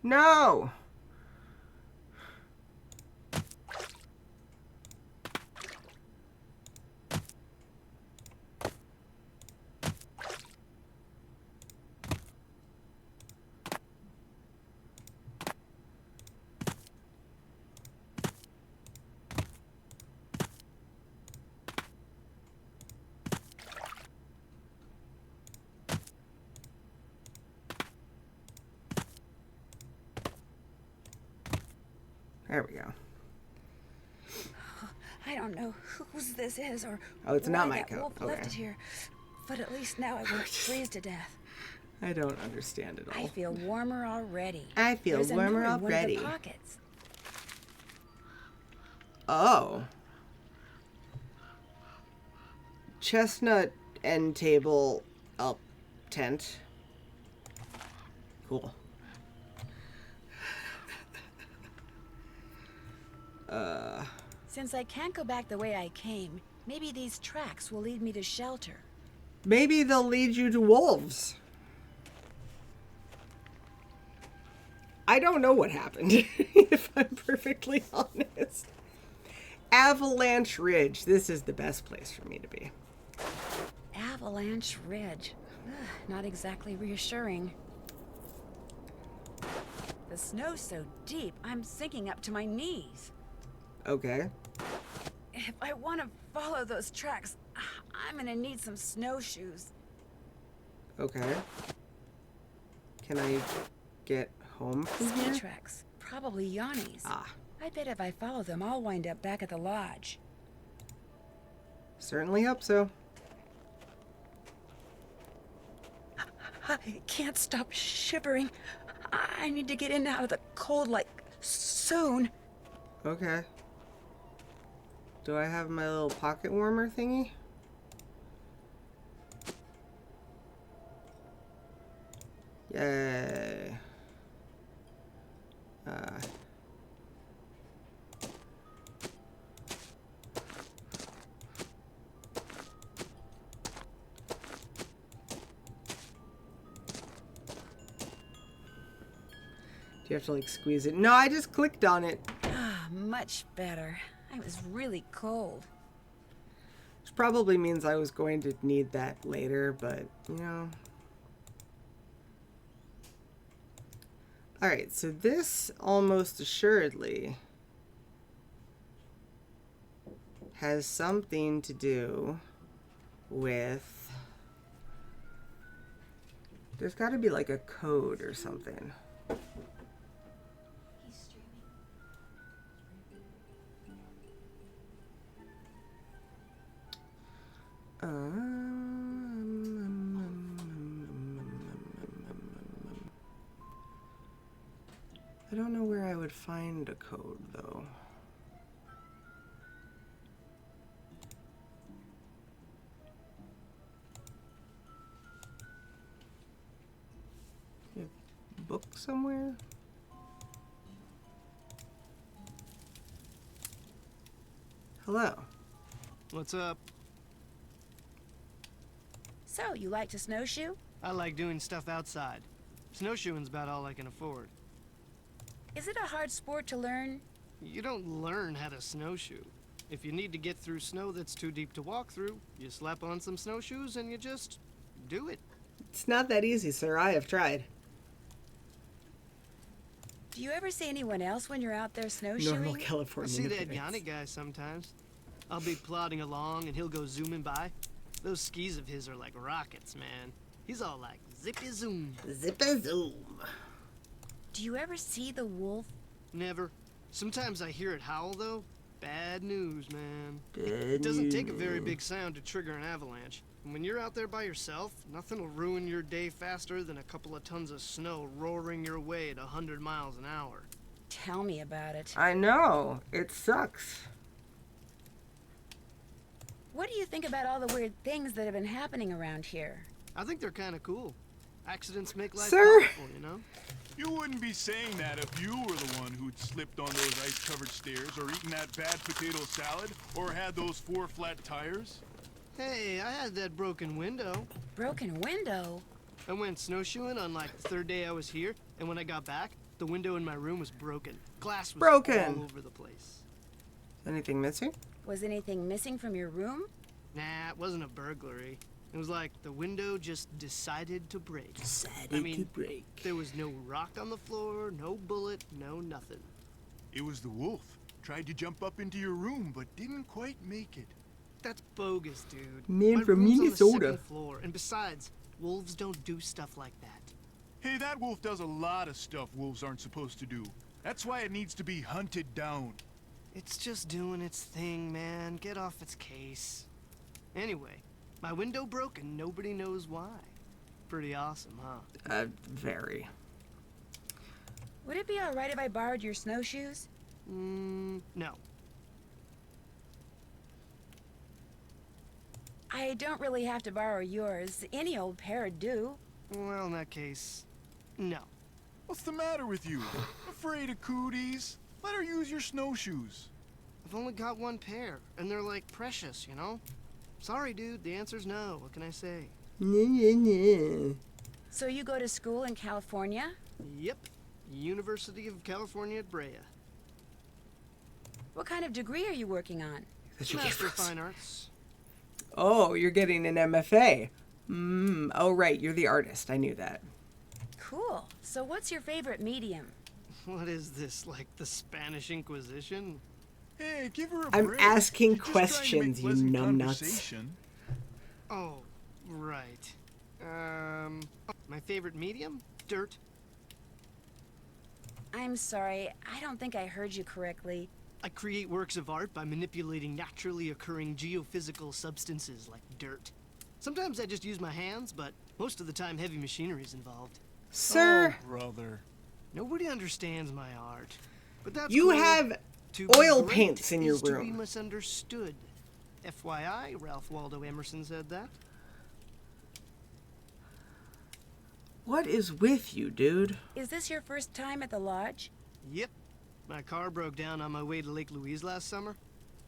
No! There we go. I don't know whose this is or Oh, it's why not my that coat. wolf Okay. left it here. But at least now I won't freeze to death. I don't understand it all. I feel warmer already. I feel There's a warmer note in one of already. the pockets. Oh. Chestnut end table up tent. Cool. Since I can't go back the way I came, maybe these tracks will lead me to shelter. Maybe they'll lead you to wolves. I don't know what happened, if I'm perfectly honest. Avalanche Ridge. This is the best place for me to be. Avalanche Ridge. Ugh, not exactly reassuring. The snow's so deep, I'm sinking up to my knees. Okay. If I want to follow those tracks, I'm gonna need some snowshoes. Okay. Can I get home from Ski here? tracks. Probably Yanni's. Ah, I bet if I follow them, I'll wind up back at the lodge. certainly hope so. I can't stop shivering. I need to get in and out of the cold, like, soon. Okay. Do I have my little pocket warmer thingy? Yay. Do you have to like squeeze it? No, I just clicked on it. Ah, much better. I was really cold. Which probably means I was going to need that later, but you know. Alright, so this almost assuredly has something to do with... There's got to be like a code or something. I don't know where I would find a code, though. You have a book somewhere? Hello. What's up? So, you like to snowshoe? I like doing stuff outside. Snowshoeing's about all I can afford. Is it a hard sport to learn? You don't learn how to snowshoe. If you need to get through snow that's too deep to walk through, you slap on some snowshoes and you just do it. It's not that easy, sir. I have tried. Do you ever see anyone else when you're out there snowshoeing? Normal I California see that appearance. Yanni guy sometimes. I'll be plodding along and he'll go zooming by. Those skis of his are like rockets, man. He's all like zippy zoom. Zippa zoom. Do you ever see the wolf? Never. Sometimes I hear it howl though. Bad news, man. Bad It doesn't take a very news. big sound to trigger an avalanche. And when you're out there by yourself, nothing will ruin your day faster than a couple of tons of snow roaring your way at 100 miles an hour. Tell me about it. I know. It sucks. What do you think about all the weird things that have been happening around here? I think they're kind of cool. Accidents make life Sir? colorful, you know? You wouldn't be saying that if you were the one who'd slipped on those ice-covered stairs or eaten that bad potato salad or had those 4 flat tires. Hey, I had that broken window. Broken window? I went snowshoeing on like the 3rd day I was here, and when I got back, the window in my room was broken. Glass was Broken. all over the place. Anything missing? Was anything missing from your room? Nah, it wasn't a burglary. It was like the window just decided to break. Decided I mean, to break. There was no rock on the floor, no bullet, no nothing. It was the wolf. Tried to jump up into your room, but didn't quite make it. That's bogus, dude. Man My from room's Minnesota. on the 2nd floor, and besides, wolves don't do stuff like that. Hey, that wolf does a lot of stuff wolves aren't supposed to do. That's why it needs to be hunted down. It's just doing its thing, man. Get off its case. Anyway, my window broke and nobody knows why. Pretty awesome, huh? Very. Would it be all right if I borrowed your snowshoes? No. I don't really have to borrow yours. Any old pair would do. Well, in that case, no. What's the matter with you? Afraid of cooties? Let her use your snowshoes. I've only got 1 pair, and they're like precious, you know? Sorry, dude, the answer's no. What can I say? So you go to school in California? Yep. University of California at Brea. What kind of degree are you working on? That's your Master of difference. Fine Arts. Oh, you're getting an MFA. Oh, right. You're the artist. I knew that. Cool. So what's your favorite medium? What is this, like the Spanish Inquisition? Hey, give her a I'm break. asking She's just trying to make questions, you pleasant numbnuts. conversation. Oh, right. My favorite medium? Dirt. I'm sorry, I don't think I heard you correctly. I create works of art by manipulating naturally occurring geophysical substances like dirt. Sometimes I just use my hands, but most of the time heavy machinery is involved. Sir, Oh, brother. Nobody understands my art. But that's you cool. have To be oil great paints in your is to be room. misunderstood. FYI, Ralph Waldo Emerson said that. What is with you, dude? Is this your first time at the lodge? Yep. My car broke down on my way to Lake Louise last summer.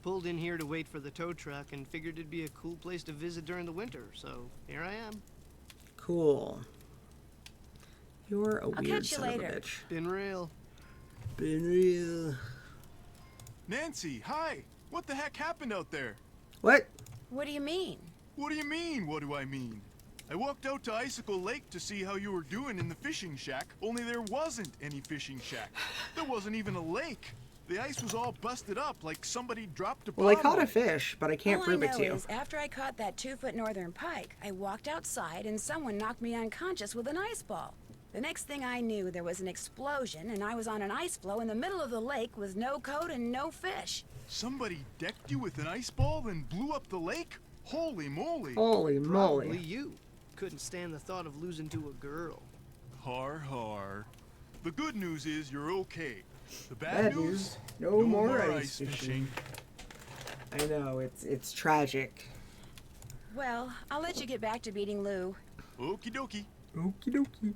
Pulled in here to wait for the tow truck and figured it'd be a cool place to visit during the winter, so here I am. Cool. You're a weird catch you son later. of a bitch. Been real. Been real. Nancy, hi. What the heck happened out there? What? What do you mean? What do you mean, what do I mean? I walked out to Icicle Lake to see how you were doing in the fishing shack, only there wasn't any fishing shack. There wasn't even a lake. The ice was all busted up like somebody dropped a bomb. Well, I caught on a it. fish, but I can't All prove I it know to you. is after I caught that 2-foot northern pike, I walked outside and someone knocked me unconscious with an ice ball. The next thing I knew, there was an explosion and I was on an ice floe in the middle of the lake with no coat and no fish. Somebody decked you with an ice ball and blew up the lake? Holy moly. Holy Probably moly. you. Couldn't stand the thought of losing to a girl. Har har. The good news is you're okay. The bad, Bad news? news, no more ice fishing. fishing. I know, it's tragic. Well, I'll let you get back to beating Lou. Okie dokie. Okie dokie.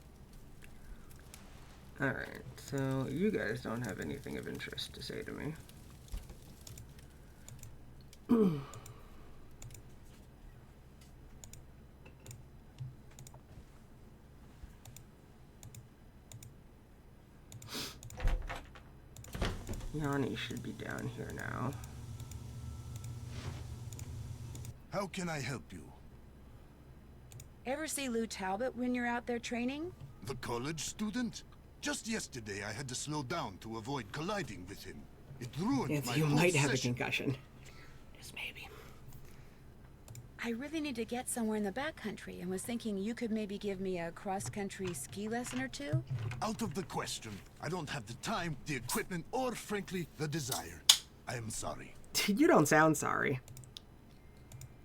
Alright, so you guys don't have anything of interest to say to me. Yanni should be down here now. How can I help you? Ever see Lou Talbot when you're out there training? The college student? Just yesterday I had to slow down to avoid colliding with him. It ruined Yes, my you whole might have a session. concussion. Just maybe. I really need to get somewhere in the backcountry and was thinking you could maybe give me a cross-country ski lesson or two? Out of the question. I don't have the time, the equipment, or frankly, the desire. I am sorry. You don't sound sorry.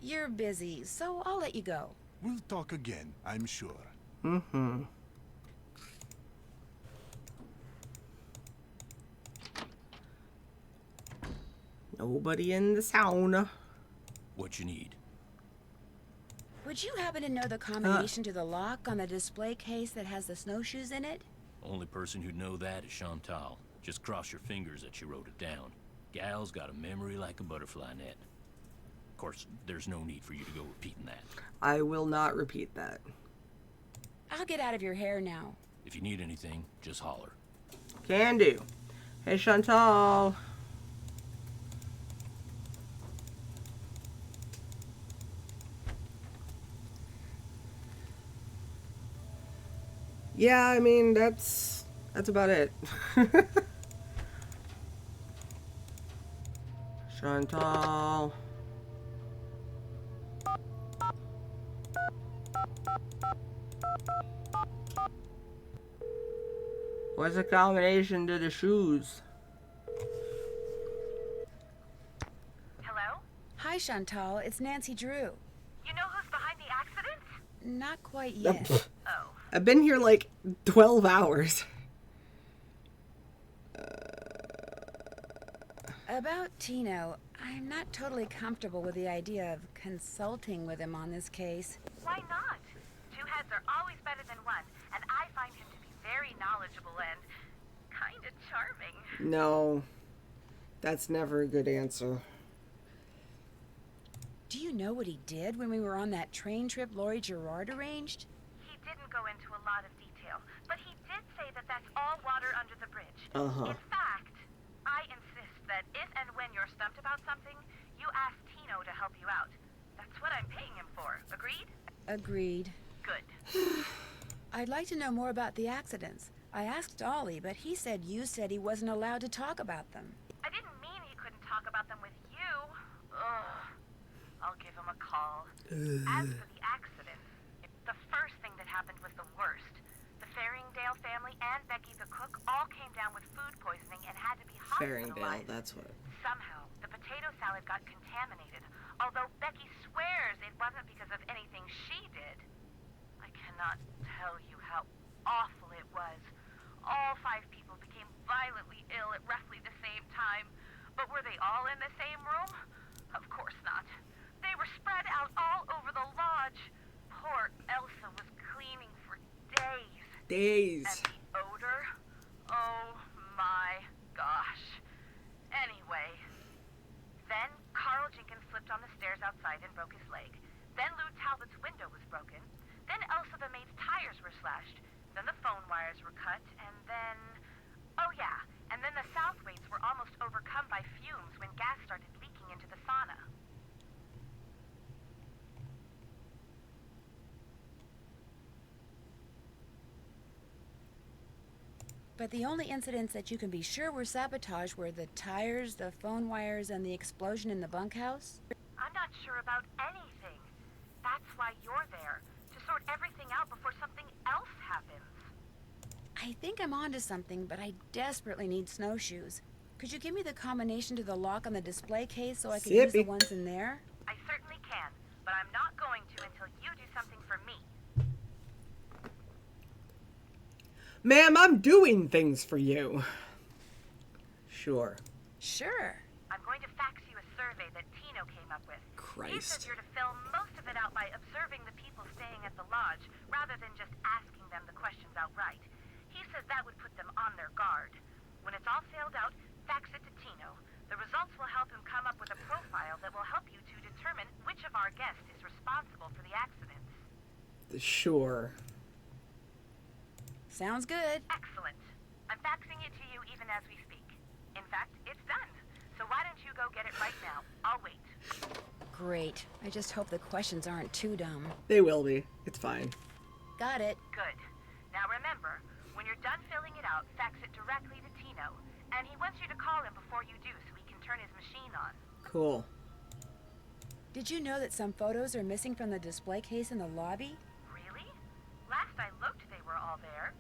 You're busy, so I'll let you go. We'll talk again, I'm sure. Mm-hmm. Nobody in the sauna. What you need? Would you happen to know the combination to the lock on the display case that has the snowshoes in it? Only person who'd know that is Chantal. Just cross your fingers that she wrote it down. Gal's got a memory like a butterfly net. Of course, there's no need for you to go repeating that. I will not repeat that. I'll get out of your hair now. If you need anything, just holler. Can do. Hey, Chantal. Yeah, I mean, that's about it. Chantal. What's the combination to the shoes? Hello? Hi, Chantal. It's Nancy Drew. You know who's behind the accident? Not quite yet. Oh. I've been here like 12 hours. About Tino, I'm not totally comfortable with the idea of consulting with him on this case. Why not? Two heads are always better than one, and I find him to be very knowledgeable and kind of charming. No, that's never a good answer. Do you know what he did when we were on that train trip Laurie Gerard arranged? He didn't go into a lot of detail, but he did say that that's all water under the bridge. Uh-huh. In fact, I insist that if and when you're stumped about something, you ask Tino to help you out. That's what I'm paying him for. Agreed? Agreed. Good. I'd like to know more about the accidents. I asked Ollie, but he said you said he wasn't allowed to talk about them. I didn't mean he couldn't talk about them with you. Ugh. I'll give him a call. As for the accidents, the first thing that happened was the worst. The Faringdale family and Becky the cook all came down with food poisoning and had to be Faringdale, hospitalized. that's what. Somehow, the potato salad got contaminated, although Becky swears it wasn't because of anything she did. I cannot tell you how awful it was. All 5 people became violently ill at roughly the same time. But were they all in the same room? Of course not. They were spread out all over the lodge. Poor Elsa was cleaning for days. Days. And the odor? Oh my gosh. Anyway, then Carl Jenkins slipped on the stairs outside and broke his leg. Then Lou Talbot's window was broken. Then Elsa the maid's tires were slashed. Then the phone wires were cut. And then... oh yeah, and then the Southwaites were almost overcome by fumes when gas started leaking into the sauna. But the only incidents that you can be sure were sabotage were the tires, the phone wires, and the explosion in the bunkhouse? I'm not sure about anything. That's why you're there, to sort everything out before something else happens. I think I'm onto something, but I desperately need snowshoes. Could you give me the combination to the lock on the display case so I can use the Sippy. ones in there? I certainly can, but I'm not going to until you do something for me. Ma'am, I'm doing things for you. Sure. Sure. I'm going to fax you a survey that Tino came up with. He says Christ. you're to fill most of it out by observing the people staying at the lodge, rather than just asking them the questions outright. He says that would put them on their guard. When it's all filled out, fax it to Tino. The results will help him come up with a profile that will help you to determine which of our guests is responsible for the accidents. Sure. Sounds good. Excellent. I'm faxing it to you even as we speak. In fact, it's done. So why don't you go get it right now? I'll wait. Great. I just hope the questions aren't too dumb. They will be. It's fine. Got it. Good. Now remember, when you're done filling it out, fax it directly to Tino. And he wants you to call him before you do so he can turn his machine on. Cool. Did you know that some photos are missing from the display case in the lobby? Really? Last I looked, they were all there.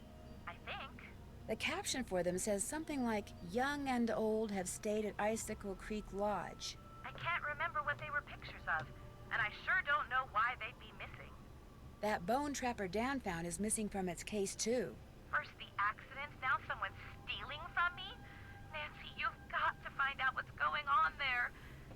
I think. The caption for them says something like, "Young and old have stayed at Icicle Creek Lodge." I can't remember what they were pictures of, and I sure don't know why they'd be missing. That bone Trapper Dan found is missing from its case, too. First the accident, now someone's stealing from me? Nancy, you've got to find out what's going on there.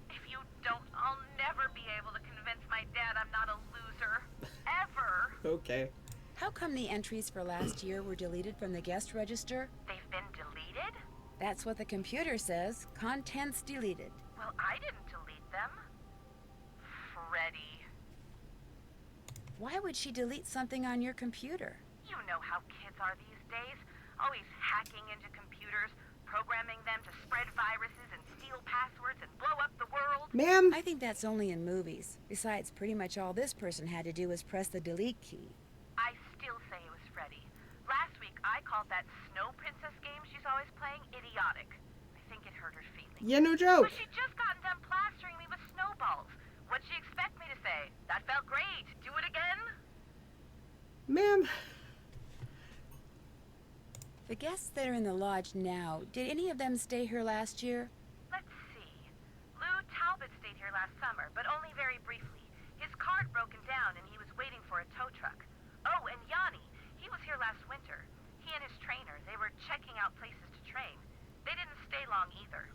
If you don't, I'll never be able to convince my dad I'm not a loser. Ever. Okay. How come the entries for last year were deleted from the guest register? They've been deleted? That's what the computer says. Contents deleted. Well, I didn't delete them. Freddie. Why would she delete something on your computer? You know how kids are these days. Always hacking into computers, programming them to spread viruses and steal passwords and blow up the world. Ma'am? I think that's only in movies. Besides, pretty much all this person had to do was press the delete key. I still say it was Freddie. Last week, I called that Snow Princess game she's always playing idiotic. I think it hurt her feelings. Yeah, no joke. But she'd just gotten done plastering me with snowballs. What'd she expect me to say? That felt great. Do it again? Ma'am. The guests that are in the lodge now, did any of them stay here last year? Let's see. Lou Talbot stayed here last summer, but only very briefly. His cart broken down and he was waiting for a tow truck. Oh, and Yanni. He was here last winter. He and his trainer, they were checking out places to train. They didn't stay long either.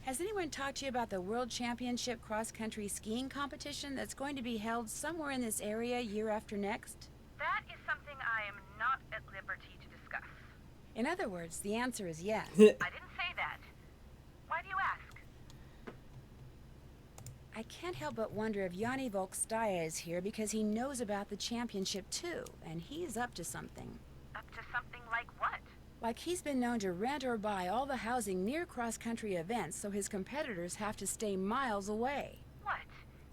Has anyone talked to you about the World Championship cross-country skiing competition that's going to be held somewhere in this area year after next? That is something I am not at liberty to discuss. In other words, the answer is yes. I didn't say that. Why do you ask? I can't help but wonder if Yanni Volkstaya is here because he knows about the championship too, and he's up to something. Up to something like what? Like he's been known to rent or buy all the housing near cross-country events so his competitors have to stay miles away. What?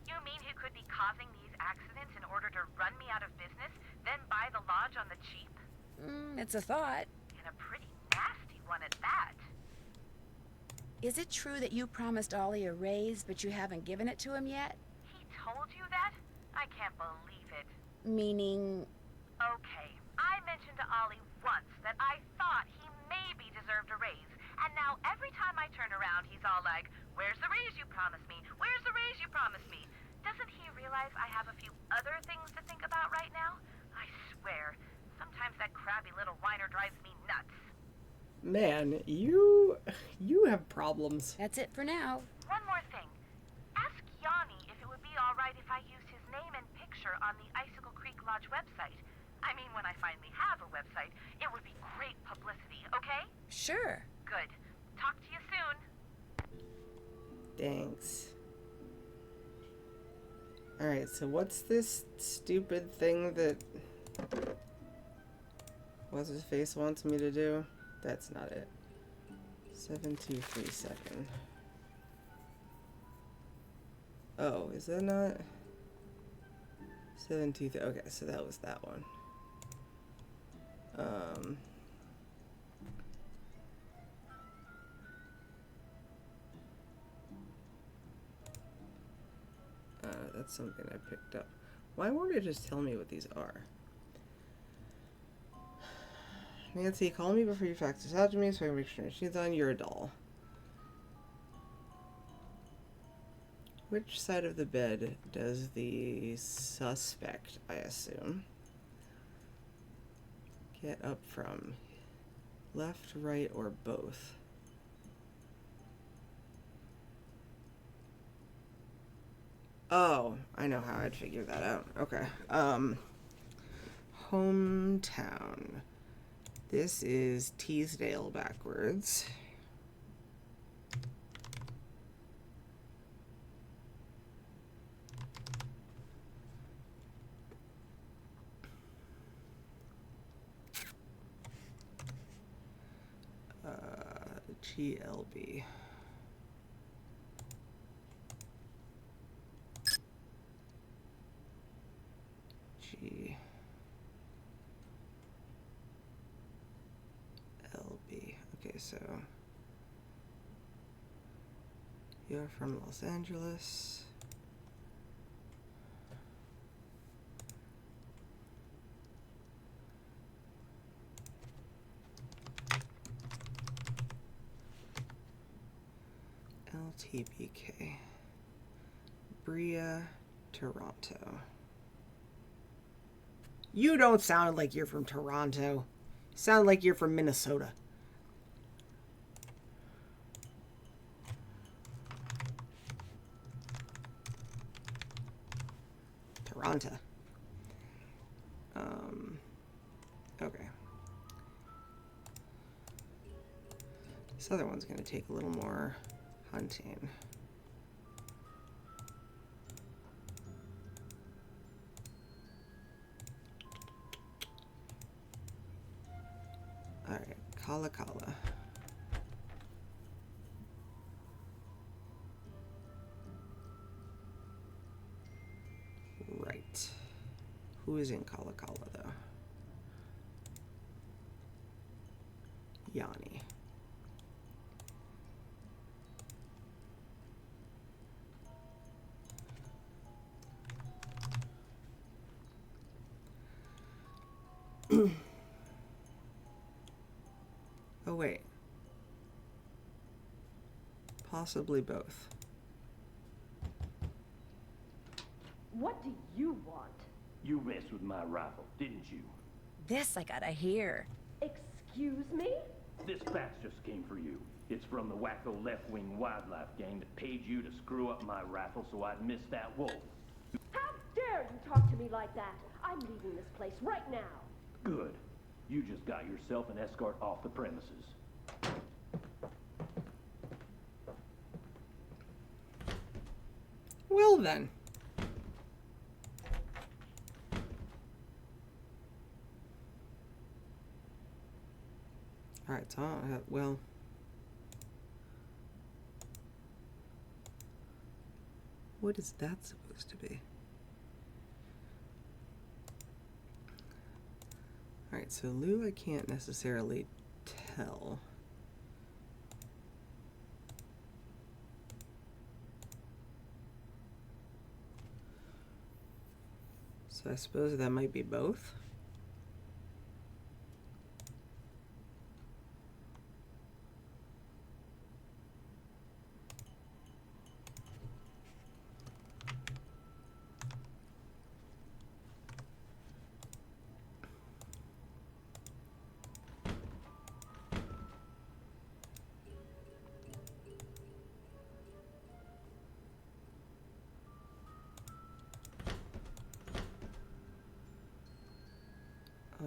You mean he could be causing these accidents in order to run me out of business, then buy the lodge on the cheap? It's a thought. And a pretty nasty one at that. Is it true that you promised Ollie a raise, but you haven't given it to him yet? He told you that? I can't believe it. Meaning... Okay, I mentioned to Ollie once that I thought he maybe deserved a raise, and now every time I turn around, he's all like, "Where's the raise you promised me? Where's the raise you promised me?" Doesn't he realize I have a few other things to think about right now? I swear, sometimes that crabby little whiner drives me nuts. Man, you have problems. That's it for now. One more thing. Ask Yanni if it would be all right if I used his name and picture on the Icicle Creek Lodge website. I mean, when I finally have a website, it would be great publicity, okay? Sure. Good. Talk to you soon. Thanks. Alright, so what's this stupid thing that what's his face wants me to do? That's not it. 7237. Oh, is that not? 72. Okay, so that was that one. That's something I picked up. Why won't it just tell me what these are? Nancy, call me before you fax this out to me so I can make sure she's on. You're a doll. Which side of the bed does the suspect, I assume, get up from? Left, right, or both? Oh, I know how I'd figure that out. Okay. Hometown. This is Teasdale backwards. GLB. so you're from Los Angeles. LTBK. Bria, Toronto. You don't sound like you're from Toronto. You sound like you're from Minnesota. Toronto. Okay. This other one's going to take a little more hunting. Alright, Kala Kala. Right. Who is in Kala Kala, though? Yanni. Oh, wait. Possibly both. What do you want? You messed with my rifle, didn't you? This I gotta hear. Excuse me? This fax just came for you. It's from the wacko left-wing wildlife gang that paid you to screw up my rifle so I'd miss that wolf. How dare you talk to me like that? I'm leaving this place right now. Good. You just got yourself an escort off the premises. Well then. Alright, so I don't have, well. What is that supposed to be? Alright, so Lou I can't necessarily tell. So I suppose that might be both.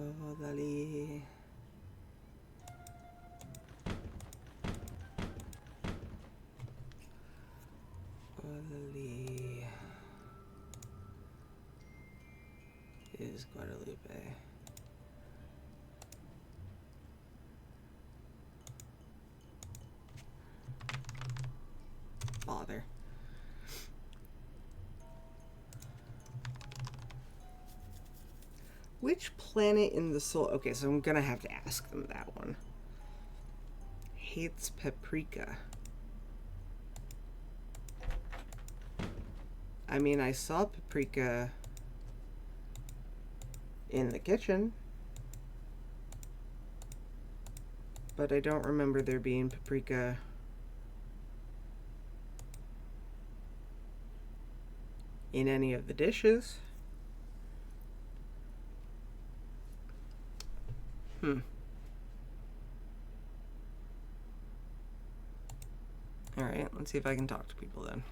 Oh, Dali. Dali is Guadalupe. Bother. Which planet in the soul? Okay, so I'm gonna have to ask them that one. Hates paprika. I mean, I saw paprika in the kitchen, but I don't remember there being paprika in any of the dishes. Alright, let's see if I can talk to people then.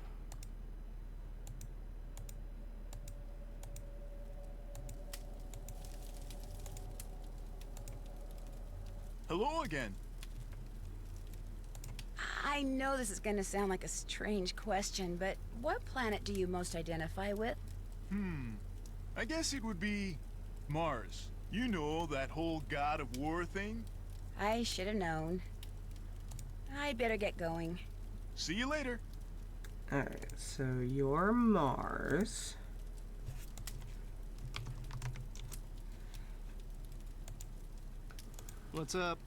Hello again. I know this is gonna sound like a strange question, but what planet do you most identify with? I guess it would be Mars. You know, that whole god of war thing? I should have known. I'd better get going. See you later. Alright, so you're Mars. What's up?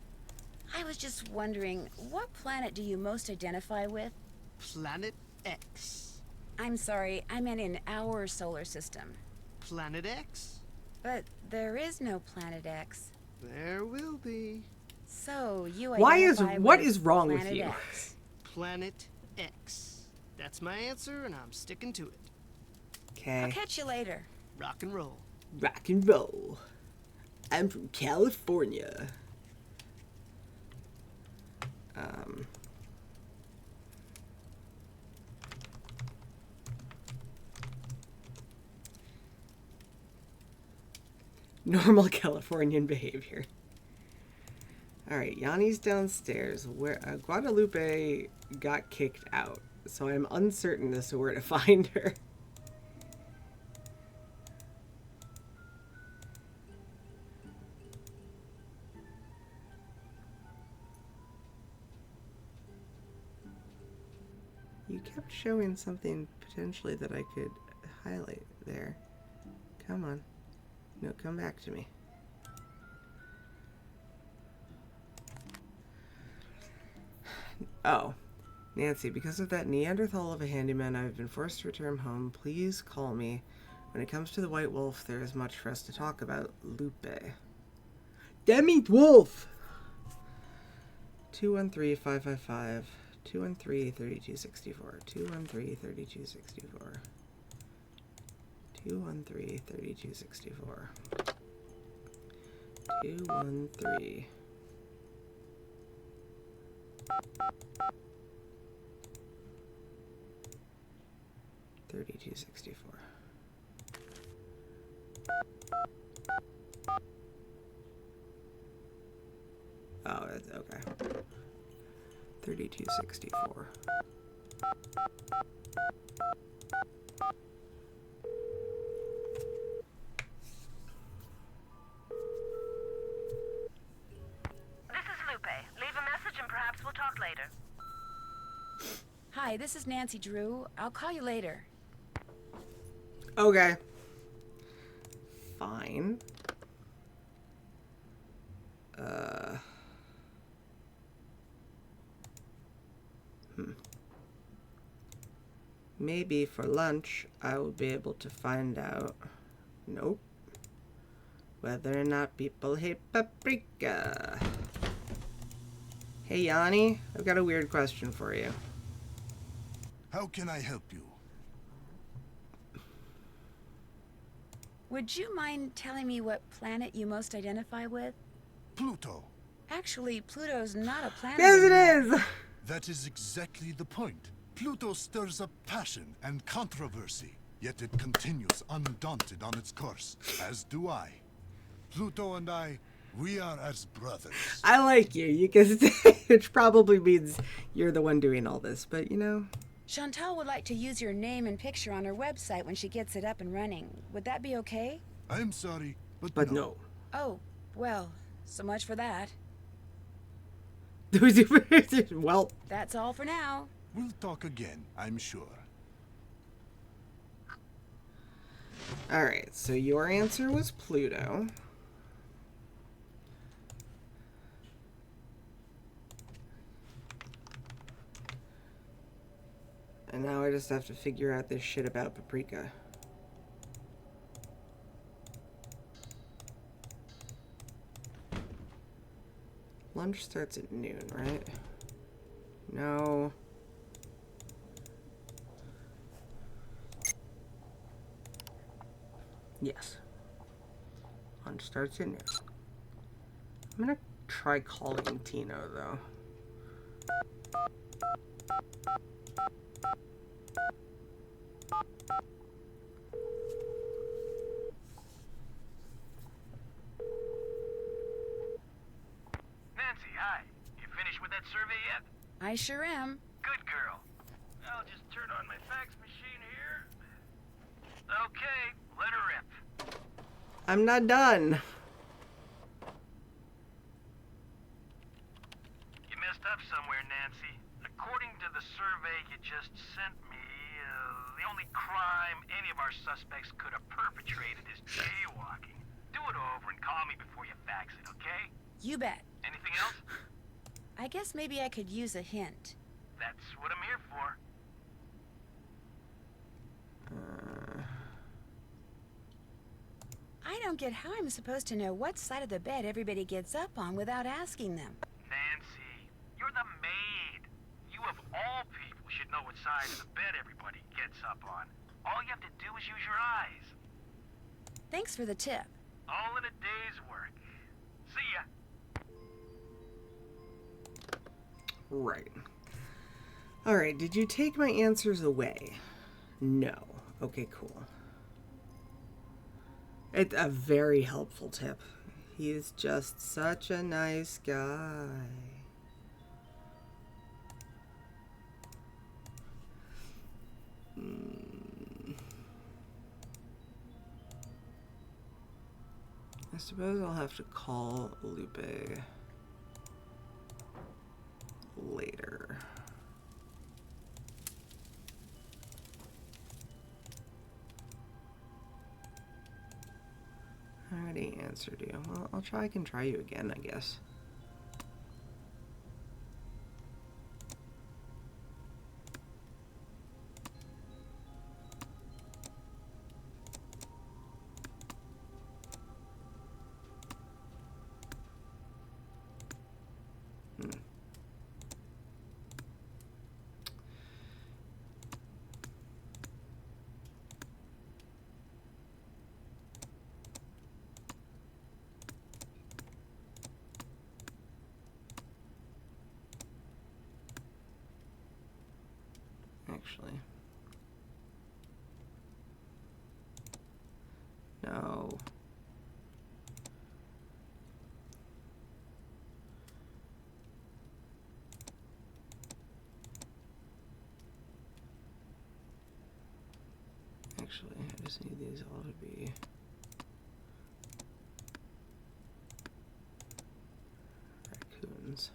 I was just wondering, what planet do you most identify with? Planet X. I'm sorry, I meant in our solar system. Planet X? But there is no Planet X. There will be. So you what with is wrong with Planet you? X. Planet X. That's my answer, and I'm sticking to it. Okay. I'll catch you later. Rock and roll. Rock and roll. I'm from California. Normal Californian behavior. Alright, Yanni's downstairs. Where Guadalupe got kicked out, so I'm uncertain as to where to find her. You kept showing something potentially that I could highlight there. Come on. No, come back to me. Oh. Nancy, because of that Neanderthal of a handyman, I've been forced to return home. Please call me. When it comes to the White Wolf, there is much for us to talk about. Lupe. Demi Wolf! 213-555. 213-3264. 213-3264. 213-3264. 213. $32.64. Oh, that's okay. $32.64. Hi, this is Nancy Drew. I'll call you later. Okay. Fine. Maybe for lunch I will be able to find out. Nope. Whether or not people hate paprika. Hey Yanni, I've got a weird question for you. How can I help you? Would you mind telling me what planet you most identify with? Pluto. Actually, Pluto's not a planet Yes, it anymore. is! That is exactly the point. Pluto stirs up passion and controversy, yet it continues undaunted on its course, as do I. Pluto and I, we are as brothers. I like you, because which probably means you're the one doing all this, but you know. Chantal would like to use your name and picture on her website when she gets it up and running. Would that be okay? I'm sorry, but no. Oh, well, so much for that. Well, that's all for now. We'll talk again, I'm sure. Alright, so your answer was Pluto. And now I just have to figure out this shit about paprika. Lunch starts at noon, right? No. Yes. Lunch starts at noon. I'm gonna try calling Tino, though. Nancy, hi. You finished with that survey yet? I sure am. Good girl. I'll just turn on my fax machine here. Okay, let her rip. I'm not done. You messed up somewhere, Nancy. According to the survey you just sent me, the only crime any of our suspects could have perpetrated is jaywalking. Do it over and call me before you fax it, okay? You bet. Anything else? I guess maybe I could use a hint. That's what I'm here for. I don't get how I'm supposed to know what side of the bed everybody gets up on without asking them. Nancy, you're the maid. You of all people should know what side of the bed everybody gets up on. All you have to do is use your eyes. Thanks for the tip. All in a day's work. See ya. Right. Alright, did you take my answers away? No. Okay, cool. It's a very helpful tip. He's just such a nice guy. I suppose I'll have to call Lupe later. I already answered you. Well, I can try you again, I guess. Actually. No. Actually, I just need these all to be raccoons.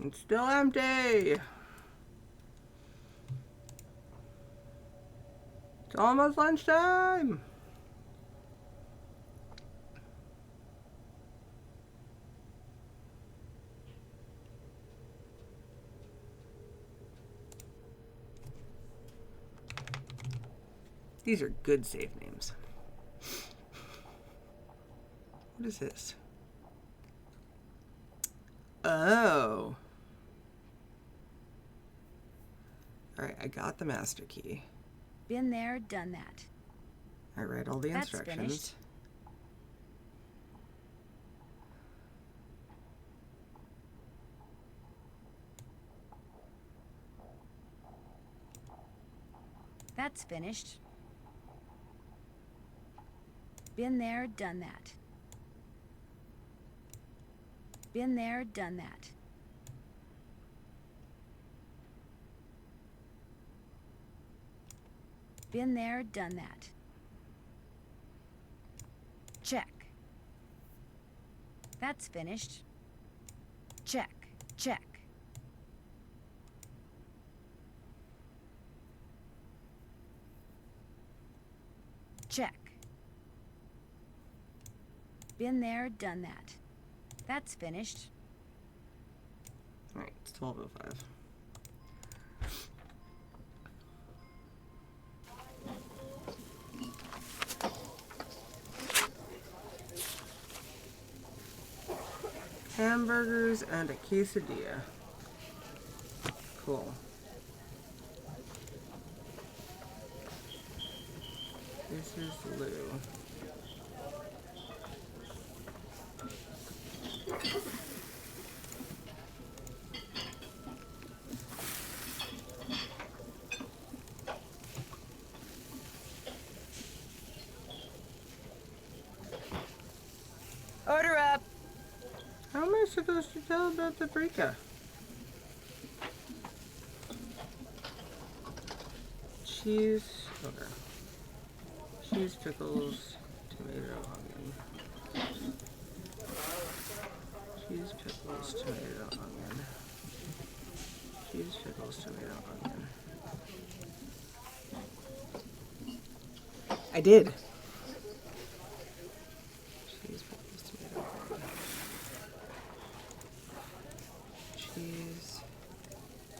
It's still empty. It's almost lunchtime. These are good save names. What is this? Oh. Alright, I got the master key. Been there, done that. I read all the That's instructions. finished. That's finished. Been there, done that. Been there, done that. Been there, done that. Check. That's finished. Check, check. Check. Been there, done that. That's finished. Alright, it's 12:05. Hamburgers and a quesadilla. Cool. This is Lou. Order up. How am I supposed to tell about the paprika? Cheese, okay. Cheese, pickles, tomato, onion. Cheese, pickles, tomato, onion. Cheese, pickles, tomato, onion. I did. Cheese, pickles, tomato, onion. Cheese,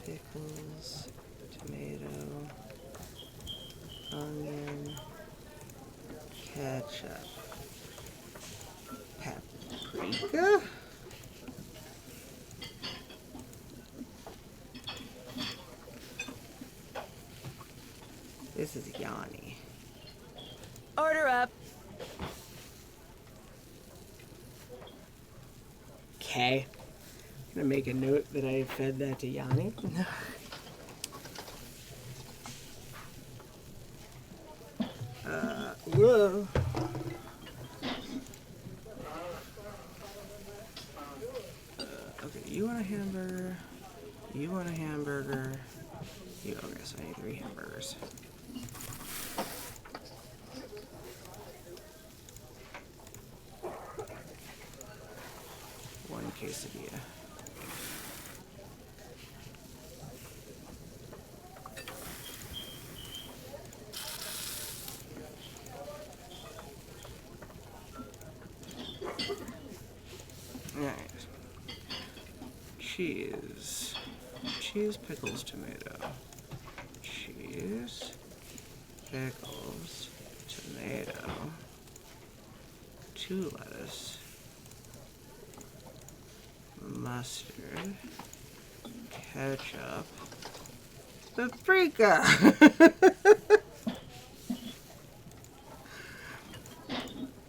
pickles, tomato, onion, ketchup, paprika. This is Yanni. Order up. Okay. I'm gonna make a note that I fed that to Yanni. Whoa. Okay, you want a hamburger. You want a hamburger. You, okay, so I need 3 hamburgers. One quesadilla. Alright. Cheese. Cheese, pickles, tomato. Cheese, pickles, tomato. 2 lettuce. Mustard. Ketchup. Paprika!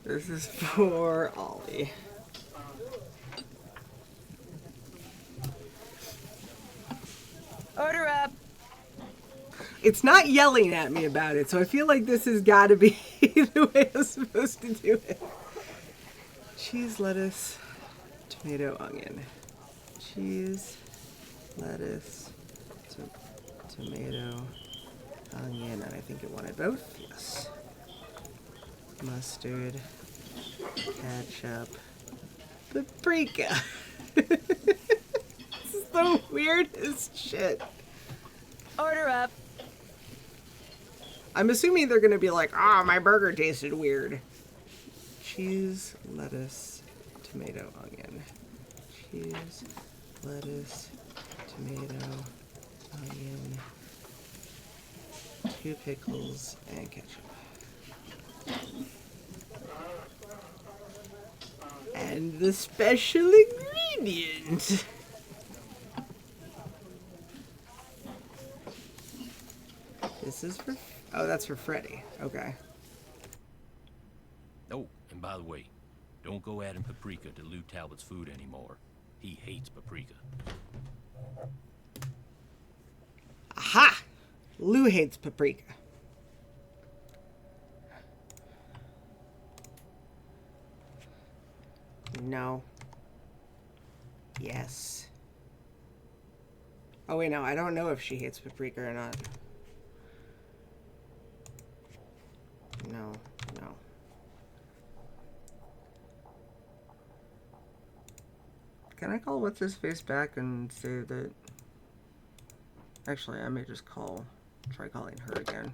This is for Ollie. Order up. It's not yelling at me about it, so I feel like this has got to be the way I'm supposed to do it. Cheese, lettuce, tomato, onion. Cheese, lettuce, tomato, onion, and I think it wanted both. Yes. Mustard, ketchup, paprika. This is the weirdest shit. Order up. I'm assuming they're gonna be like, ah, my burger tasted weird. Cheese, lettuce, tomato, onion. Cheese, lettuce, tomato, onion. 2 pickles and ketchup. And the special ingredient. This is for... Oh, that's for Freddy. Okay. Oh, and by the way, don't go adding paprika to Lou Talbot's food anymore. He hates paprika. Aha! Lou hates paprika. No. Yes. Oh, wait, no. I don't know if she hates paprika or not. No. No. Can I call What's-His-Face back and say that... Actually, I may just try calling her again.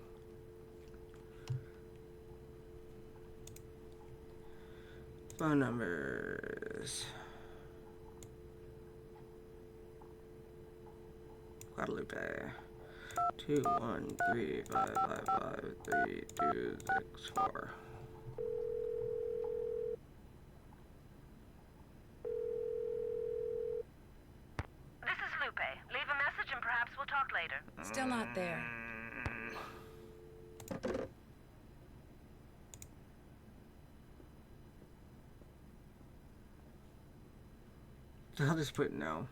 Phone numbers. Guadalupe. 213555324. This is Lupe. Leave a message and perhaps we'll talk later. Still not there. So I'll just put no.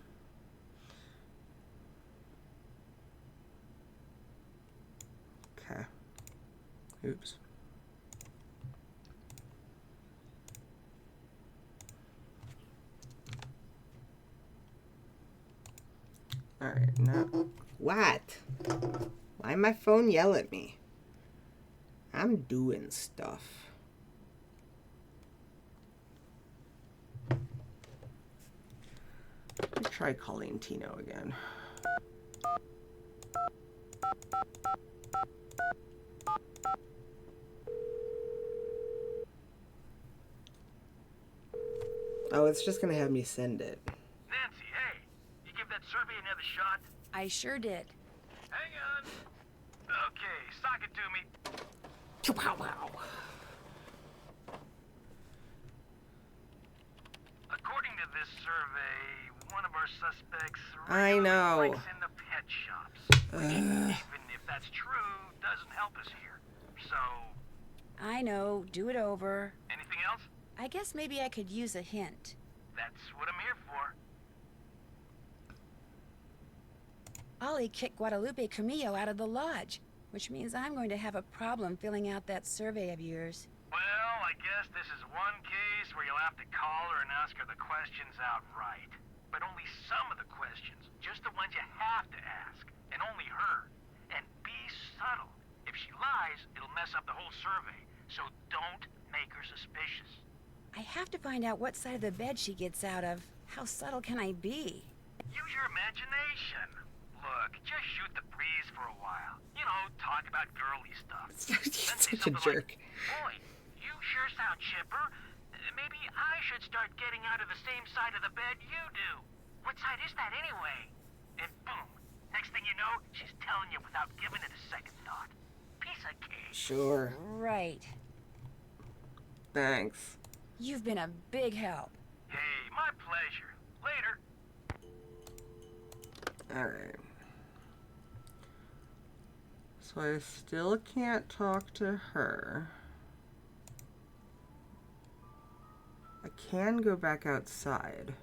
Okay. Oops. Alright, now. What? Why my phone yell at me? I'm doing stuff. Let's try calling Tino again. Oh, it's just gonna have me send it. Nancy, hey, you give that survey another shot? I sure did. Hang on. Okay, sock it to me. Wow. According to this survey, one of our suspects I really know. likes in the pet shops. Which, even if that's true, doesn't help us here. So, I know. Do it over. anything else? I guess maybe I could use a hint. That's what I'm here for. Ollie kicked Guadalupe Camillo out of the lodge, which means I'm going to have a problem filling out that survey of yours. Well, I guess this is one case where you'll have to call her and ask her the questions outright. But only some of the questions, just the ones you have to ask, and only her. And be subtle. If she lies, it'll mess up the whole survey, so don't make her suspicious. I have to find out what side of the bed she gets out of. How subtle can I be? Use your imagination. Look, just shoot the breeze for a while. You know, talk about girly stuff. He's such a jerk. Boy, you sure sound chipper. Maybe I should start getting out of the same side of the bed you do. What side is that anyway? And boom, next thing you know, she's telling you without giving it a second thought. Piece of cake. Sure. Right. Thanks. You've been a big help. Hey, my pleasure. Later. Alright. So I still can't talk to her. I can go back outside.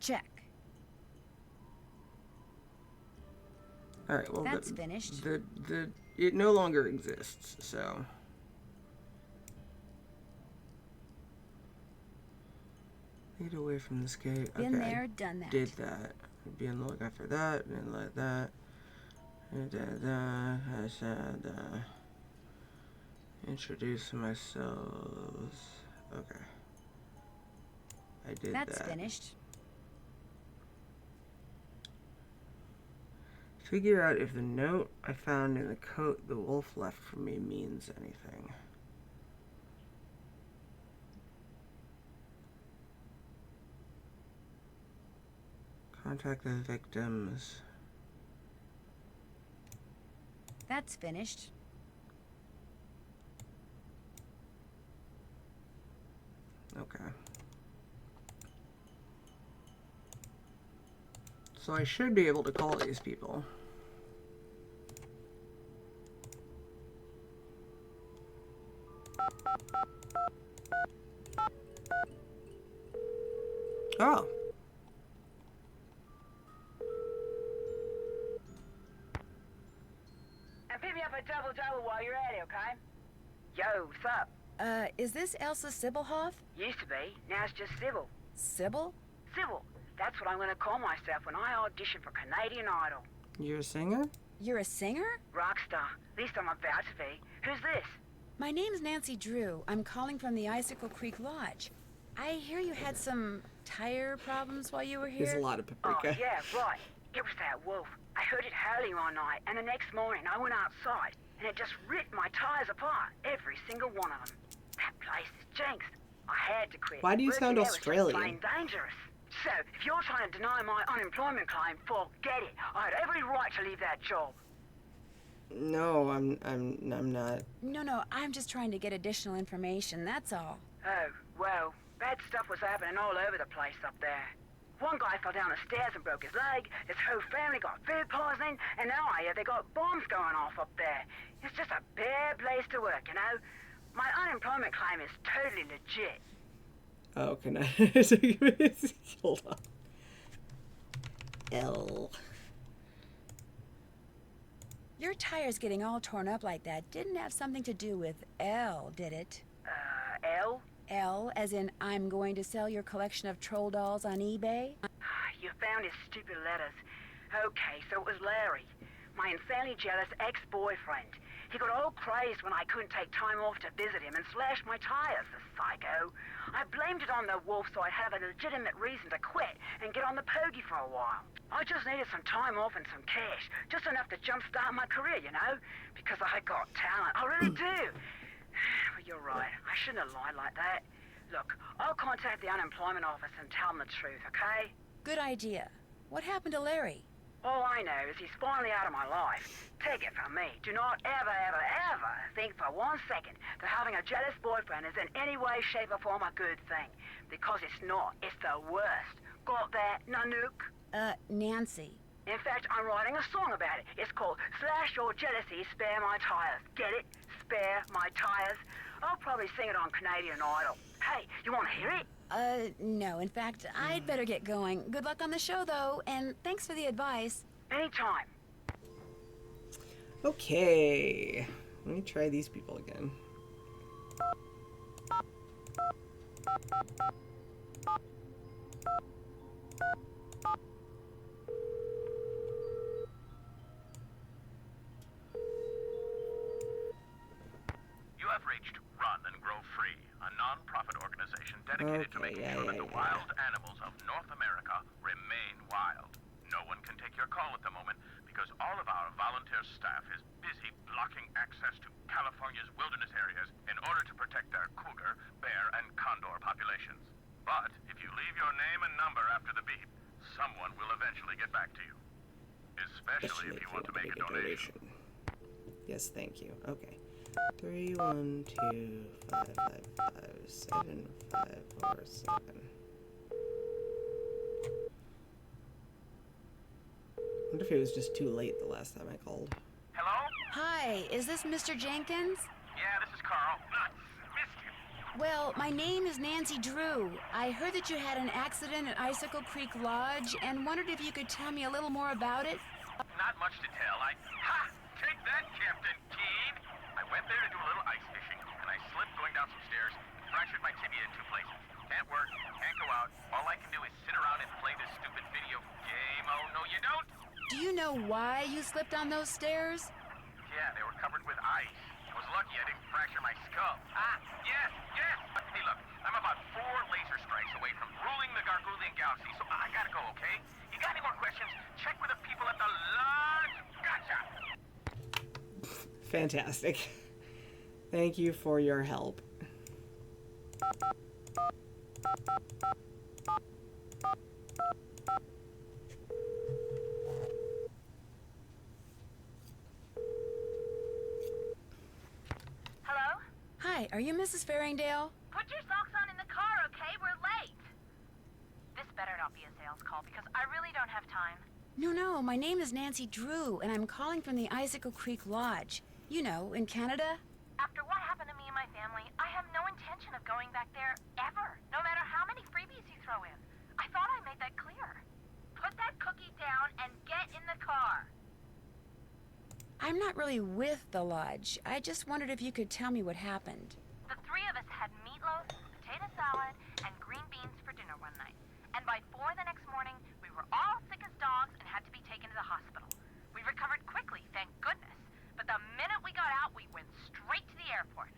Check. All right. Well, That's finished. It no longer exists. So. Get away from this gate. Been Okay, there, done that. Did that. Be on the lookout for that, and like that. I said, introduce myself. Okay. I did that. That's finished. Figure out if the note I found in the coat the wolf left for me means anything. Contact the victims. That's finished. Okay. So I should be able to call these people. Oh. And pick me up a double while you're at it, okay? Yo, what's up? Is this Elsa Sybilhoff? Used to be. Now it's just Sybil. Sybil? Sybil. That's what I'm going to call myself when I audition for Canadian Idol. You're a singer? You're a singer? Rockstar. At least I'm about to be. Who's this? My name's Nancy Drew. I'm calling from the Icicle Creek Lodge. I hear you had some tire problems while you were here. There's a lot of paprika. Oh, yeah, right. It was that wolf. I heard it howling all night, and the next morning I went outside, and it just ripped my tires apart. Every single one of them. That place is jinxed. I had to quit. Why do you Working sound there was just Australian? plain dangerous. So, if you're trying to deny my unemployment claim, forget it. I had every right to leave that job. No, I'm not. No, I'm just trying to get additional information, that's all. Oh, well, bad stuff was happening all over the place up there. One guy fell down the stairs and broke his leg, his whole family got food poisoning, and now I hear they got bombs going off up there. It's just a bad place to work, you know? My unemployment claim is totally legit. Oh, can I? Hold on. L. Your tires getting all torn up like that didn't have something to do with L, did it? L? L, as in I'm going to sell your collection of troll dolls on eBay? You found his stupid letters. Okay, so it was Larry, my insanely jealous ex-boyfriend. He got all crazed when I couldn't take time off to visit him and slashed my tires, the psycho. I blamed it on the wolf so I'd have a legitimate reason to quit and get on the pokey for a while. I just needed some time off and some cash, just enough to jumpstart my career, you know? Because I got talent, I really do. But you're right, I shouldn't have lied like that. Look, I'll contact the unemployment office and tell them the truth, okay? Good idea. What happened to Larry? All I know is he's finally out of my life. Take it from me. Do not ever, ever, ever think for 1 second that having a jealous boyfriend is in any way, shape, or form a good thing. Because it's not. It's the worst. Got that, Nanook? Nancy. In fact, I'm writing a song about it. It's called Slash Your Jealousy, Spare My Tires. Get it? Spare My Tires. I'll probably sing it on Canadian Idol. Hey, you want to hear it? No. In fact, I'd better get going. Good luck on the show, though, and thanks for the advice. Anytime. Okay. Let me try these people again. You have reached Run and Grow Free, a non-profit organization dedicated to making sure that the wild animals of North America remain wild. No one can take your call at the moment because all of our volunteer staff is busy blocking access to California's wilderness areas in order to protect their cougar, bear, and condor populations. But if you leave your name and number after the beep, someone will eventually get back to you. Especially if you want to make a donation. Yes, thank you. Okay. 3, 1, 2, 5, 5, 5, 7, 5, 4, 7. I wonder if it was just too late the last time I called. Hello? Hi, is this Mr. Jenkins? Yeah, this is Carl. Missed you. Well, my name is Nancy Drew. I heard that you had an accident at Icicle Creek Lodge and wondered if you could tell me a little more about it. Not much to tell. Take that, Captain Keen. I went there to do a little ice fishing, and I slipped going down some stairs and fractured my tibia in 2 places. Can't work, can't go out. All I can do is sit around and play this stupid video game. Oh, no, you don't? Do you know why you slipped on those stairs? Yeah, they were covered with ice. I was lucky I didn't fracture my skull. Yes. Hey, look, I'm about 4 laser strikes away from ruling the Gargoulian galaxy, so I gotta go, okay? You got any more questions? Check with the people at the lodge. Gotcha! Fantastic. Thank you for your help. Hello? Hi, are you Mrs. Farringdale? Put your socks on in the car, okay? We're late. This better not be a sales call because I really don't have time. No, my name is Nancy Drew, and I'm calling from the Icicle Creek Lodge. You know, in Canada. After what happened to me and my family, I have no intention of going back there ever, no matter how many freebies you throw in. I thought I made that clear. Put that cookie down and get in the car. I'm not really with the lodge. I just wondered if you could tell me what happened. The 3 of us had meatloaf, potato salad, and green beans for dinner one night. And by 4 the next morning, we were all sick as dogs and had to be taken to the hospital. We recovered quickly, thank goodness. But the minute we got out, we went straight to the airport.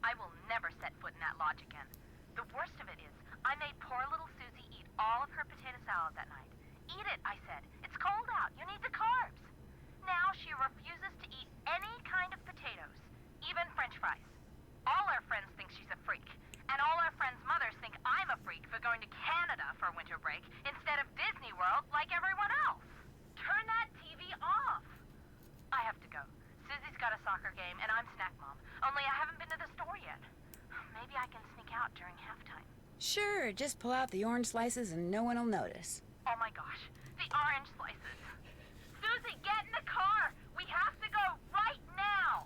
I will never set foot in that lodge again. The worst of it is, I made poor little Susie eat all of her potato salad that night. Eat it, I said. It's cold out. You need the carbs. Now she refuses to eat any kind of potatoes, even French fries. All our friends think she's a freak, and all our friends' mothers think I'm a freak for going to Canada for winter break instead of Disney World like everyone else. Turn that TV off. I have to go. Susie's got a soccer game, and I'm snack mom. Only I haven't been to the store yet. Maybe I can sneak out during halftime. Sure, just pull out the orange slices and no one will notice. Oh my gosh, the orange slices. Susie, get in the car. We have to go right now.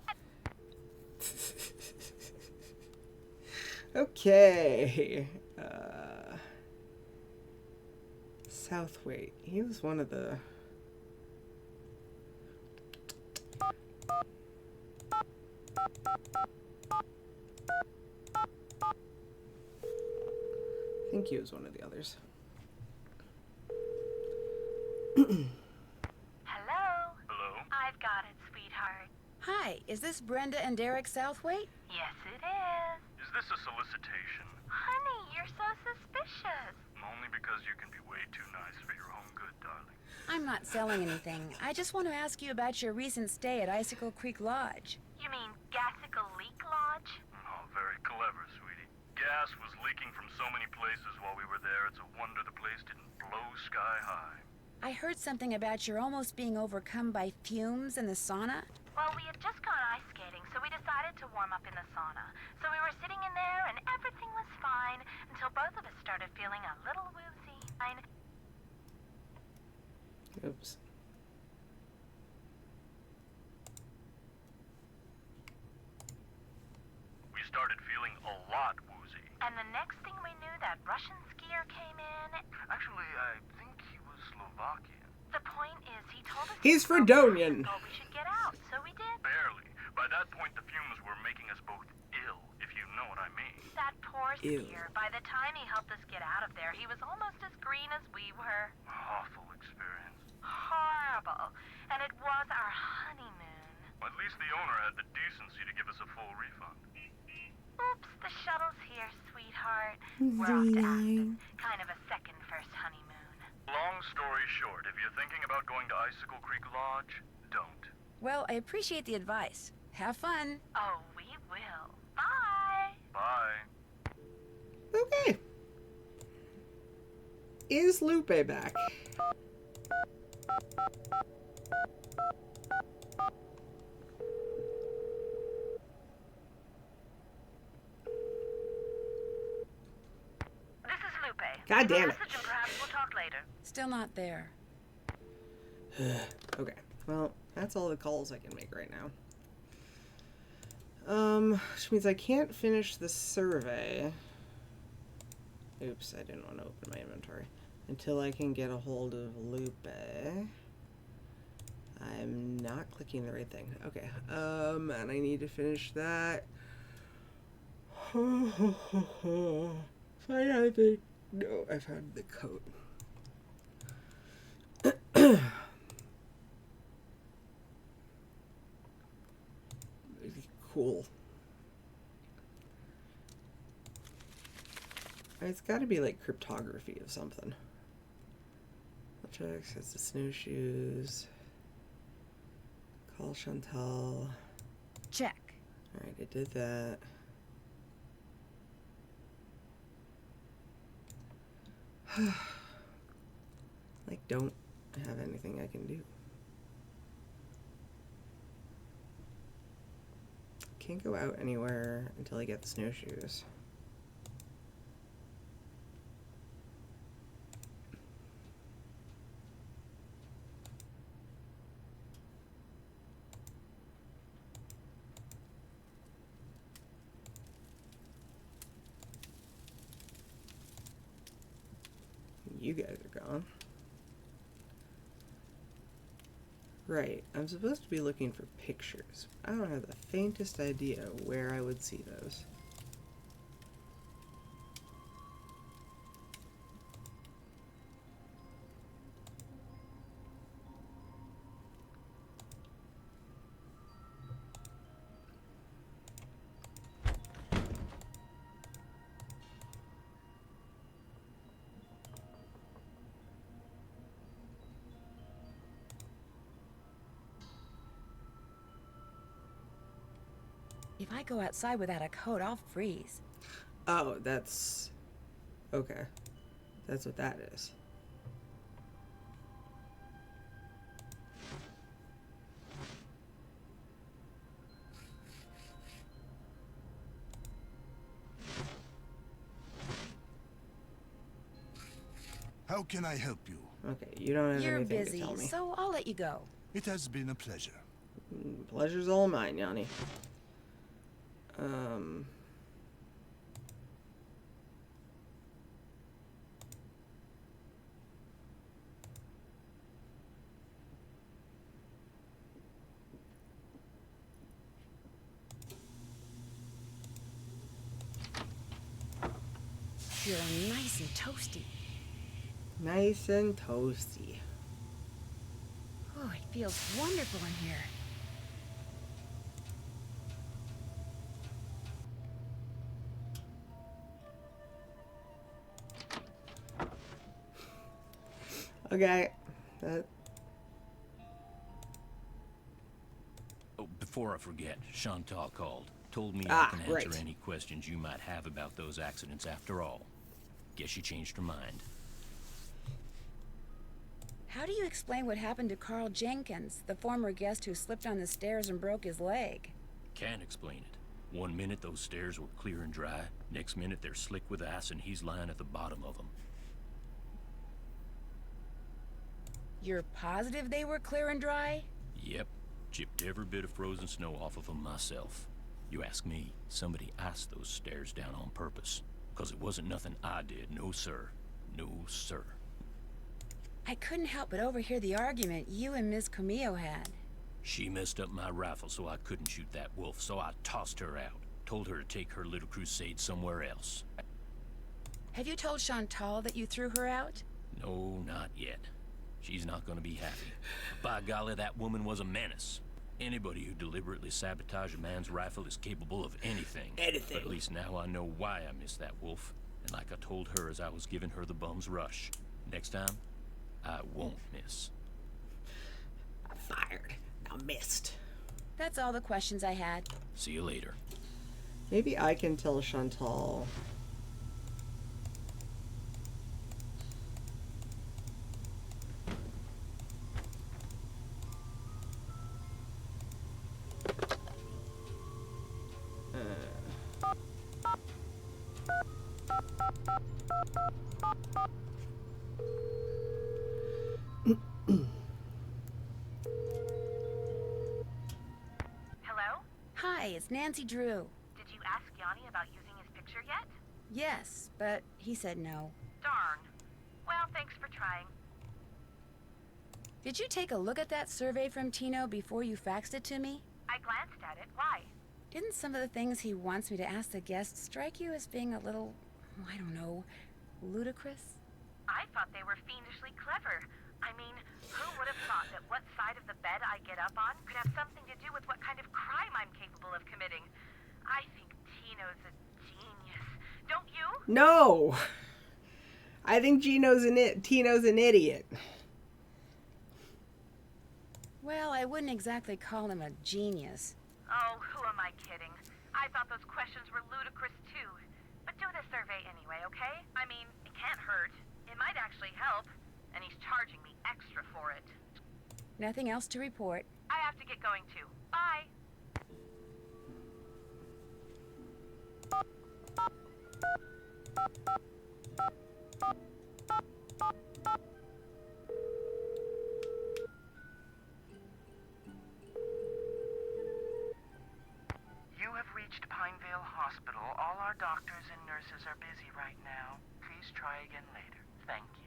Okay. Southwaite. He was one of the... I think he was one of the others. Hi, is this Brenda and Derek Southwaite? Yes, it is. Is this a solicitation? Honey, you're so suspicious. Only because you can be way too nice for your own good, darling. I'm not selling anything. I just want to ask you about your recent stay at Icicle Creek Lodge. You mean Gassicle Leak Lodge? Oh, very clever, sweetie. Gas was leaking from so many places while we were there, it's a wonder the place didn't blow sky high. I heard something about your almost being overcome by fumes in the sauna. Well, we had just gone ice skating, so we decided to warm up in the sauna. So we were sitting in there, and everything was fine until both of us started feeling a little woozy. Oops. We started feeling a lot woozy. And the next thing we knew, that Russian skier came in. Actually, I think he was Slovakian. The point is, he told us He's Fredonian. we should get out, so we did. Barely. By that point, the fumes were making us both ill, if you know what I mean. That poor Ew. skier. By the time he helped us get out of there, he was almost as green as we were. Awful experience. Horrible. And it was our honeymoon. At least the owner had the decency to give us a full refund. Oops, the shuttle's here, sweetheart. We're off to Aspen. Kind of a second first honeymoon. Long story short, if you're thinking about going to Icicle Creek Lodge, don't. Well, I appreciate the advice. Have fun. Oh, we will. Bye. Bye. Okay. Is Lupe back? This is Lupe. God damn it. Message and perhaps we'll talk later. Still not there. Okay. Well, that's all the calls I can make right now. Which means I can't finish the survey. Oops, I didn't want to open my inventory. Until I can get a hold of Lupe. I'm not clicking the right thing. Okay. And I need to finish that. So I think... No, I found the coat. Cool. It's got to be like cryptography of something. I'll check. Access the snowshoes. Call Chantal. Check. Alright, I did that. Like, don't have anything I can do. Can't go out anywhere until I get the snowshoes. You guys are gone. Right, I'm supposed to be looking for pictures. I don't have the faintest idea where I would see those. If I go outside without a coat, I'll freeze. Oh, that's... Okay. That's what that is. How can I help you? Okay, you don't have You're anything busy, to tell me. so I'll let you go. It has been a pleasure. Pleasure's all mine, Yanni. You're nice and toasty. Nice and toasty. Oh, it feels wonderful in here. Okay. Oh, before I forget, Chantal called. Told me I can answer right. any questions you might have about those accidents after all. Guess she changed her mind. How do you explain what happened to Carl Jenkins, the former guest who slipped on the stairs and broke his leg? Can't explain it. One minute those stairs were clear and dry. Next minute they're slick with ice and he's lying at the bottom of them. You're positive they were clear and dry? Yep. Chipped every bit of frozen snow off of them myself. You ask me, somebody iced those stairs down on purpose. 'Cause it wasn't nothing I did. No, sir. No, sir. I couldn't help but overhear the argument you and Miss Camillo had. She messed up my rifle so I couldn't shoot that wolf, so I tossed her out. Told her to take her little crusade somewhere else. Have you told Chantal that you threw her out? No, not yet. She's not gonna be happy. By golly, that woman was a menace. Anybody who deliberately sabotages a man's rifle is capable of anything. Anything. But at least now I know why I missed that wolf. And like I told her as I was giving her the bum's rush, next time, I won't miss. I fired. I missed. That's all the questions I had. See you later. Maybe I can tell Chantal. Hello? Hi, it's Nancy Drew. Did you ask Yanni about using his picture yet? Yes, but he said no. Darn. Well, thanks for trying. Did you take a look at that survey from Tino before you faxed it to me? I glanced at it. Why? Didn't some of the things he wants me to ask the guests strike you as being a little, I don't know, ludicrous? I thought they were fiendishly clever. I mean, who would have thought that what side of the bed I get up on could have something to do with what kind of crime I'm capable of committing? I think Tino's a genius. Don't you? No! I think Tino's an idiot. Well, I wouldn't exactly call him a genius. Oh, who am I kidding? I thought those questions were ludicrous too. But do the survey anyway, okay? I mean, it can't hurt. It might actually help. And he's charging me extra for it. Nothing else to report. I have to get going too. Bye. You have reached Pinevale Hospital. All our doctors and nurses are busy right now. Please try again later. Thank you.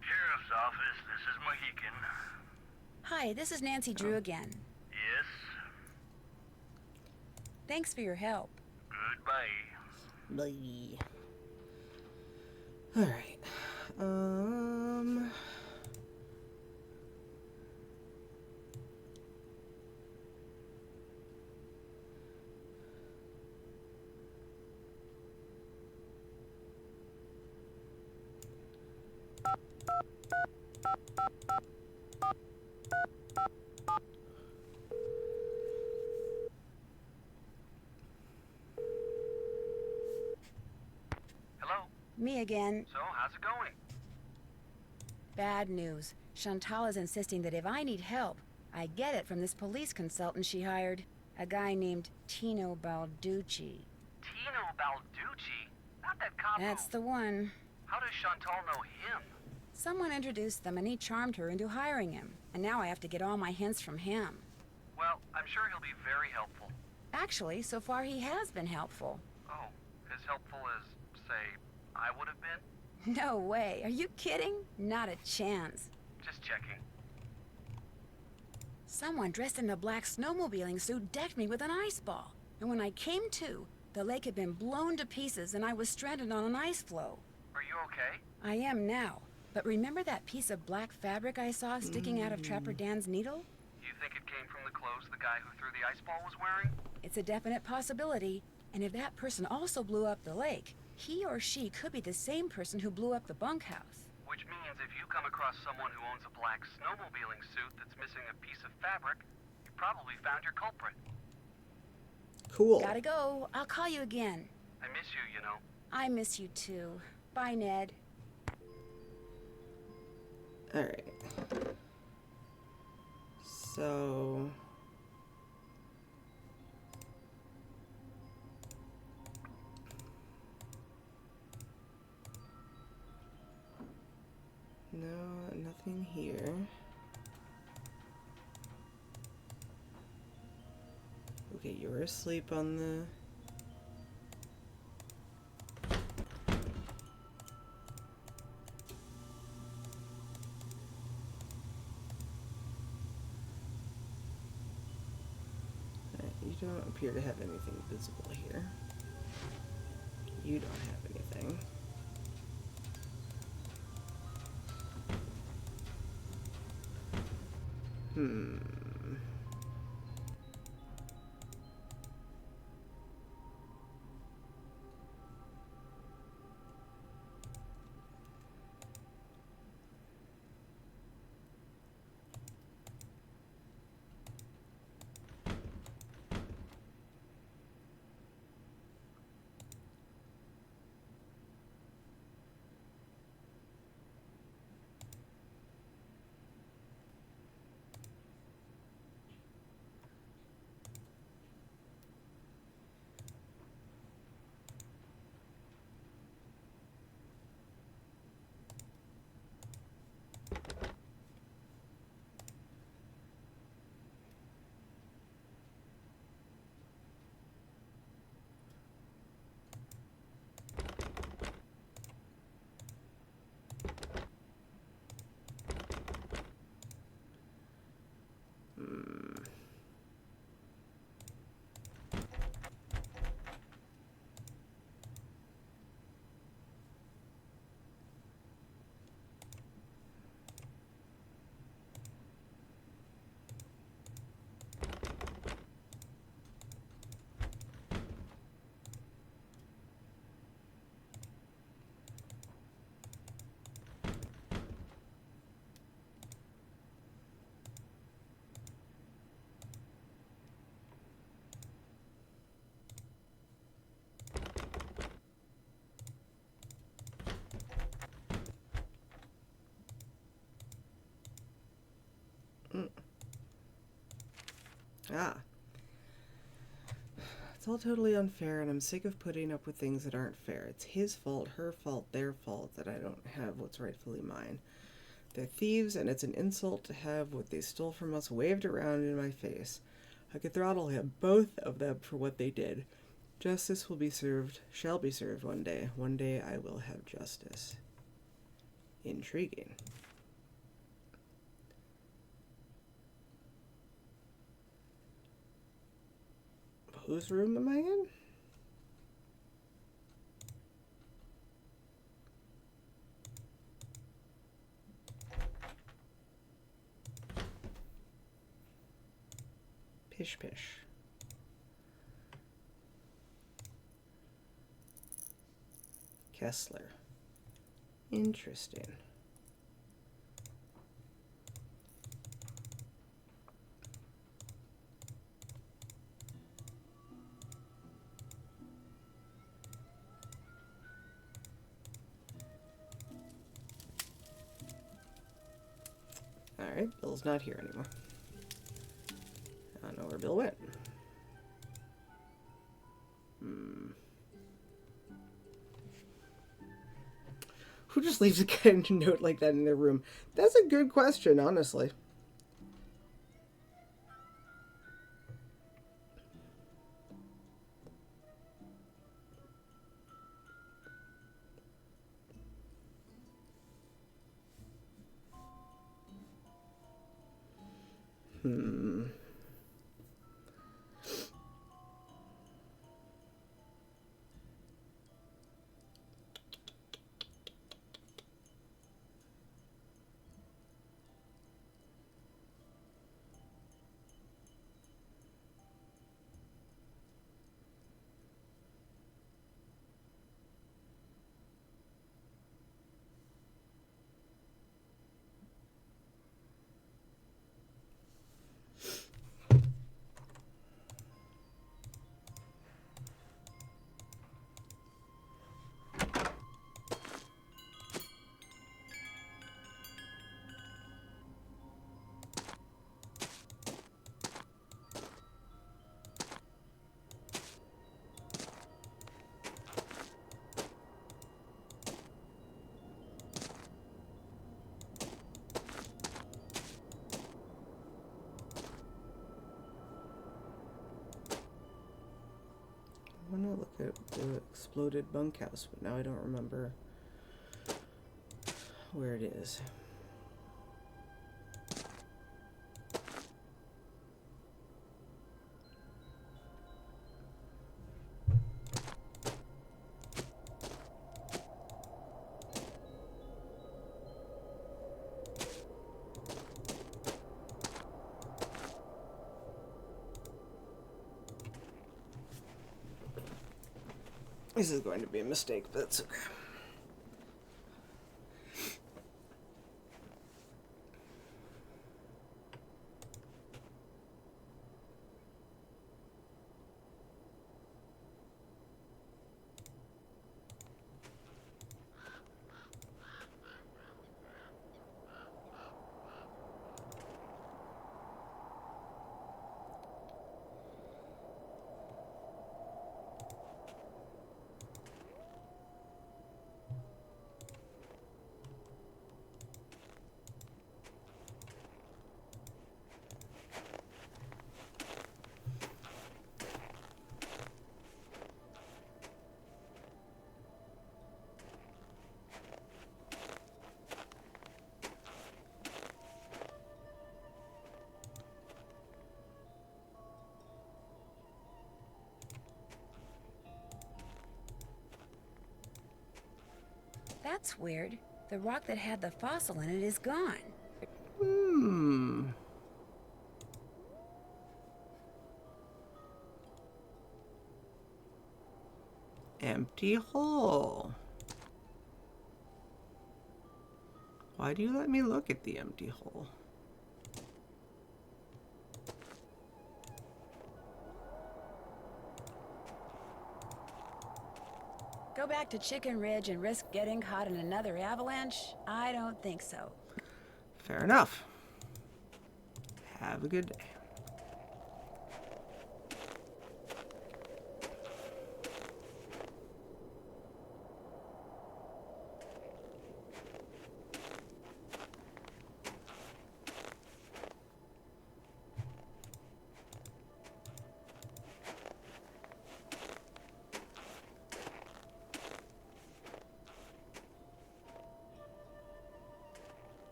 Sheriff's office, this is Mohican. Hi, this is Nancy Drew again. Yes? Thanks for your help. Goodbye. Bye. Alright. Hello? Me again. So, how's it going? Bad news. Chantal is insisting that if I need help, I get it from this police consultant she hired. A guy named Tino Balducci. Tino Balducci? Not that cop That's who... the one. How does Chantal know him? Someone introduced them and he charmed her into hiring him. And now I have to get all my hints from him. Well, I'm sure he'll be very helpful. Actually, so far he has been helpful. Oh, as helpful as, say, I would have been? No way. Are you kidding? Not a chance. Just checking. Someone dressed in a black snowmobiling suit decked me with an ice ball. And when I came to, the lake had been blown to pieces and I was stranded on an ice floe. Are you okay? I am now, But remember that piece of black fabric I saw sticking out of Trapper Dan's needle? You think it came from the clothes the guy who threw the ice ball was wearing? It's a definite possibility. And if that person also blew up the lake, he or she could be the same person who blew up the bunkhouse. Which means if you come across someone who owns a black snowmobiling suit that's missing a piece of fabric, you probably found your culprit. Cool. Gotta go. I'll call you again. I miss you, you know. I miss you too. Bye, Ned. Alright. So... no, nothing here. Okay, you were asleep on the... You don't appear to have anything visible here. You don't have anything. Ah. It's all totally unfair, and I'm sick of putting up with things that aren't fair. It's his fault, her fault, their fault that I don't have what's rightfully mine. They're thieves, and it's an insult to have what they stole from us waved around in my face. I could throttle him, both of them, for what they did. Justice will be served, shall be served one day. One day I will have justice. Intriguing. Whose room am I in? Pish pish. Kessler. Interesting. Alright, Bill's not here anymore. I don't know where Bill went. Who just leaves a kind note like that in their room? That's a good question, honestly. look at the exploded bunkhouse, but now I don't remember where it is. This is going to be a mistake, but that's okay. That's weird. The rock that had the fossil in it is gone. Empty hole. Why do you let me look at the empty hole? Go back to Chicken Ridge and risk getting caught in another avalanche? I don't think so. Fair enough. Have a good day.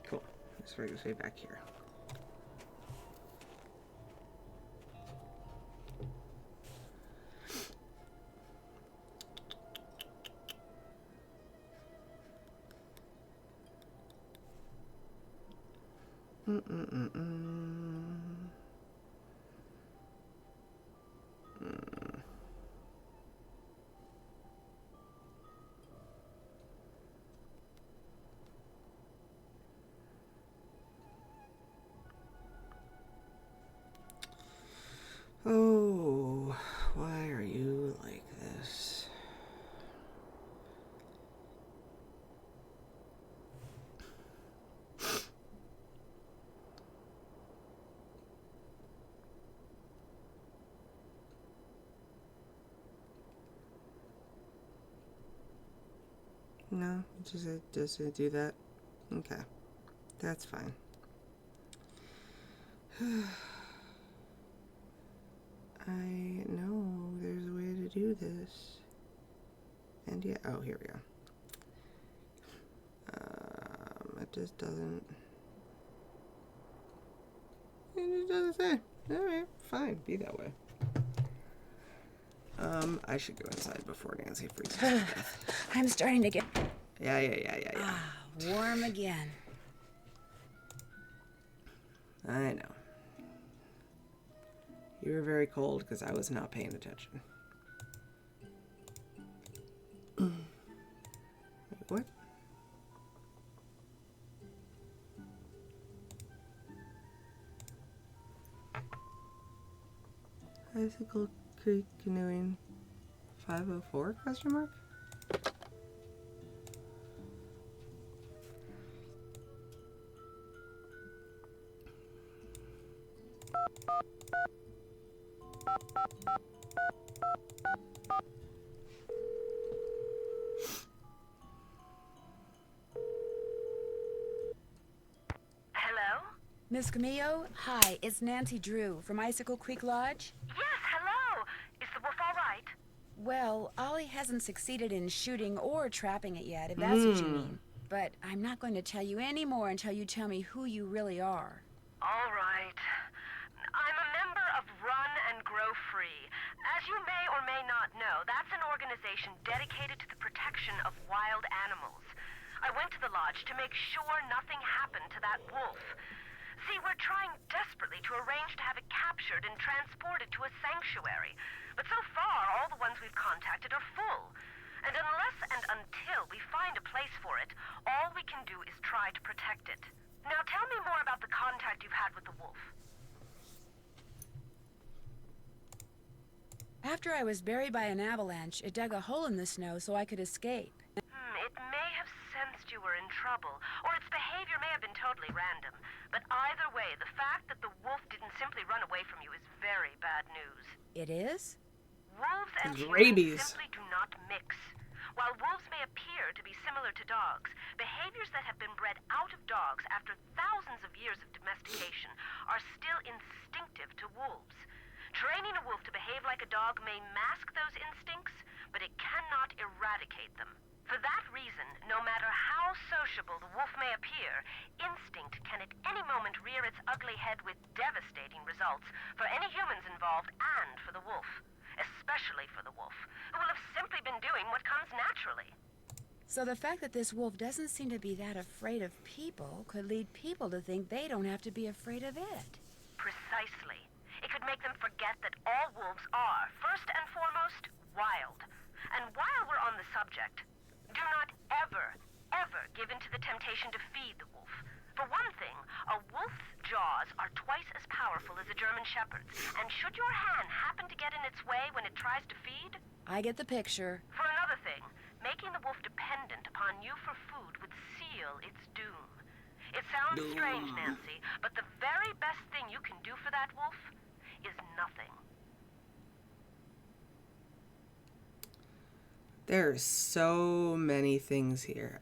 Cool. Let's make this way back here. Oh, why are you like this? No, it doesn't do that. Okay, that's fine. I know there's a way to do this. And yeah, oh, here we go. It just doesn't. It just doesn't say. Alright, fine, be that way. I should go inside before Nancy freezes to death. I'm starting to get... Yeah. warm again. I know. You were very cold because I was not paying attention. Wait, what? Icicle Creek canoeing 504 question mark? Hello? Miss Camillo, hi, it's Nancy Drew from Icicle Creek Lodge. Yes, hello. Is the wolf all right? Well, Ollie hasn't succeeded in shooting or trapping it yet, if that's what you mean. But I'm not going to tell you any more until you tell me who you really are. All right. I'm a member of Run and Grow Free. As you may or may not know, that's an organization dedicated to the protection of wild animals. I went to the lodge to make sure nothing happened to that wolf. See, we're trying desperately to arrange to have it captured and transported to a sanctuary. But so far, all the ones we've contacted are full. And unless and until we find a place for it, all we can do is try to protect it. Now tell me more about the contact you've had with the wolf. After I was buried by an avalanche, it dug a hole in the snow so I could escape. It may have sensed you were in trouble, or its behavior may have been totally random. But either way, the fact that the wolf didn't simply run away from you is very bad news. It is? Wolves and Rabies. humans simply do not mix. While wolves may appear to be similar to dogs, behaviors that have been bred out of dogs after thousands of years of domestication are still instinctive to wolves. Training a wolf to behave like a dog may mask those instincts, but it cannot eradicate them. For that reason, no matter how sociable the wolf may appear, instinct can at any moment rear its ugly head with devastating results for any humans involved and for the wolf. Especially for the wolf, who will have simply been doing what comes naturally. So the fact that this wolf doesn't seem to be that afraid of people could lead people to think they don't have to be afraid of it. Precisely. It could make them forget that all wolves are, first and foremost, wild. And while we're on the subject, do not ever, ever give in to the temptation to feed the wolf. For one thing, a wolf's jaws are twice as powerful as a German shepherd's, and should your hand happen to get in its way when it tries to feed? I get the picture. For another thing, making the wolf dependent upon you for food would seal its doom. It sounds strange, Nancy, but the very best thing you can do for that wolf is nothing. There's so many things here.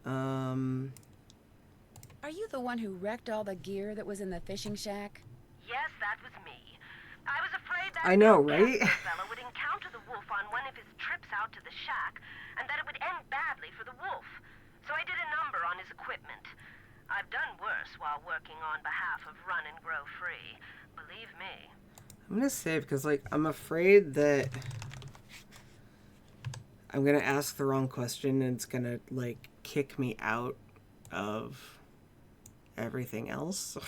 Are you the one who wrecked all the gear that was in the fishing shack? Yes, that was me. I was afraid that I know, right? fellow would encounter the wolf on one of his trips out to the shack, and that it would end badly for the wolf. So I did a number on his equipment. I've done worse while working on behalf of Run and Grow Free. Believe me. I'm gonna save because, like, I'm afraid that I'm gonna ask the wrong question and it's gonna, like, kick me out of everything else.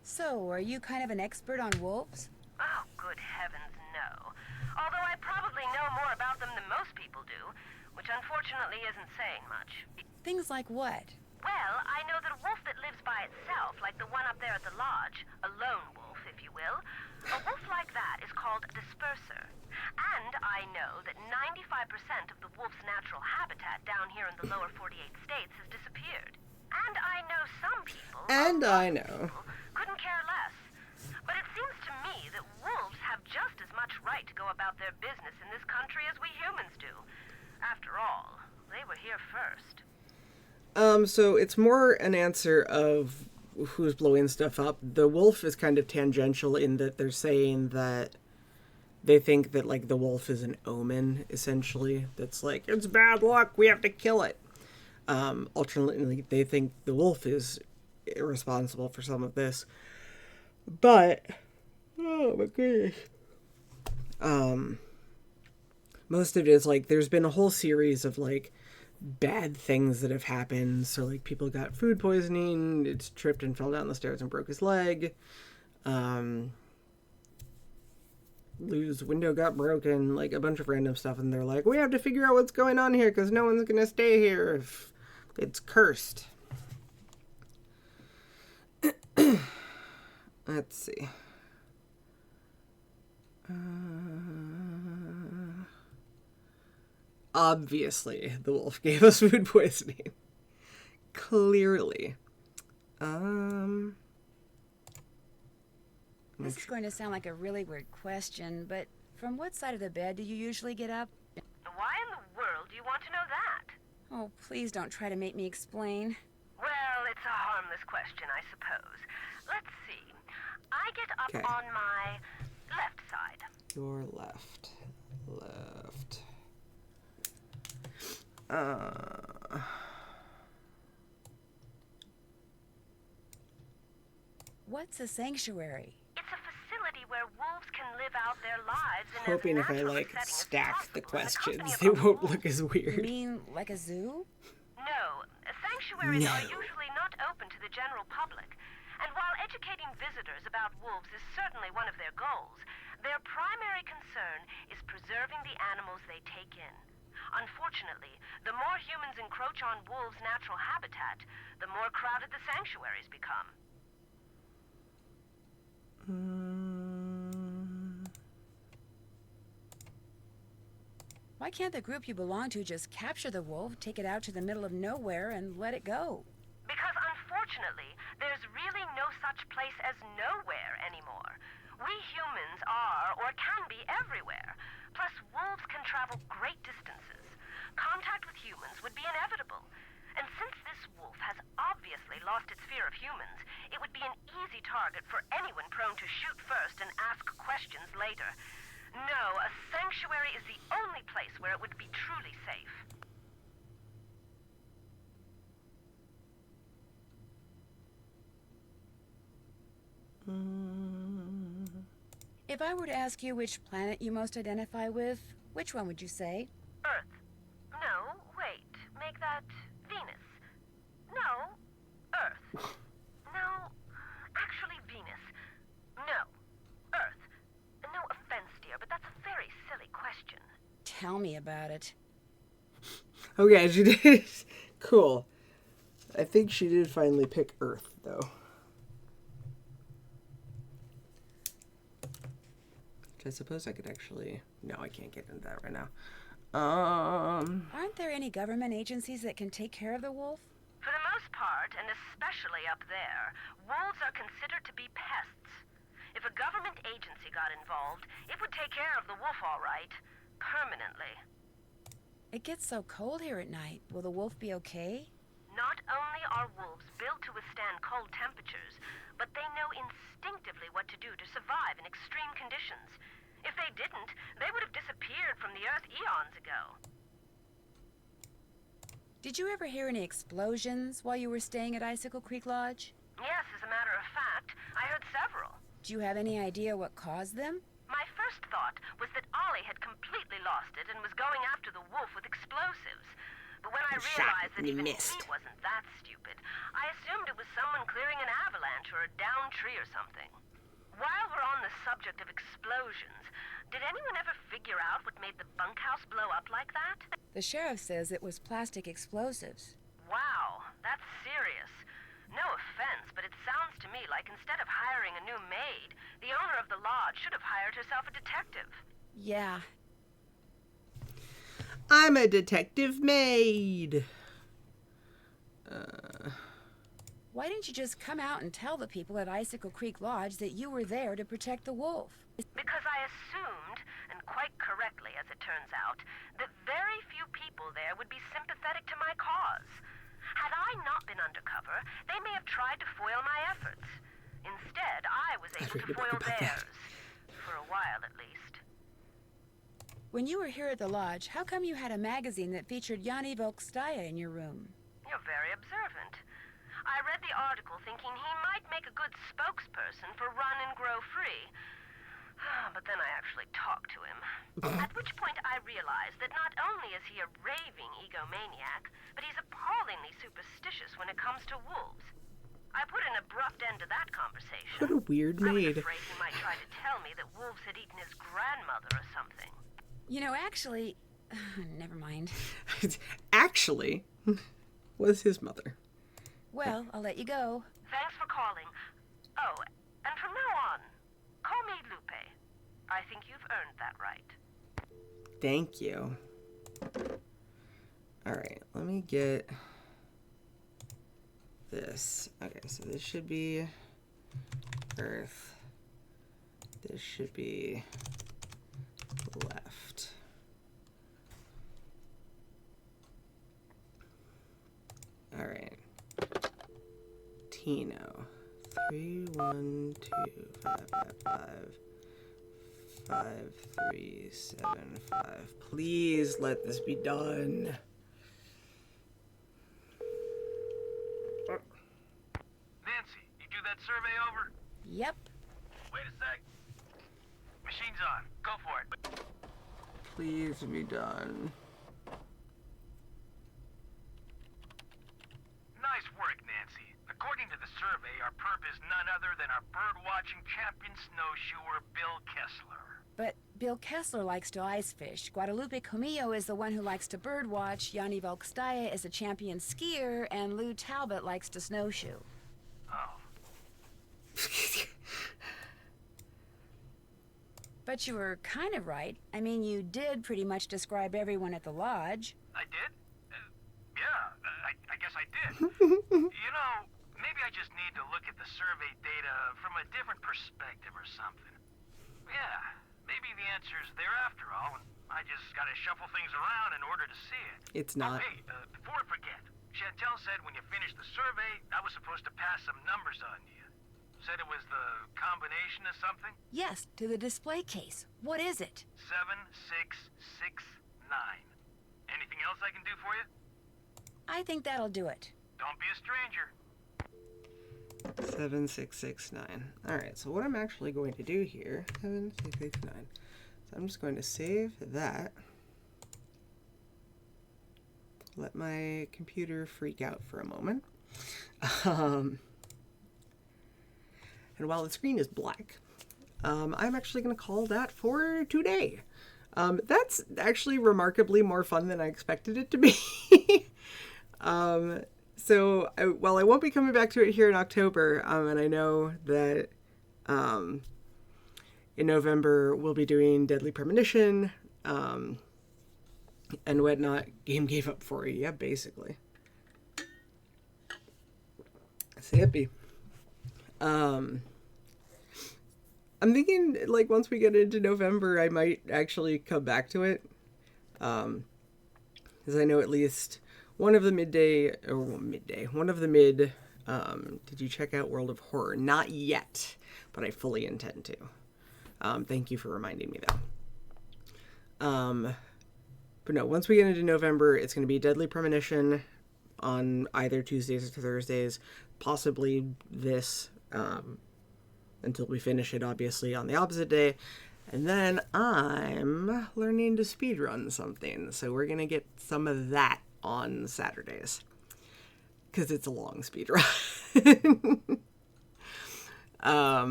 So, are you kind of an expert on wolves? Oh, good heavens, no. Although I probably know more about them than most people do, which unfortunately isn't saying much. Things like what? Well, I know that a wolf that lives by itself, like the one up there at the lodge, a lone wolf, if you will, a wolf like that is called a disperser. And I know that 95% of the wolf's natural habitat down here in the lower 48 states has disappeared. And I know some people, couldn't care less. But it seems to me that wolves have just as much right to go about their business in this country as we humans do. After all, they were here first. So it's more an answer of who's blowing stuff up. The wolf is kind of tangential in that they're saying that they think that, like, the wolf is an omen, essentially. That's like, it's bad luck, we have to kill it. Alternately, they think the wolf is irresponsible for some of this. But, oh my goodness. Most of it is, like, there's been a whole series of, like, bad things that have happened. So, like, people got food poisoning, it's tripped and fell down the stairs and broke his leg. Lou's window got broken, like, a bunch of random stuff, and they're like, we have to figure out what's going on here, because no one's gonna stay here if it's cursed. Let's see. Obviously, the wolf gave us food poisoning. Clearly. This is going to sound like a really weird question, but from what side of the bed do you usually get up? Why in the world do you want to know that? Oh, please don't try to make me explain. Well, it's a harmless question, I suppose. Let's see. I get up on my Left side. Your left. Left. What's a sanctuary? It's a facility where wolves can live out their lives in Hoping as if I natural like setting as stack the possible in the company questions, of they other won't wolves. look as You weird. mean like a zoo? No, sanctuaries No. are usually not open to the general public. And while educating visitors about wolves is certainly one of their goals, their primary concern is preserving the animals they take in. Unfortunately, the more humans encroach on wolves' natural habitat, the more crowded the sanctuaries become. Why can't the group you belong to just capture the wolf, take it out to the middle of nowhere, and let it go? Because unfortunately, there's really no such place as nowhere anymore. We humans are, or can be, everywhere. Plus, wolves can travel great distances. Contact with humans would be inevitable. And since this wolf has obviously lost its fear of humans, it would be an easy target for anyone prone to shoot first and ask questions later. No, a sanctuary is the only place where it would be truly safe. If I were to ask you which planet you most identify with, which one would you say? Earth. No, wait. Make that Venus. No, Earth. No, actually Venus. No, Earth. No offense, dear, but that's a very silly question. Tell me about it. Okay, she did. Cool. I think she did finally pick Earth, though. Which I suppose I could actually... No, I can't get into that right now. Aren't there any government agencies that can take care of the wolf? For the most part, and especially up there, wolves are considered to be pests. If a government agency got involved, it would take care of the wolf all right. Permanently. It gets so cold here at night. Will the wolf be okay? Not only are wolves built to withstand cold temperatures, but they know instinctively what to do to survive in extreme conditions. If they didn't, they would have disappeared from the Earth eons ago. Did you ever hear any explosions while you were staying at Icicle Creek Lodge? Yes, as a matter of fact, I heard several. Do you have any idea what caused them? My first thought was that Ollie had completely lost it and was going after the wolf with explosives. But when I realized that even he wasn't that stupid, I assumed it was someone clearing an avalanche or a downed tree or something. While we're on the subject of explosions, did anyone ever figure out what made the bunkhouse blow up like that? The sheriff says it was plastic explosives. Wow, that's serious. No offense, but it sounds to me like instead of hiring a new maid, the owner of the lodge should have hired herself a detective. Yeah. I'm a detective maid. Why didn't you just come out and tell the people at Icicle Creek Lodge that you were there to protect the wolf? Because I assumed, and quite correctly as it turns out, that very few people there would be sympathetic to my cause. Had I not been undercover, they may have tried to foil my efforts. Instead, I was able to foil theirs. For a while, at least. When you were here at the lodge, how come you had a magazine that featured Yanni Volkstaya in your room? You're very observant. I read the article thinking he might make a good spokesperson for Run and Grow Free. But then I actually talked to him. At which point I realized that not only is he a raving egomaniac, but he's appallingly superstitious when it comes to wolves. I put an abrupt end to that conversation. What a weird I was maid. afraid he might try to tell me that wolves had eaten his grandmother or something. You know, actually... never mind. Actually, was his mother. Well, I'll let you go. Thanks for calling. Oh, and from now on, call me Lupe. I think you've earned that right. Thank you. Alright, let me get this. Okay, so this should be Earth. This should be left. Alright. Tino. 3125555. 5375. Please let this be done. Nancy, you do that survey over? Yep. Wait a sec. Machine's on. Go for it. Please be done. Nice work, Nancy. According to the survey, our perp is none other than our bird-watching champion snowshoer, Bill Kessler. But Bill Kessler likes to ice fish. Guadalupe Comillo is the one who likes to birdwatch. Yanni Volkstaya is a champion skier, and Lou Talbot likes to snowshoe. Oh. But you were kind of right. I mean, you did pretty much describe everyone at the lodge. I did? Yeah, I guess I did. You know, maybe I just need to look at the survey data from a different perspective or something. Yeah, maybe the answer's there after all, and I just gotta shuffle things around in order to see it. It's not. Oh, hey, before I forget, Chantel said when you finished the survey, I was supposed to pass some numbers on to you. Said it was the combination of something? Yes, to the display case. What is it? 7669. Anything else I can do for you? I think that'll do it. Don't be a stranger. 7669. Alright, so what I'm actually going to do here, 7669. So I'm just going to save that. Let my computer freak out for a moment. And while the screen is black, I'm actually going to call that for today. That's actually remarkably more fun than I expected it to be. While I won't be coming back to it here in October, and I know that in November we'll be doing Deadly Premonition and whatnot. Game gave up for you, yeah, basically. It's hippie. I'm thinking, like, once we get into November, I might actually come back to it. Because I know at least one of the did you check out World of Horror? Not yet, but I fully intend to. Thank you for reminding me, though. But no, once we get into November, it's going to be Deadly Premonition on either Tuesdays or Thursdays, possibly this, until we finish it, obviously, on the opposite day. And then I'm learning to speedrun something, so we're going to get some of that on Saturdays. Because it's a long speedrun.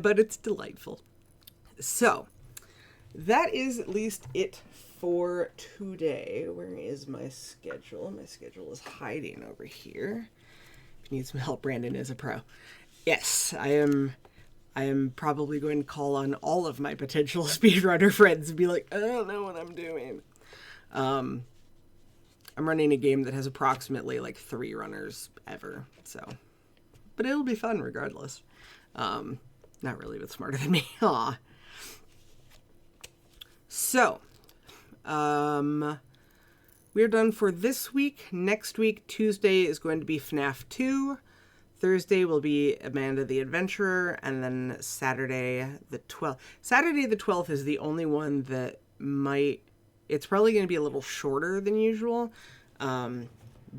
But it's delightful. So, that is at least it for today. Where is my schedule? My schedule is hiding over here. If you need some help, Brandon is a pro. Yes, I am probably going to call on all of my potential speedrunner friends and be like, I don't know what I'm doing. I'm running a game that has approximately like 3 runners ever, so. But it'll be fun regardless. Not really, but smarter than me. Aw. So, we're done for this week. Next week, Tuesday, is going to be FNAF 2. Thursday will be Amanda the Adventurer, and then Saturday the 12th. Saturday the 12th is the only one that it's probably going to be a little shorter than usual,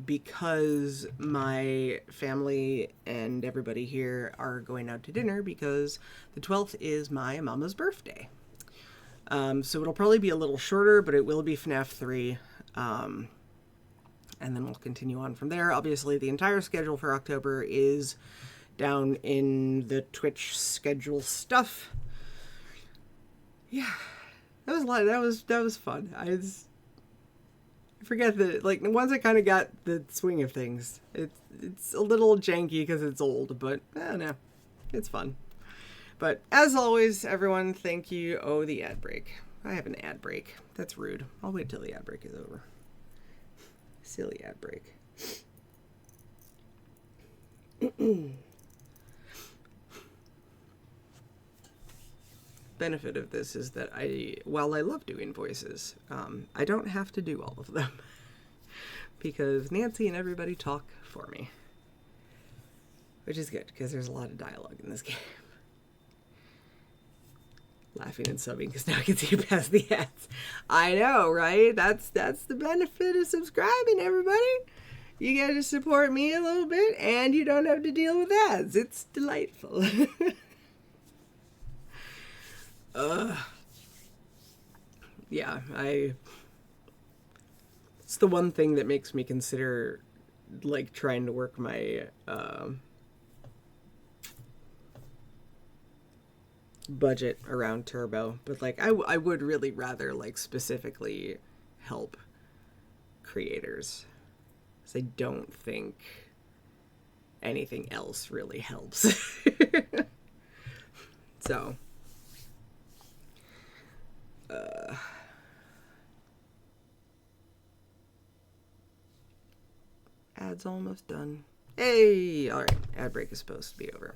because my family and everybody here are going out to dinner because the 12th is my mama's birthday. So it'll probably be a little shorter, but it will be FNAF 3. And then we'll continue on from there. Obviously, the entire schedule for October is down in the Twitch schedule stuff. Yeah, that was a lot. That was fun. I forget that, like, once I kind of got the swing of things, it's a little janky because it's old, but I don't know, it's fun. But as always, everyone, thank you. Oh, the ad break. I have an ad break. That's rude. I'll wait till the ad break is over. Silly ad break. Benefit of this is that while I love doing voices, I don't have to do all of them because Nancy and everybody talk for me, which is good because there's a lot of dialogue in this game. Laughing and subbing because now I can see you past the ads. I know, right? That's the benefit of subscribing, everybody. You get to support me a little bit, and you don't have to deal with ads. It's delightful. Yeah, it's the one thing that makes me consider, like, trying to work my, budget around Turbo. But, like, I would really rather, like, specifically help creators. Because I don't think anything else really helps. So, ad's almost done. Hey! Alright, ad break is supposed to be over.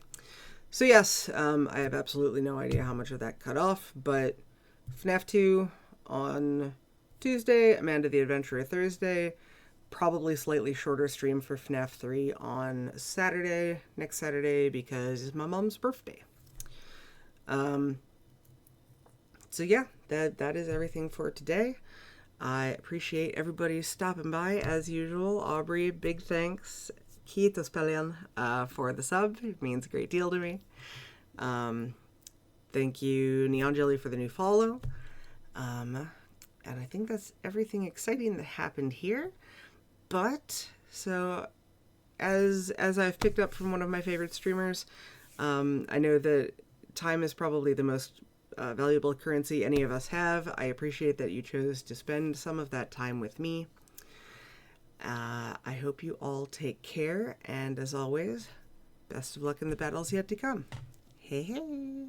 So yes, I have absolutely no idea how much of that cut off, but FNAF 2 on Tuesday, Amanda the Adventurer Thursday, probably slightly shorter stream for FNAF 3 on Saturday, next Saturday, because it's my mom's birthday. So yeah, that is everything for today. I appreciate everybody stopping by as usual. Aubrey, big thanks. Kiitos paljon for the sub. It means a great deal to me. Thank you, Neon Jelly, for the new follow. And I think that's everything exciting that happened here. But, so, as I've picked up from one of my favorite streamers, I know that time is probably the most valuable currency any of us have. I appreciate that you chose to spend some of that time with me. I hope you all take care, and as always, best of luck in the battles yet to come. Hey, hey!